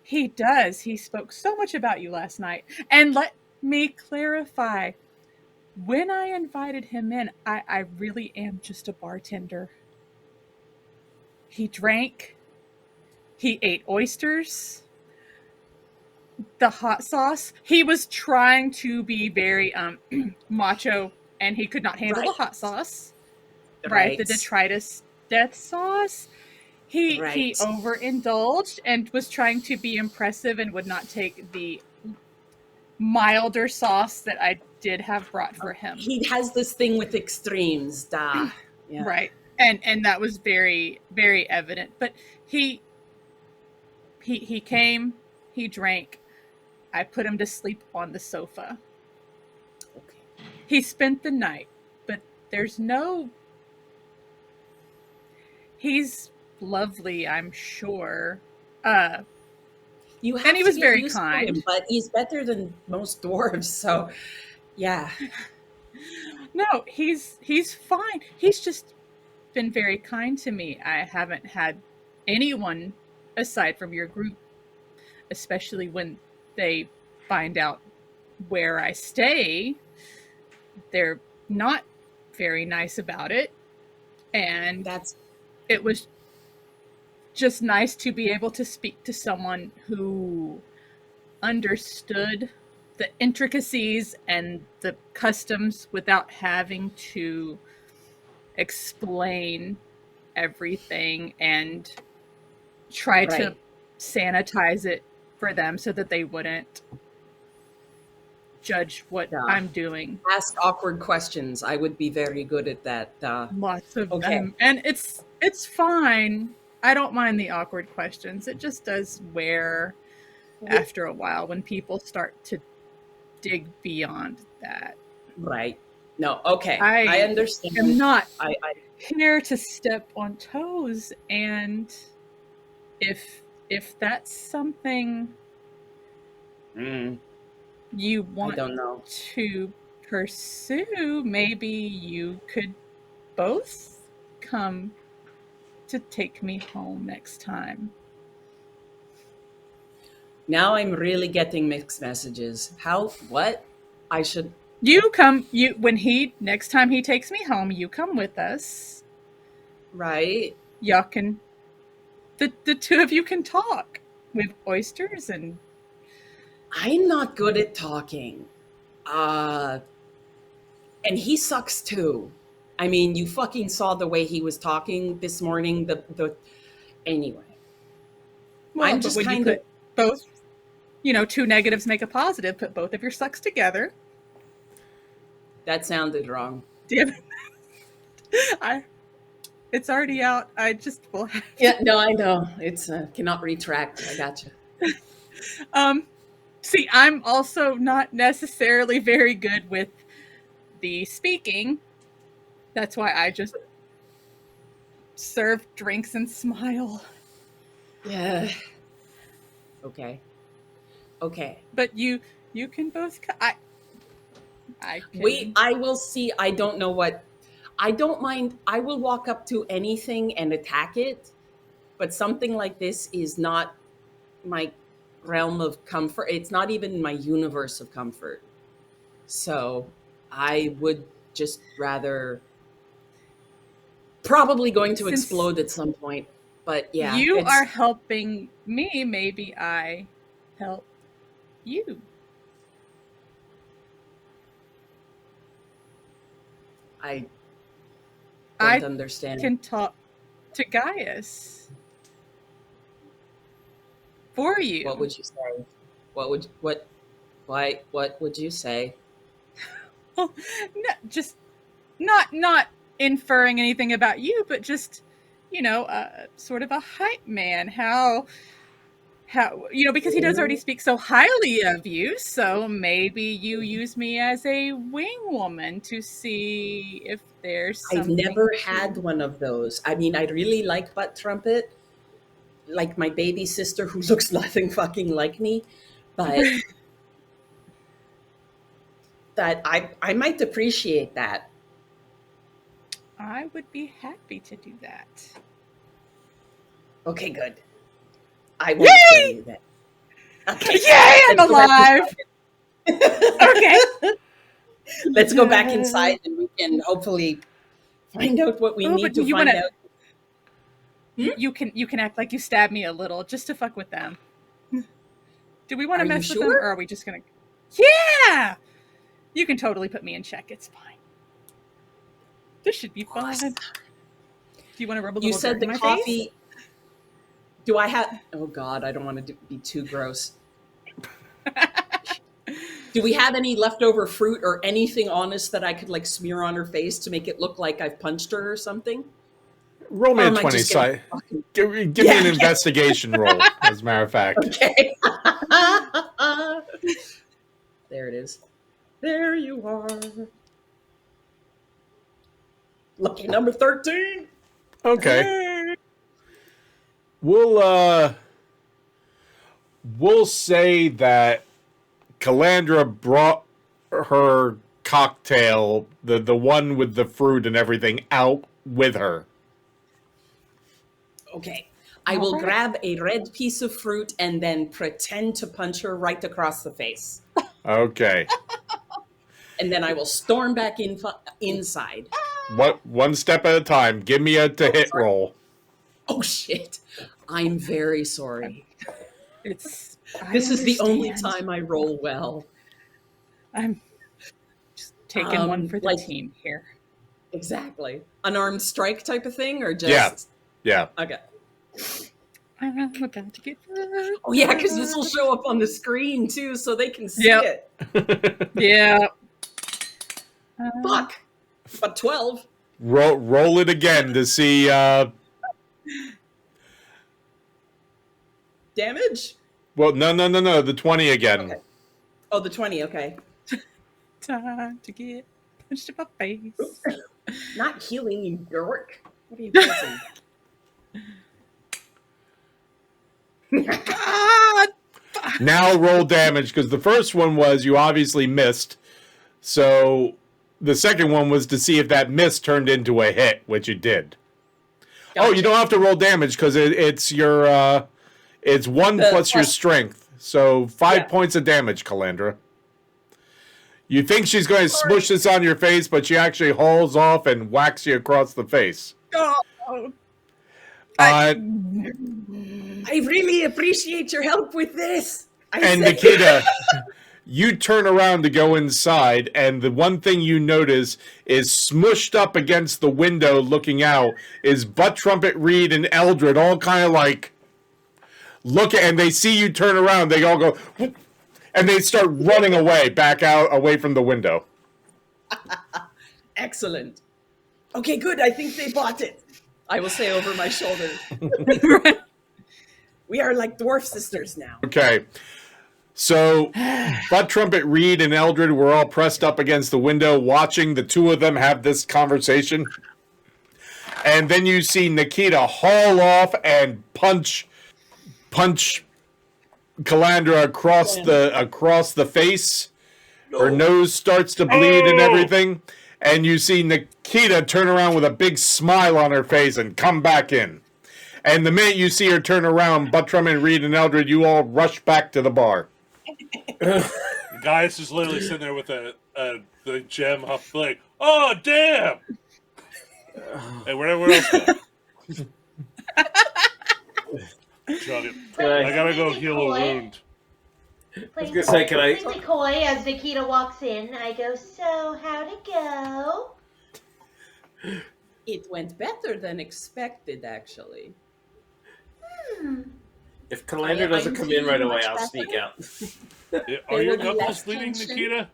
He does. He spoke so much about you last night. And let me clarify. When I invited him in, I really am just a bartender. He drank. He ate oysters. The hot sauce. He was trying to be very macho, and he could not handle the hot sauce. Right, the detritus death sauce. He Right. overindulged and was trying to be impressive and would not take the milder sauce that I did have brought for him. He has this thing with extremes, da. Yeah. Right. And that was very, very evident. But he came, he drank. I put him to sleep on the sofa. Okay. He spent the night, but there's no... He's lovely, I'm sure. You have And he to was get very used to kind. him, but he's better than most dwarves, so yeah. No, he's fine. He's just been very kind to me. I haven't had anyone aside from your group, especially when they find out where I stay. They're not very nice about it. And it was just nice to be able to speak to someone who understood the intricacies and the customs without having to explain everything and try to sanitize it for them so that they wouldn't judge what I'm doing. Ask awkward questions. I would be very good at that. Lots of them. And it's fine. I don't mind the awkward questions. It just does wear after a while when people start to dig beyond that. Right. No, okay. I understand. I'm not here to step on toes, and if that's something you want to pursue, maybe you could both come to take me home next time. Now I'm really getting mixed messages. What? I should... Next time he takes me home, you come with us. Right. Y'all can, the two of you can talk with oysters and... I'm not good at talking. And he sucks too. I mean, you fucking saw the way he was talking this morning. Anyway. Well, I'm just kind of... both, two negatives make a positive. Put both of your sucks together. That sounded wrong. Damn it. It's already out. I just will have to... Yeah, no, I know. It's cannot retract. I gotcha. See, I'm also not necessarily very good with the speaking. That's why I just serve drinks and smile. Yeah. Okay. But you can both... I can... Wait, I will see. I don't know what... I don't mind. I will walk up to anything and attack it. But something like this is not my realm of comfort. It's not even my universe of comfort. So I would just rather... Probably going to explode at some point. But yeah. You are helping me. Maybe I help you. I don't understand. I can talk to Gaius for you. What would you say? What would you say? No, just not inferring anything about you, but just sort of a hype man. How because he does already speak so highly of you, so maybe you use me as a wing woman to see if there's something. I've never had one of those. I mean, I really like butt trumpet, like my baby sister who looks nothing fucking like me, but that I might appreciate that. I would be happy to do that. Okay, good. I won't kill you then. Okay. Yay, I'm alive! Okay. Let's go back inside and we can hopefully find out what we need to find out. You can act like you stabbed me a little just to fuck with them. Do we want to mess with them, or are we just gonna... Yeah! You can totally put me in check. It's fine. This should be fun. Awesome. Do you want to rub a little... You said the coffee... Do I have? Oh God, I don't want to be too gross. Do we have any leftover fruit or anything on us that I could like smear on her face to make it look like I've punched her or something? Roll me Or a am I 20 just getting side. fucking- Give me Yeah, an yeah. investigation roll, as a matter of fact. Okay. There it is. There you are. Lucky number 13. Okay. We'll say that Calandra brought her cocktail, the one with the fruit and everything, out with her. Okay. I will grab a red piece of fruit and then pretend to punch her right across the face. Okay. And then I will storm back inside. One step at a time. Give me a to hit roll. Oh shit. I'm very sorry. It's. This is the only time I roll well. I'm just taking one for the team here. Exactly. Unarmed strike type of thing, or just Yeah. Okay. I'm about to get. Oh yeah, because this will show up on the screen too, so they can see Yep. it. Yeah. Fuck. But 12. Roll it again to see. Damage? Well, no. The 20 again. Okay. Oh, the 20. Okay. Time to get punched in my face. Not healing, you dork. What are you doing? God! Now roll damage, because the first one was you obviously missed. So the second one was to see if that miss turned into a hit, which it did. Gotcha. Oh, you don't have to roll damage because it's your it's 1 plus your strength. So 5 points of damage, Calandra. You think she's going to smush this on your face, but she actually hauls off and whacks you across the face. Oh. I really appreciate your help with this. Nikita, you turn around to go inside, and the one thing you notice is smushed up against the window looking out is Butt Trumpet, Reed, and Eldred all kind of like look at, and they see you turn around, they all go, and they start running away, back out, away from the window. Excellent. Okay, good. I think they bought it. I will say over my shoulder. We are like dwarf sisters now. Okay. So, Butt Trumpet, Reed, and Eldred were all pressed up against the window, watching the two of them have this conversation. And then you see Nikita haul off and punch Calandra across the face. No. Her nose starts to bleed and everything. And you see Nikita turn around with a big smile on her face and come back in. And the minute you see her turn around, Butt Trumpet, Reed, and Eldred, you all rush back to the bar. The guy's just literally sitting there with the gem up, like, oh damn! Hey, wherever else go? I gotta go heal a wound. Can I? Playing coy as Nikita walks in, I go, so how'd it go? It went better than expected, actually. If Calandra doesn't come in right away, I'll sneak out. Are your knuckles bleeding, Nikita?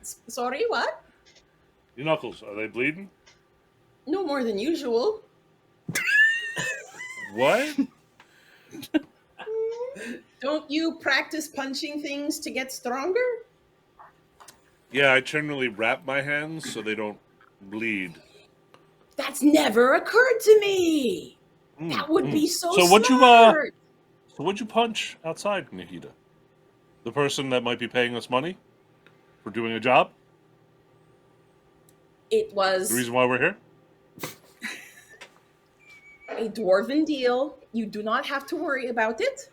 Sorry, what? Your knuckles, are they bleeding? No more than usual. What? Don't you practice punching things to get stronger? Yeah, I generally wrap my hands so they don't bleed. That's never occurred to me. That would be so smart. So what'd you punch outside, Nikita? The person that might be paying us money for doing a job? It was the reason why we're here? A dwarven deal. You do not have to worry about it.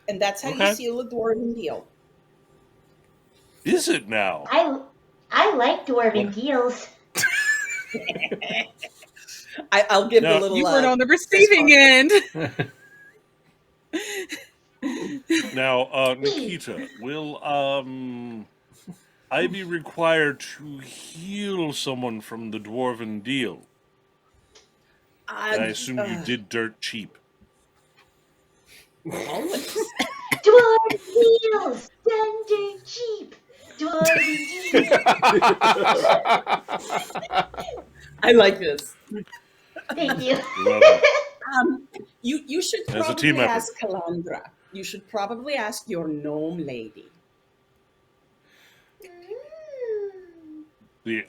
And that's how you seal a dwarven deal. Is it now? I like dwarven deals. I'll give a little. You weren't on the receiving end. Now, Nikita, will I be required to heal someone from the dwarven deal? I assume you did dirt cheap. Always. Dwarven deals, standard cheap. Dwarven deals. I like this. Thank you. You're welcome. You should As a team probably effort. ask Calandra. You should probably ask your gnome lady.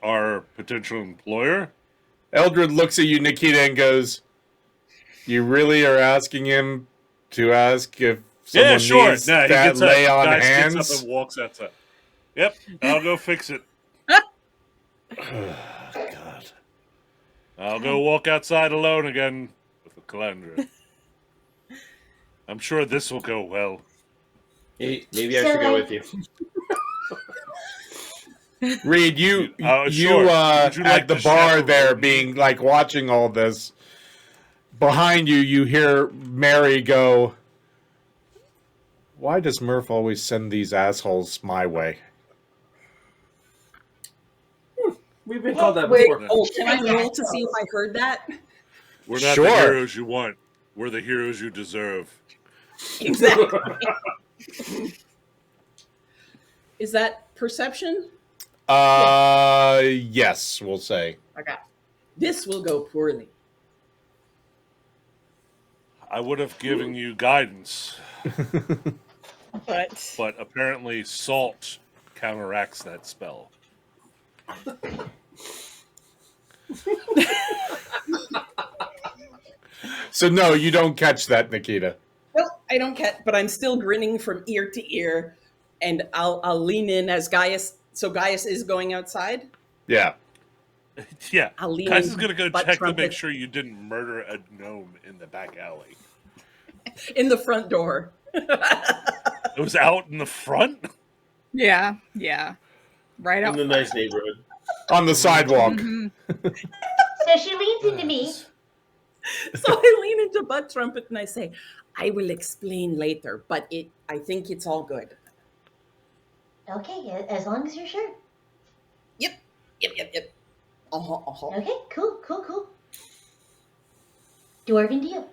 Our potential employer? Eldred looks at you, Nikita, and goes, "You really are asking him to ask if someone Yeah, sure. needs No, he that gets lay up, on guys hands?" gets up and walks outside. Yep, I'll go fix it. God. I'll go walk outside alone again with the Calandra. I'm sure this will go well. Maybe I should go with you. Reed, you sure. Would you like at the to bar chaperone there me? being like watching all this. Behind you, you hear Mary go, "Why does Murph always send these assholes my way?" We've been called that Wait, before. oh, can I roll to see if I heard that? We're not Sure. the heroes you want. We're the heroes you deserve. Exactly. Is that perception? Yes, we'll say. Okay. This will go poorly. I would have given you guidance, But but apparently salt counteracts that spell. So no, you don't catch that, Nikita. Nope, I don't get, but I'm still grinning from ear to ear, and I'll lean in as Gaius. So Gaius is going outside. Yeah. Yeah, I'll lean Kais in, is gonna go butt check to trumpet make sure you didn't murder a gnome in the back alley. in the front door. It was out in the front. yeah, right In out. the nice neighborhood. On the sidewalk. Mhm. So she leans into me. So I lean into butt trumpet and I say, "I will explain later, but I think it's all good." Okay, as long as you're sure. Yep. Okay, cool. Dwarven deal.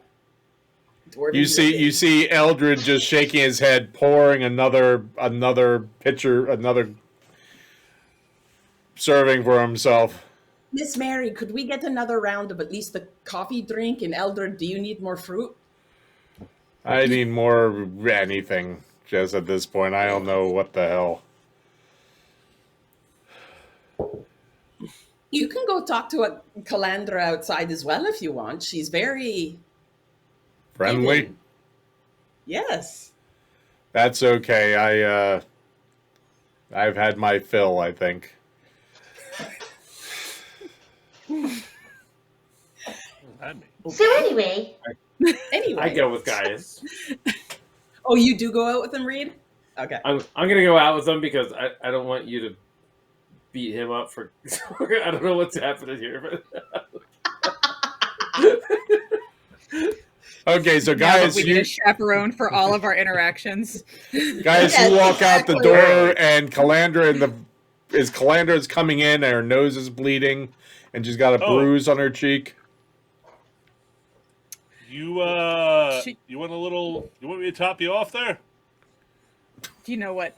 Dwarven You deal. see Eldred just shaking his head, pouring another pitcher, another serving for himself. Miss Mary, could we get another round of at least the coffee drink? And Eldred, do you need more fruit? I need more anything, just at this point. I don't know what the hell. You can go talk to a Calandra outside as well if you want. She's very Friendly? giving. Yes. That's okay. I've had my fill, I think. So anyway, Anyway. I go with Gaius. Oh, you do go out with him, Reed? Okay. I'm gonna go out with him because I don't want you to beat him up for. I don't know what's happening here, but Okay, so Now that guys, we need a chaperone for all of our interactions. guys, Yes, you walk out the exactly. door, and Calandra's coming in, and her nose is bleeding, and she's got a Oh. bruise on her cheek. You you want you want me to top you off there? Do you know what?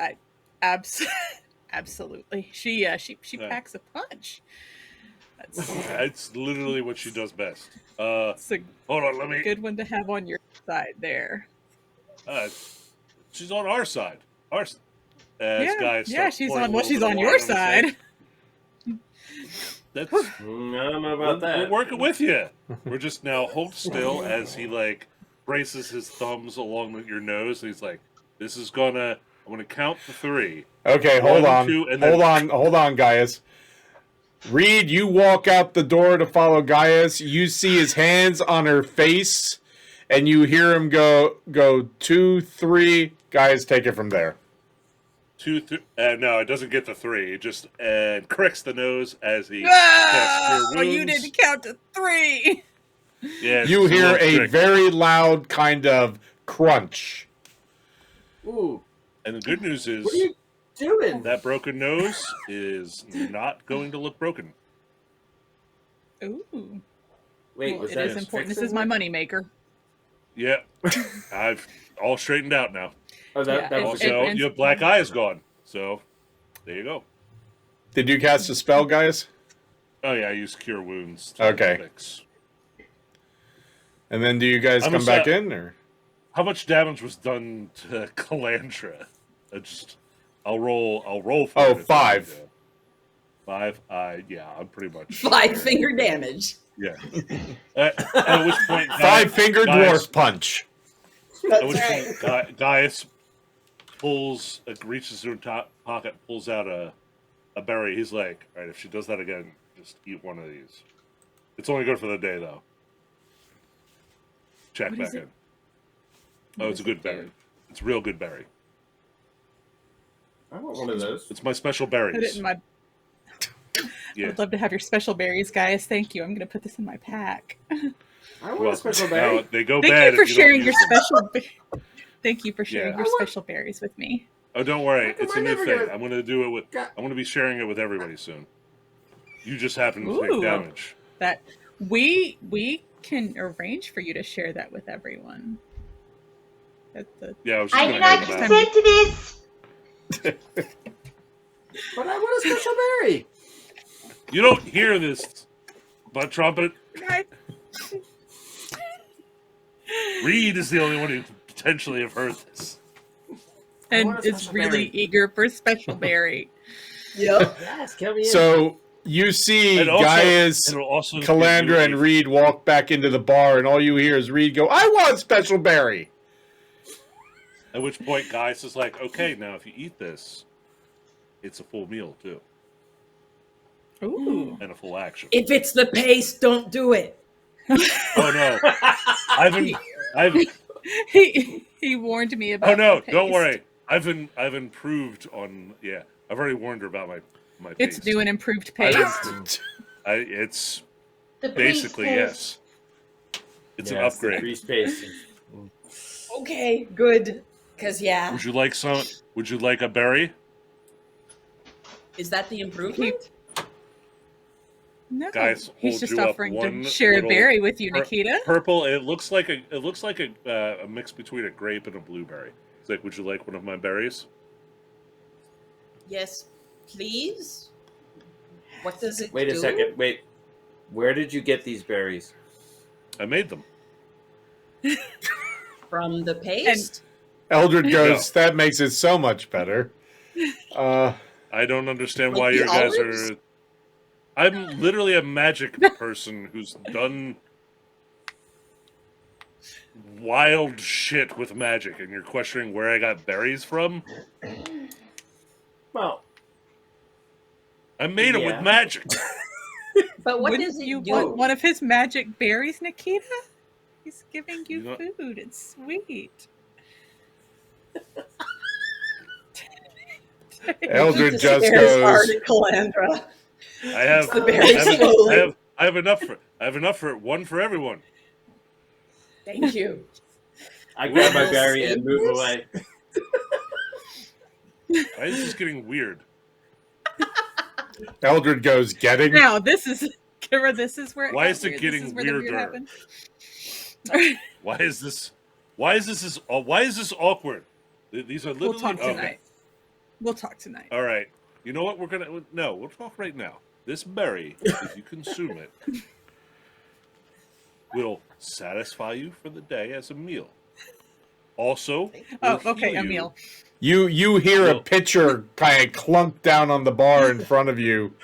Absolutely. She packs a punch. That's literally what she does best. That's a Hold on, let me. good one to have on your side there. She's on our side. As guys Yeah, start she's pouring on. a Well, little she's bit of on wine your his side. head. That's I don't know about we're that. working with you. We're just now hold still as he like braces his thumbs along your nose. And he's like, "This is I'm gonna count to 3." Okay, hold 1, on. 2, and then- Hold on, Gaius. Reed, you walk out the door to follow Gaius. You see his hands on her face, and you hear him go 2, 3. Gaius, take it from there. 2, 3. No, it doesn't get to 3. It just corrects the nose as he tests your Oh, wounds. you didn't count to 3. Yeah, You it's hear little a tricky. very loud kind of crunch. Ooh, And the good news is what are you doing? that broken nose is not going to look broken. Ooh. Wait, Well, was it that is a important. This fixing is my it? moneymaker. Yeah, all straightened out now. Oh, Yeah, that was Also, and- your black eye is gone. So, there you go. Did you cast a spell, guys? Oh yeah, I use Cure Wounds. To Okay. fix. And then do you guys I'm come sorry. back in, or? How much damage was done to Calandra? I'll roll for Oh, it if I 5. need to. 5? Yeah, I'm pretty much 5 finger damage. Yeah. At which point, Five-finger dwarf punch. At which point, Gaius reaches into her pocket, pulls out a berry. He's like, "All right, if she does that again, just eat one of these. It's only good for the day, though." Check What back is it? in. Oh, it's a good berry. It's a real good berry. I want one of those. It's my special Put it berries. in my. Yeah. I'd love to have your special berries, guys. Thank you. I'm going to put this in my pack. I want Well, a special now, berry. they go Thank bad you for if you sharing don't your use them. special. Thank you for sharing Yeah. your I want- special berries with me. Oh, don't worry. How come It's a I new never thing. got- I'm going to do it with. Got- I'm going to be sharing it with everybody soon. You just happen to Ooh. take damage. That we can arrange for you to share that with everyone. Yeah, I was just I going do to not hand them out. consent to this. But I want a special berry. You don't hear this, butt trumpet. Reed is the only one who could potentially have heard this. And want a is special really berry. eager for special berry. Yep. Yes, kill me in. So you see And also- Gaius, It'll also give Calandra, you and Reed walk back into the bar, and all you hear is Reed go, "I want special berry." At which point, Gaius is like, "Okay, now if you eat this, it's a full meal too, Ooh. and a full action." If it's the pace, don't do it. Oh no, I've He warned me about. oh no, the don't paste. worry. I've improved on. Yeah, I've already warned her about my It's paste. new and improved I've paste. improved. It's The priest basically paste. yes. It's an Yes, the upgrade. grease paste. Okay, good. Because, yeah. Would you like some? Would you like a berry? Is that the improvement? No, Guys, he's hold just you up offering one to share a little berry with you, pur- Nikita. Purple. It looks like a mix between a grape and a blueberry. It's like, would you like one of my berries? Yes, please. What does it Wait do? a second. Wait. Where did you get these berries? I made them. From the paste? Eldred goes, "That makes it so much better." I don't understand Like why the you guys olives? are. I'm literally a magic person who's done wild shit with magic, and you're questioning where I got berries from? Well, I made them Yeah. with magic. But what Wouldn't does it you do? want one of his magic berries, Nikita? He's giving you You know- food. It's sweet. Eldred just Stares hard goes, at Calandra. I have, the berry slowly. I have enough for one for everyone. Thank you. I grab my Will berry save and move this? away. Why is this getting weird? Eldred goes, "Getting." Now this is Kira. This is where. Why got is it weird. getting This is where the weird weirder? happened. Why is this awkward? These are literally. We'll talk okay. tonight. We'll talk tonight. All right. You know what? We'll talk right now. This berry, if you consume it, will satisfy you for the day as a meal. Also, Oh, will okay, heal a you. meal. You hear a Well- pitcher kind of clunk down on the bar in front of you.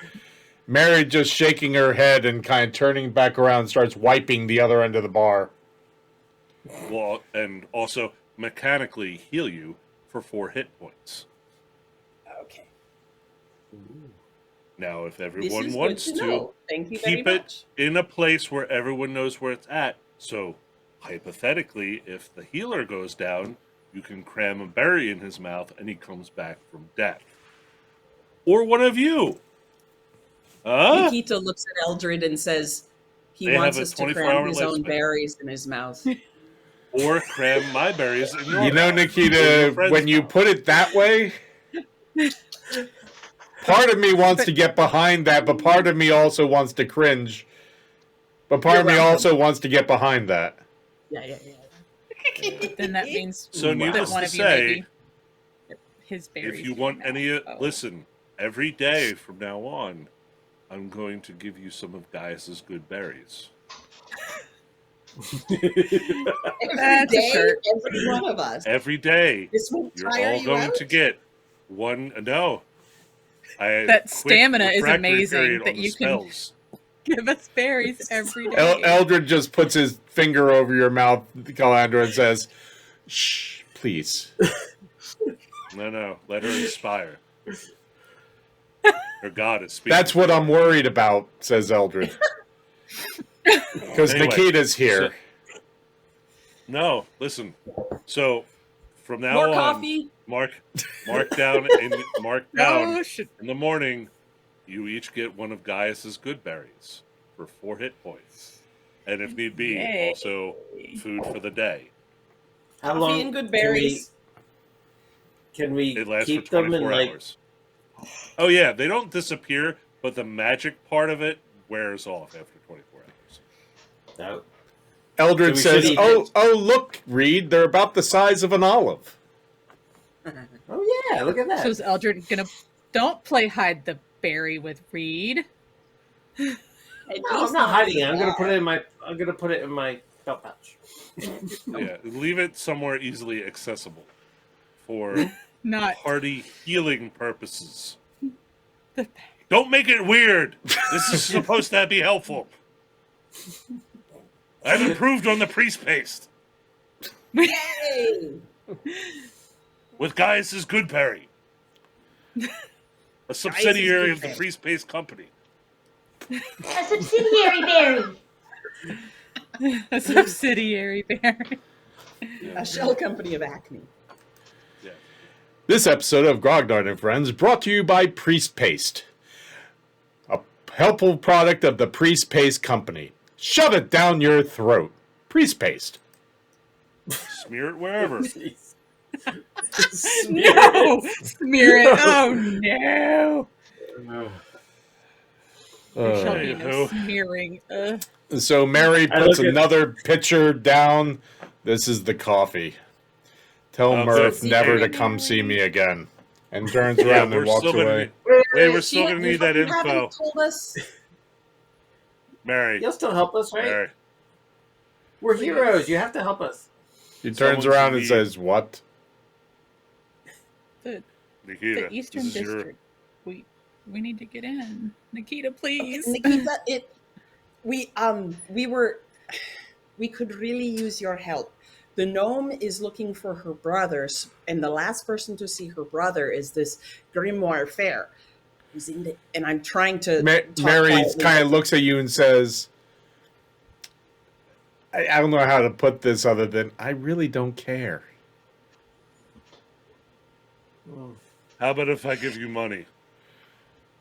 Mary just shaking her head and kind of turning back around, starts wiping the other end of the bar. Well, and also mechanically heal you for 4 hit points. Okay. Now, if This everyone is wants good to to, know. Thank you very keep it much. in a place where everyone knows where it's at. So, hypothetically, if the healer goes down, you can cram a berry in his mouth and he comes back from death. Or one of you. Huh? Nikita looks at Eldred and says he They wants have a us to 24-hour cram his own lifespan. berries in his mouth. Or cram my berries in your You know, mouth. Or Nikita, your friend's when you mouth. put it that way, part of me wants to get behind that, but part of me also wants to cringe. But part You're of me welcome. also wants to get behind that. Yeah. But then that means So that needless one to of you may say, be his berries. if you want now. any, Oh. listen, every day from now on, I'm going to give you some of Gaius's good berries. Every That's a day, shirt. every one of us. Every day, This won't you're tire all you going out? to get one. No, That quick stamina is refractory amazing period that on the you can spells. give us berries every day. Eldred just puts his finger over your mouth, Calandra, and says, "Shh, please." No, let her inspire. Her god is speaking. That's what I'm worried about, says Eldred. Because Anyway, Nikita's here. No, listen. So from now More on, coffee. mark down in Oh, shit. the morning. You each get one of Gaius's good berries for 4 hit points, and if need be, Yay. also food for the day. How Coffee long and good berries. Can we It lasts keep for them in 24 like? hours. Oh yeah, they don't disappear, but the magic part of it wears off after 24 hours. No. Eldred So we says, should eat oh, look, Reed, they're about the size of an olive. Oh yeah, look at that. So is Eldred gonna... Don't play hide the berry with Reed. No, I'm not hiding it. I'm gonna put it in my belt pouch. Yeah, leave it somewhere easily accessible for Not party healing purposes. the... Don't make it weird. This is supposed to be helpful. I've improved on the priest paste Hey. with Gaius's good berry, a subsidiary of the Goodberry. priest paste company. A subsidiary berry. a subsidiary berry. A shell company of Acme. Yeah. This episode of Grognard and Friends brought to you by Priest Paste, a helpful product of the Priest Paste Company. Shove it down your throat. Priest Paste. Smear it wherever. No! Smear it! Oh no! There shall be no smearing. So Mary I puts look at- another pitcher down. This is the coffee. Tell Oh, Murph good. never Hey, to come see me again. And turns Yeah, around we're and walks still gonna away. we're still gonna need that You info. haven't told us. Mary. You'll still help us, right? Mary. We're heroes. You have to help us. He turns Someone around should and be- says, "What?" The Nikita, the Eastern this is your- District. We need to get in. Nikita, please. Nikita, we could really use your help. The gnome is looking for her brothers, and the last person to see her brother is this Grimoire Fair. Who's in the, and I'm trying to. talk Mary quietly. kind of looks at you and says, I don't know how to put this other than, I really don't care. How about if I give you money?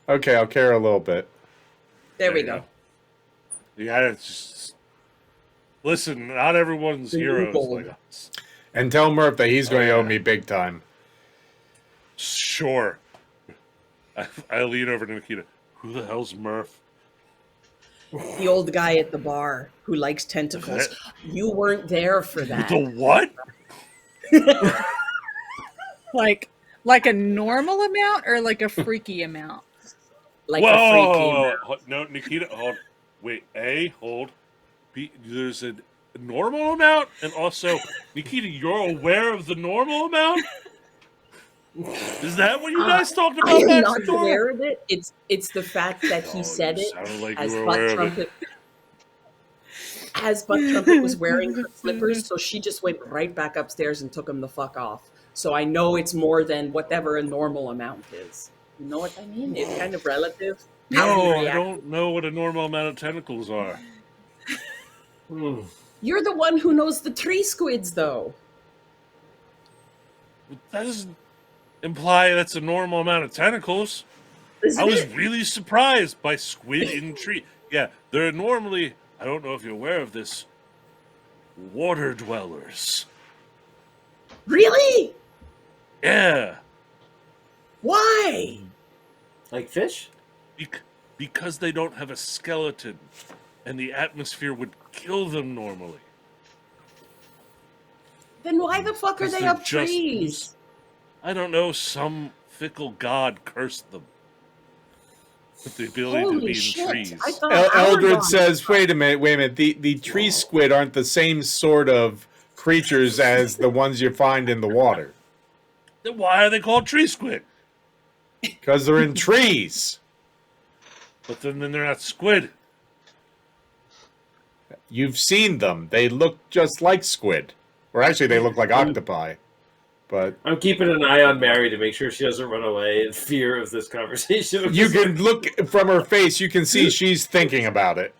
Okay, I'll care a little bit. There we you go. You gotta just listen. Not everyone's heroes Gold. like us. And tell Murph that he's going to yeah. owe me big time. Sure. I lean over to Nikita. Who the hell's Murph? The old guy at the bar who likes tentacles. You weren't there for that. The what? Like a normal amount or like a freaky amount? Like a freaky. Whoa! No, Nikita. Hold. Wait. A. Hold. B. There's a normal amount, and also Nikita. You're aware of the normal amount. Is that what you guys talked I about? am That not store? aware of it. It's the fact that he Oh, said you it sounded like as you were Butt aware of it. Trumpet. As Butt Trumpet was wearing her slippers, so she just went right back upstairs and took him the fuck off. So I know it's more than whatever a normal amount is. You know what I mean? It's kind of relative. How he No, I reacts. don't know what a normal amount of tentacles are. You're the one who knows the tree squids, though. That doesn't imply that's a normal amount of tentacles. Isn't I was it? really surprised by squid in tree. Yeah, they're normally, I don't know if you're aware of this, water dwellers. Really? Yeah, Why? Like fish? because they don't have a skeleton, and the atmosphere would kill them normally. Then why the fuck are Because they they're up trees? I don't know, some fickle god cursed them with the ability to Holy be shit! in trees. I thought Eldred Aragorn- says, wait a minute. The tree squid aren't the same sort of creatures as the ones you find in the water. Then why are they called tree squid? Because they're in trees. But then they're not squid. You've seen them. They look just like squid. Or actually, they look like octopi. But I'm keeping an eye on Mary to make sure she doesn't run away in fear of this conversation. you can look from her face. You can see she's thinking about it.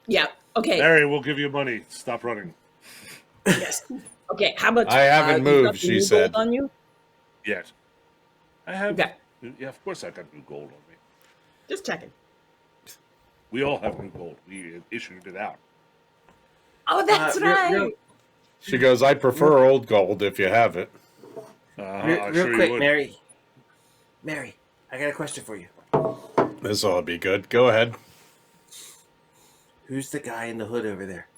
Yeah. Okay. Mary, we'll give you money. Stop running. Yes. Okay. How about I haven't you got moved, the she new said. gold on you? Yet. I have. Okay. Yeah, of course I got new gold on me. Just checking. We all have new gold. We issued it out. Oh, that's right. She goes, I prefer old gold if you have it. I'm Real sure you quick, would. Mary, I got a question for you. This ought to be good. Go ahead. Who's the guy in the hood over there?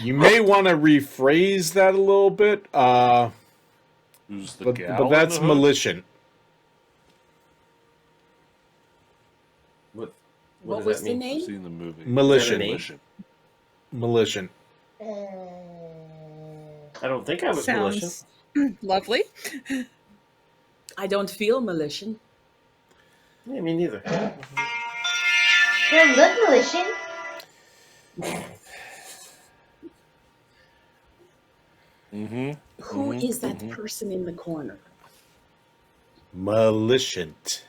You may want to rephrase that a little bit. Who's the But gal in that's the hood? malicious. What does was that the mean? name? I've seen the movie. Malicious. name? Malicious. I don't think I was malicious. Sounds lovely. I don't feel malicious. Yeah, me neither. Don't look malicious. Mm-hmm. Who is that person in the corner? Malicious.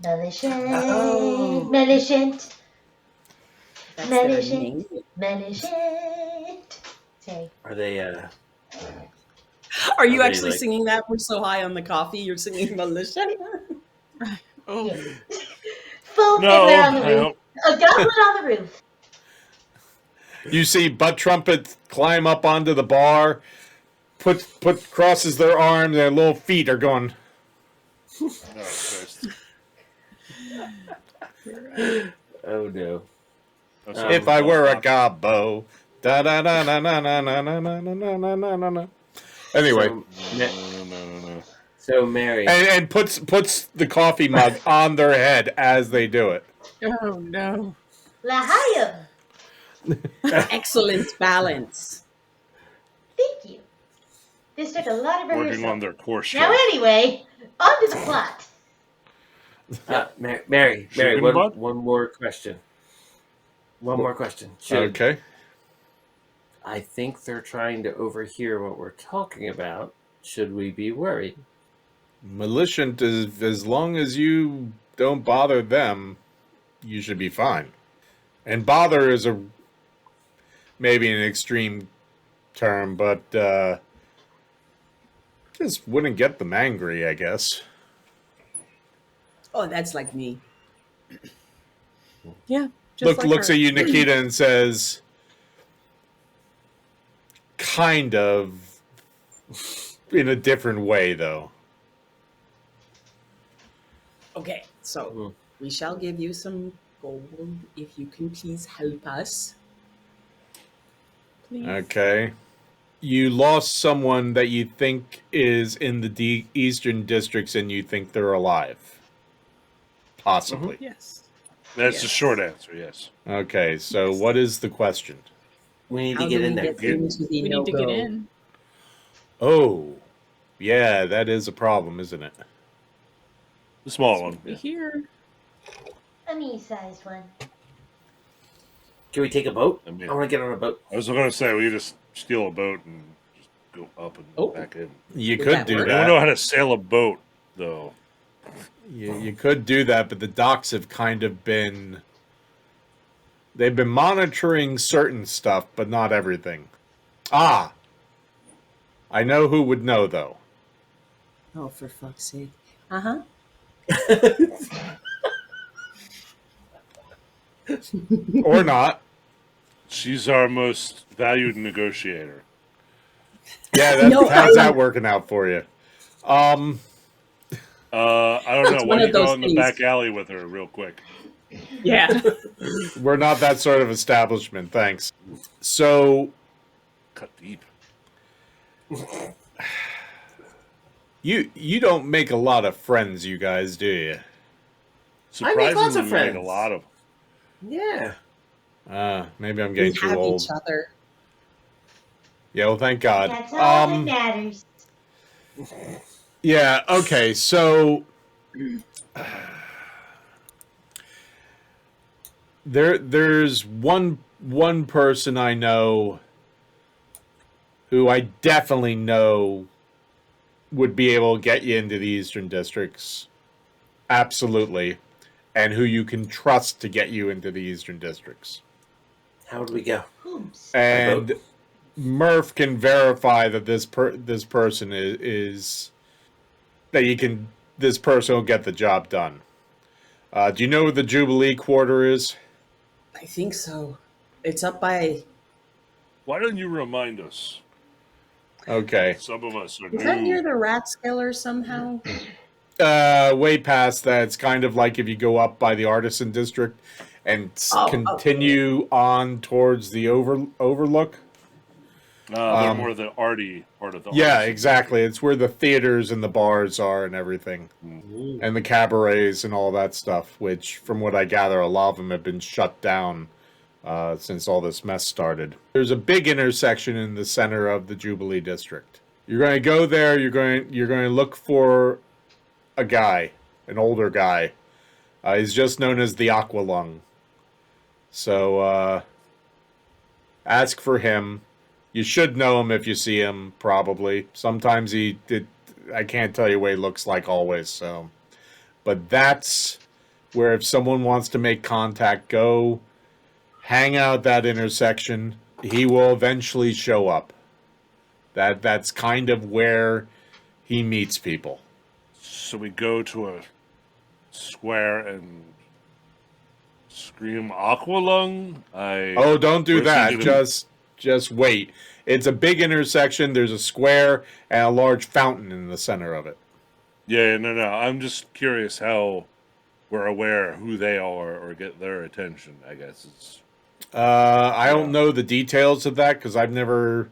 Malicious. Oh. Malicious. That's their Malicious. name. Malicious. Sorry. Are they? Are you Are they actually like- singing that? We're so high on the coffee. You're singing malicious. Oh, Full No, fiddler on the I roof. don't. A goblet on the roof. You see Butt Trumpet climb up onto the bar, crosses their arms, their little feet are going. Oh, Christ. Oh no. If I were a gobbo. Da da da da da da da da da da da da da. Anyway, No. So Mary, and puts the coffee mug on their head as they do it. oh no. Lahayim. Excellent balance. Thank you. This took a lot of Working rehearsal. on their core Now strength. anyway, on to the plot. Mary, Chicken one butt? more question. One more question. Okay. I think they're trying to overhear what we're talking about. Should we be worried? Malicious is, as long as you don't bother them, you should be fine. And bother is maybe an extreme term, but just wouldn't get them angry, I guess. Oh, that's like me. Yeah. Just Looks her. at you, Nikita, and says, kind of, in a different way, though. Okay, so we shall give you some gold if you can please help us. Please. Okay. You lost someone that you think is in the eastern districts and you think they're alive. Possibly. Yes. That's the short answer, yes. Okay, so what is the question? We need How to do get we in there. get into the We need to no-go? get in. Oh, yeah, that is a problem, isn't it? The small one. Be Yeah. here. A me-sized one. Can we take a boat? I mean- I want to get on a boat. I was going to say, we just steal a boat and just go up and Oh. back in. You Would could that do work? I don't know that. how to sail a boat, though. You could do that, but the docks have kind of been... They've been monitoring certain stuff, but not everything. Ah! I know who would know, though. Oh, for fuck's sake. Uh-huh. Or not. She's our most valued negotiator. Yeah, that's, No, how's I- that working out for you? I don't That's know. one Why don't of you go those in the things. back alley with her real quick? Yeah. We're not that sort of establishment, thanks. So Cut deep. you don't make a lot of friends, you guys, do you? I make lots Surprisingly, of you make a friends. lot of. Yeah. Maybe I'm We getting too have old. each other. Yeah, well, thank God. That's all that matters. Yeah, okay, so there's one person I know who I definitely know would be able to get you into the Eastern Districts. Absolutely. And who you can trust to get you into the Eastern Districts. How would we go? Oops. And Murph can verify that this person is that this person will get the job done. Do you know where the Jubilee Quarter is? I think so. It's up by. Why don't you remind us? Okay. Some of us are Is that near new. the Rathskeller somehow? Way past that. It's kind of like if you go up by the Artisan District and continue on towards the overlook. They're more the arty part of the. Yeah, artisan exactly. It's where the theaters and the bars are and everything. And the cabarets and all that stuff, which, from what I gather, a lot of them have been shut down since all this mess started. There's a big intersection in the center of the Jubilee District. You're going to go there. You're going to look for a guy, an older guy. He's just known as the Aqualung. So ask for him. You should know him if you see him, probably. Sometimes I can't tell you what he looks like always, so. But that's where if someone wants to make contact, go hang out that intersection. He will eventually show up. That's kind of where he meets people. So we go to a square and scream Aqualung. Oh, don't do that. Just wait. It's a big intersection. There's a square and a large fountain in the center of it. Yeah, no. I'm just curious how we're aware who they are or get their attention. I guess it's. I don't know the details of that because I've never,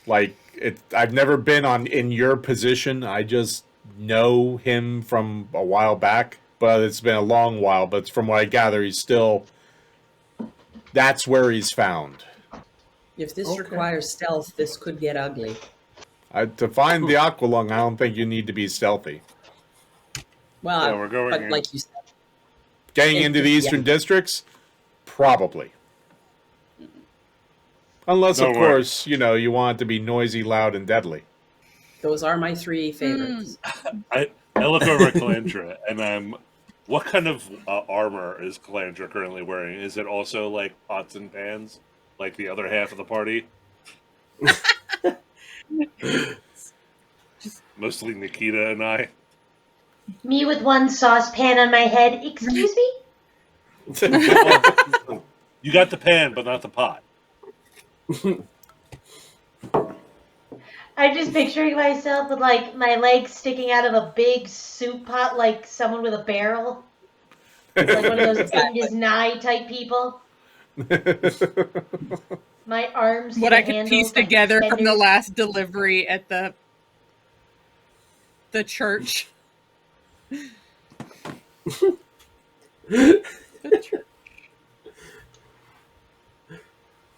I've never been in your position. I just know him from a while back, but it's been a long while. But from what I gather, that's where he's found. If this requires stealth, this could get ugly. To find the Aqualung, I don't think you need to be stealthy. Well, Yeah, we're going but in. like you said, Getting into the Eastern Districts? Probably. Unless, of course, you want it to be noisy, loud, and deadly. those are my three favorites. I look over at Calandra and what kind of armor is Calandra currently wearing? Is it also like pots and pans, like the other half of the party? Mostly Nikita and I. Me with one saucepan on my head. Excuse me? You got the pan, but not the pot. I'm just picturing myself with like my legs sticking out of a big soup pot, like someone with a barrel, like one of those end is nigh type people. My arms. What I could piece together from the last delivery at the church.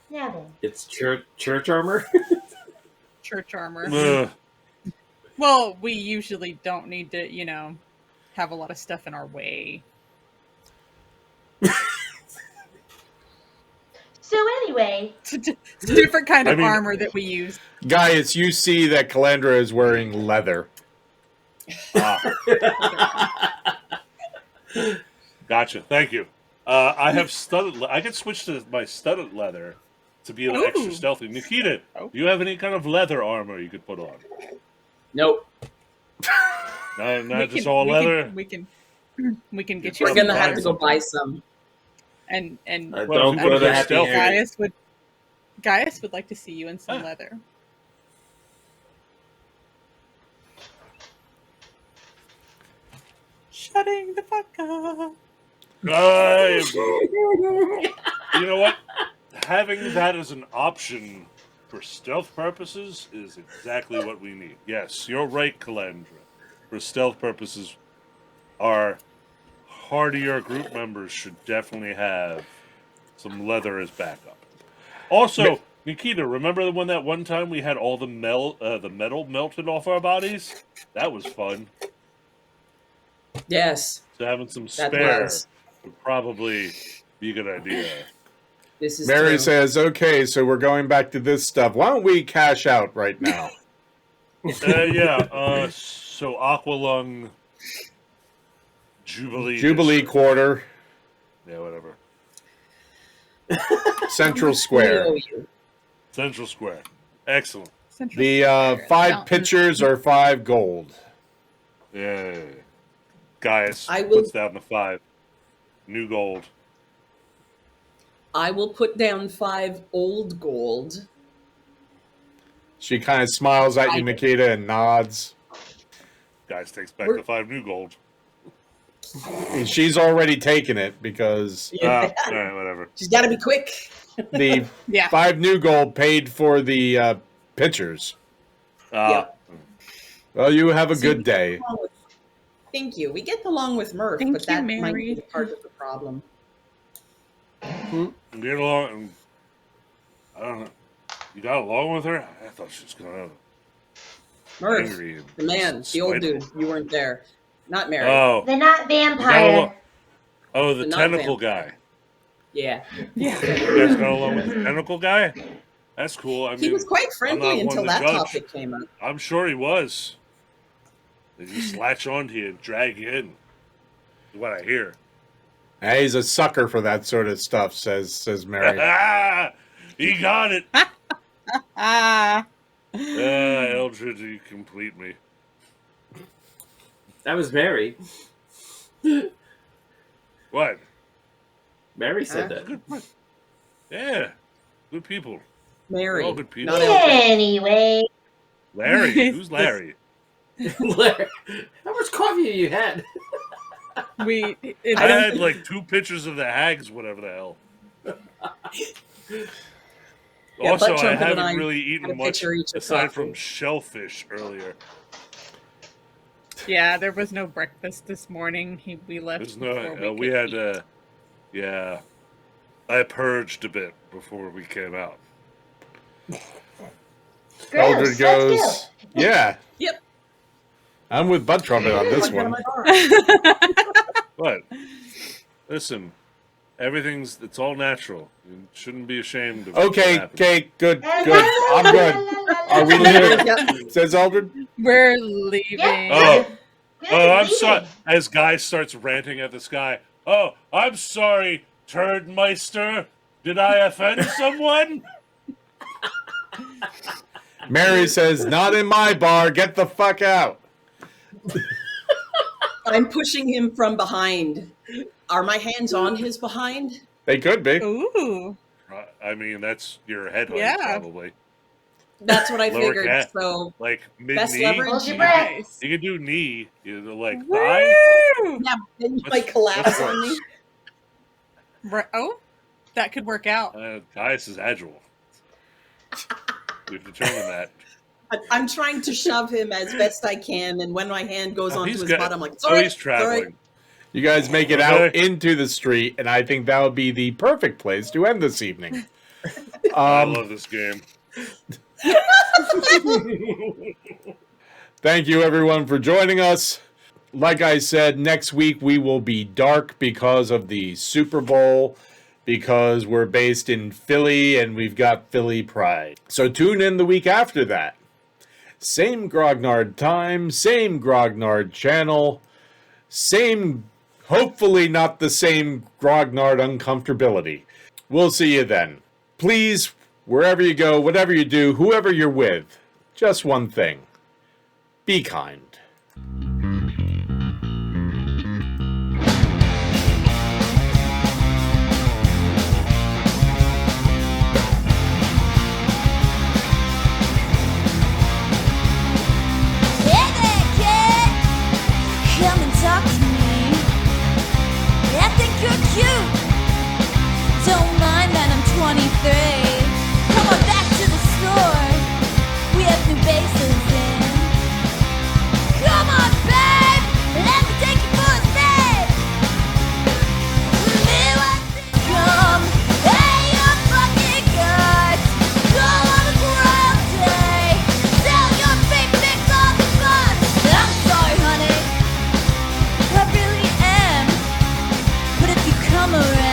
Now then. It's church armor. Church armor. Ugh. Well, we usually don't need to, have a lot of stuff in our way. So anyway, It's a different kind of armor that we use. Gaius, you see that Calandra is wearing leather. Gotcha. Thank you. I have studded. I can switch to my studded leather to be a little extra stealthy. Nikita, do you have any kind of leather armor you could put on? Nope. Not just all leather. We can get you. We're gonna have to go buy some. And don't go to Happy Harry. Gaius would like to see you in some leather. Shutting the fuck up. You know what? Having that as an option for stealth purposes is exactly what we need. Yes, you're right, Calandra. For stealth purposes, our hardier group members should definitely have some leather as backup. Also, Nikita, remember when that one time we had all the metal melted off our bodies? That was fun. Yes, So having some that spare was. would probably be a good idea. This is Mary true. says, okay, so we're going back to this stuff. Why don't we cash out right now? So Aqualung Jubilee Jubilee Quarter, Yeah, whatever. Central We Square. owe you. Central Square. Excellent. Central The Square. 5 Fountain. pitchers are 5 gold. Yeah. Gaius I will- puts down the 5. New gold. I will put down 5 old gold. She kind of smiles at you, Nikita, and nods. Gaius takes back We're- the 5 new gold. And she's already taken it because Alright, whatever. She's got to be quick. the Yeah. 5 new gold paid for the pitchers. Well, you have a See, good we get day. along with- Thank you. We get along with Murph, Thank but you, that might Mary. be part of the problem. Get along. And, I don't know. You got along with her? I thought she was going to Murph, angry and the man, the old dude. spiteful. You weren't there. Not Mary. Oh. The not You got along. vampire. Oh, the Not tentacle vampire. guy. Yeah. Yeah. You guys got along with the tentacle guy? That's cool. I mean, He was quite I'm friendly not one until to that judge. topic came up. I'm sure he was. They just latch onto you and drag you in. Is what I hear. Hey, he's a sucker for that sort of stuff, says Mary. He got it. Ah. Eldred, you complete me. That was Mary. What? Mary said Huh? that. Good. Yeah. Good people. Mary. All good people. Not Eldred. Anyway, Larry. Who's Larry? Larry, how much coffee have you had? We. I had like 2 pictures of the hags, whatever the hell. Yeah, Also, Butt I Trumpet and haven't I really had eaten a much picture each of aside coffee. from shellfish earlier. Yeah, there was no breakfast this morning. We left. There's before no. We could had. eat. Yeah. I purged a bit before we came out. gross. Eldred Let's goes, go. yeah. Yep. I'm with Butt Trumpet on this Like out of one. my bar. But listen, it's all natural. You shouldn't be ashamed of. Okay, what happened. okay, good, La, good. la, I'm la, good. la, la, Are la, we la, leaving? la. Yep. Says Eldred. We're leaving. Yeah. Oh, Good, oh, I'm leave sorry. it. As Guy starts ranting at the sky. Oh, I'm sorry, Turdmeister. Did I offend someone? Mary says, not in my bar. Get the fuck out. I'm pushing him from behind. Are my hands on his behind? They could be. Ooh. I mean, that's your head height, Yeah. probably. That's what I Lower figured. cat. So Like mid Best knee. leverage. Hold your breath. Nice. You can do knee. You know, like thigh. Woo! yeah, then you Let's- might collapse let's on work. me. Oh, that could work out. Gaius is agile. We've determined that. I'm trying to shove him as best I can, and when my hand goes Oh, onto he's his got- butt, I'm like, Oh, sorry, he's traveling. You guys make it Okay. out into the street, and I think that would be the perfect place to end this evening. I love this game. Thank you, everyone, for joining us. Like I said, next week we will be dark because of the Super Bowl, because we're based in Philly and we've got Philly pride. So tune in the week after that. Same Grognard time, same Grognard channel, same, hopefully not the same Grognard uncomfortability. We'll see you then. Please, wherever you go, whatever you do, whoever you're with, just one thing. Be kind. Hey there, kid! Come and talk to me. I think you're cute. Don't mind that I'm 23. Come on back to the store. We have new bases in. Come on, babe. Let me take you for a spin. Come, hey, your fucking guts. Go on a wild day. Sell your fake mix on the bus. I'm sorry, honey. I really am. But if you come around.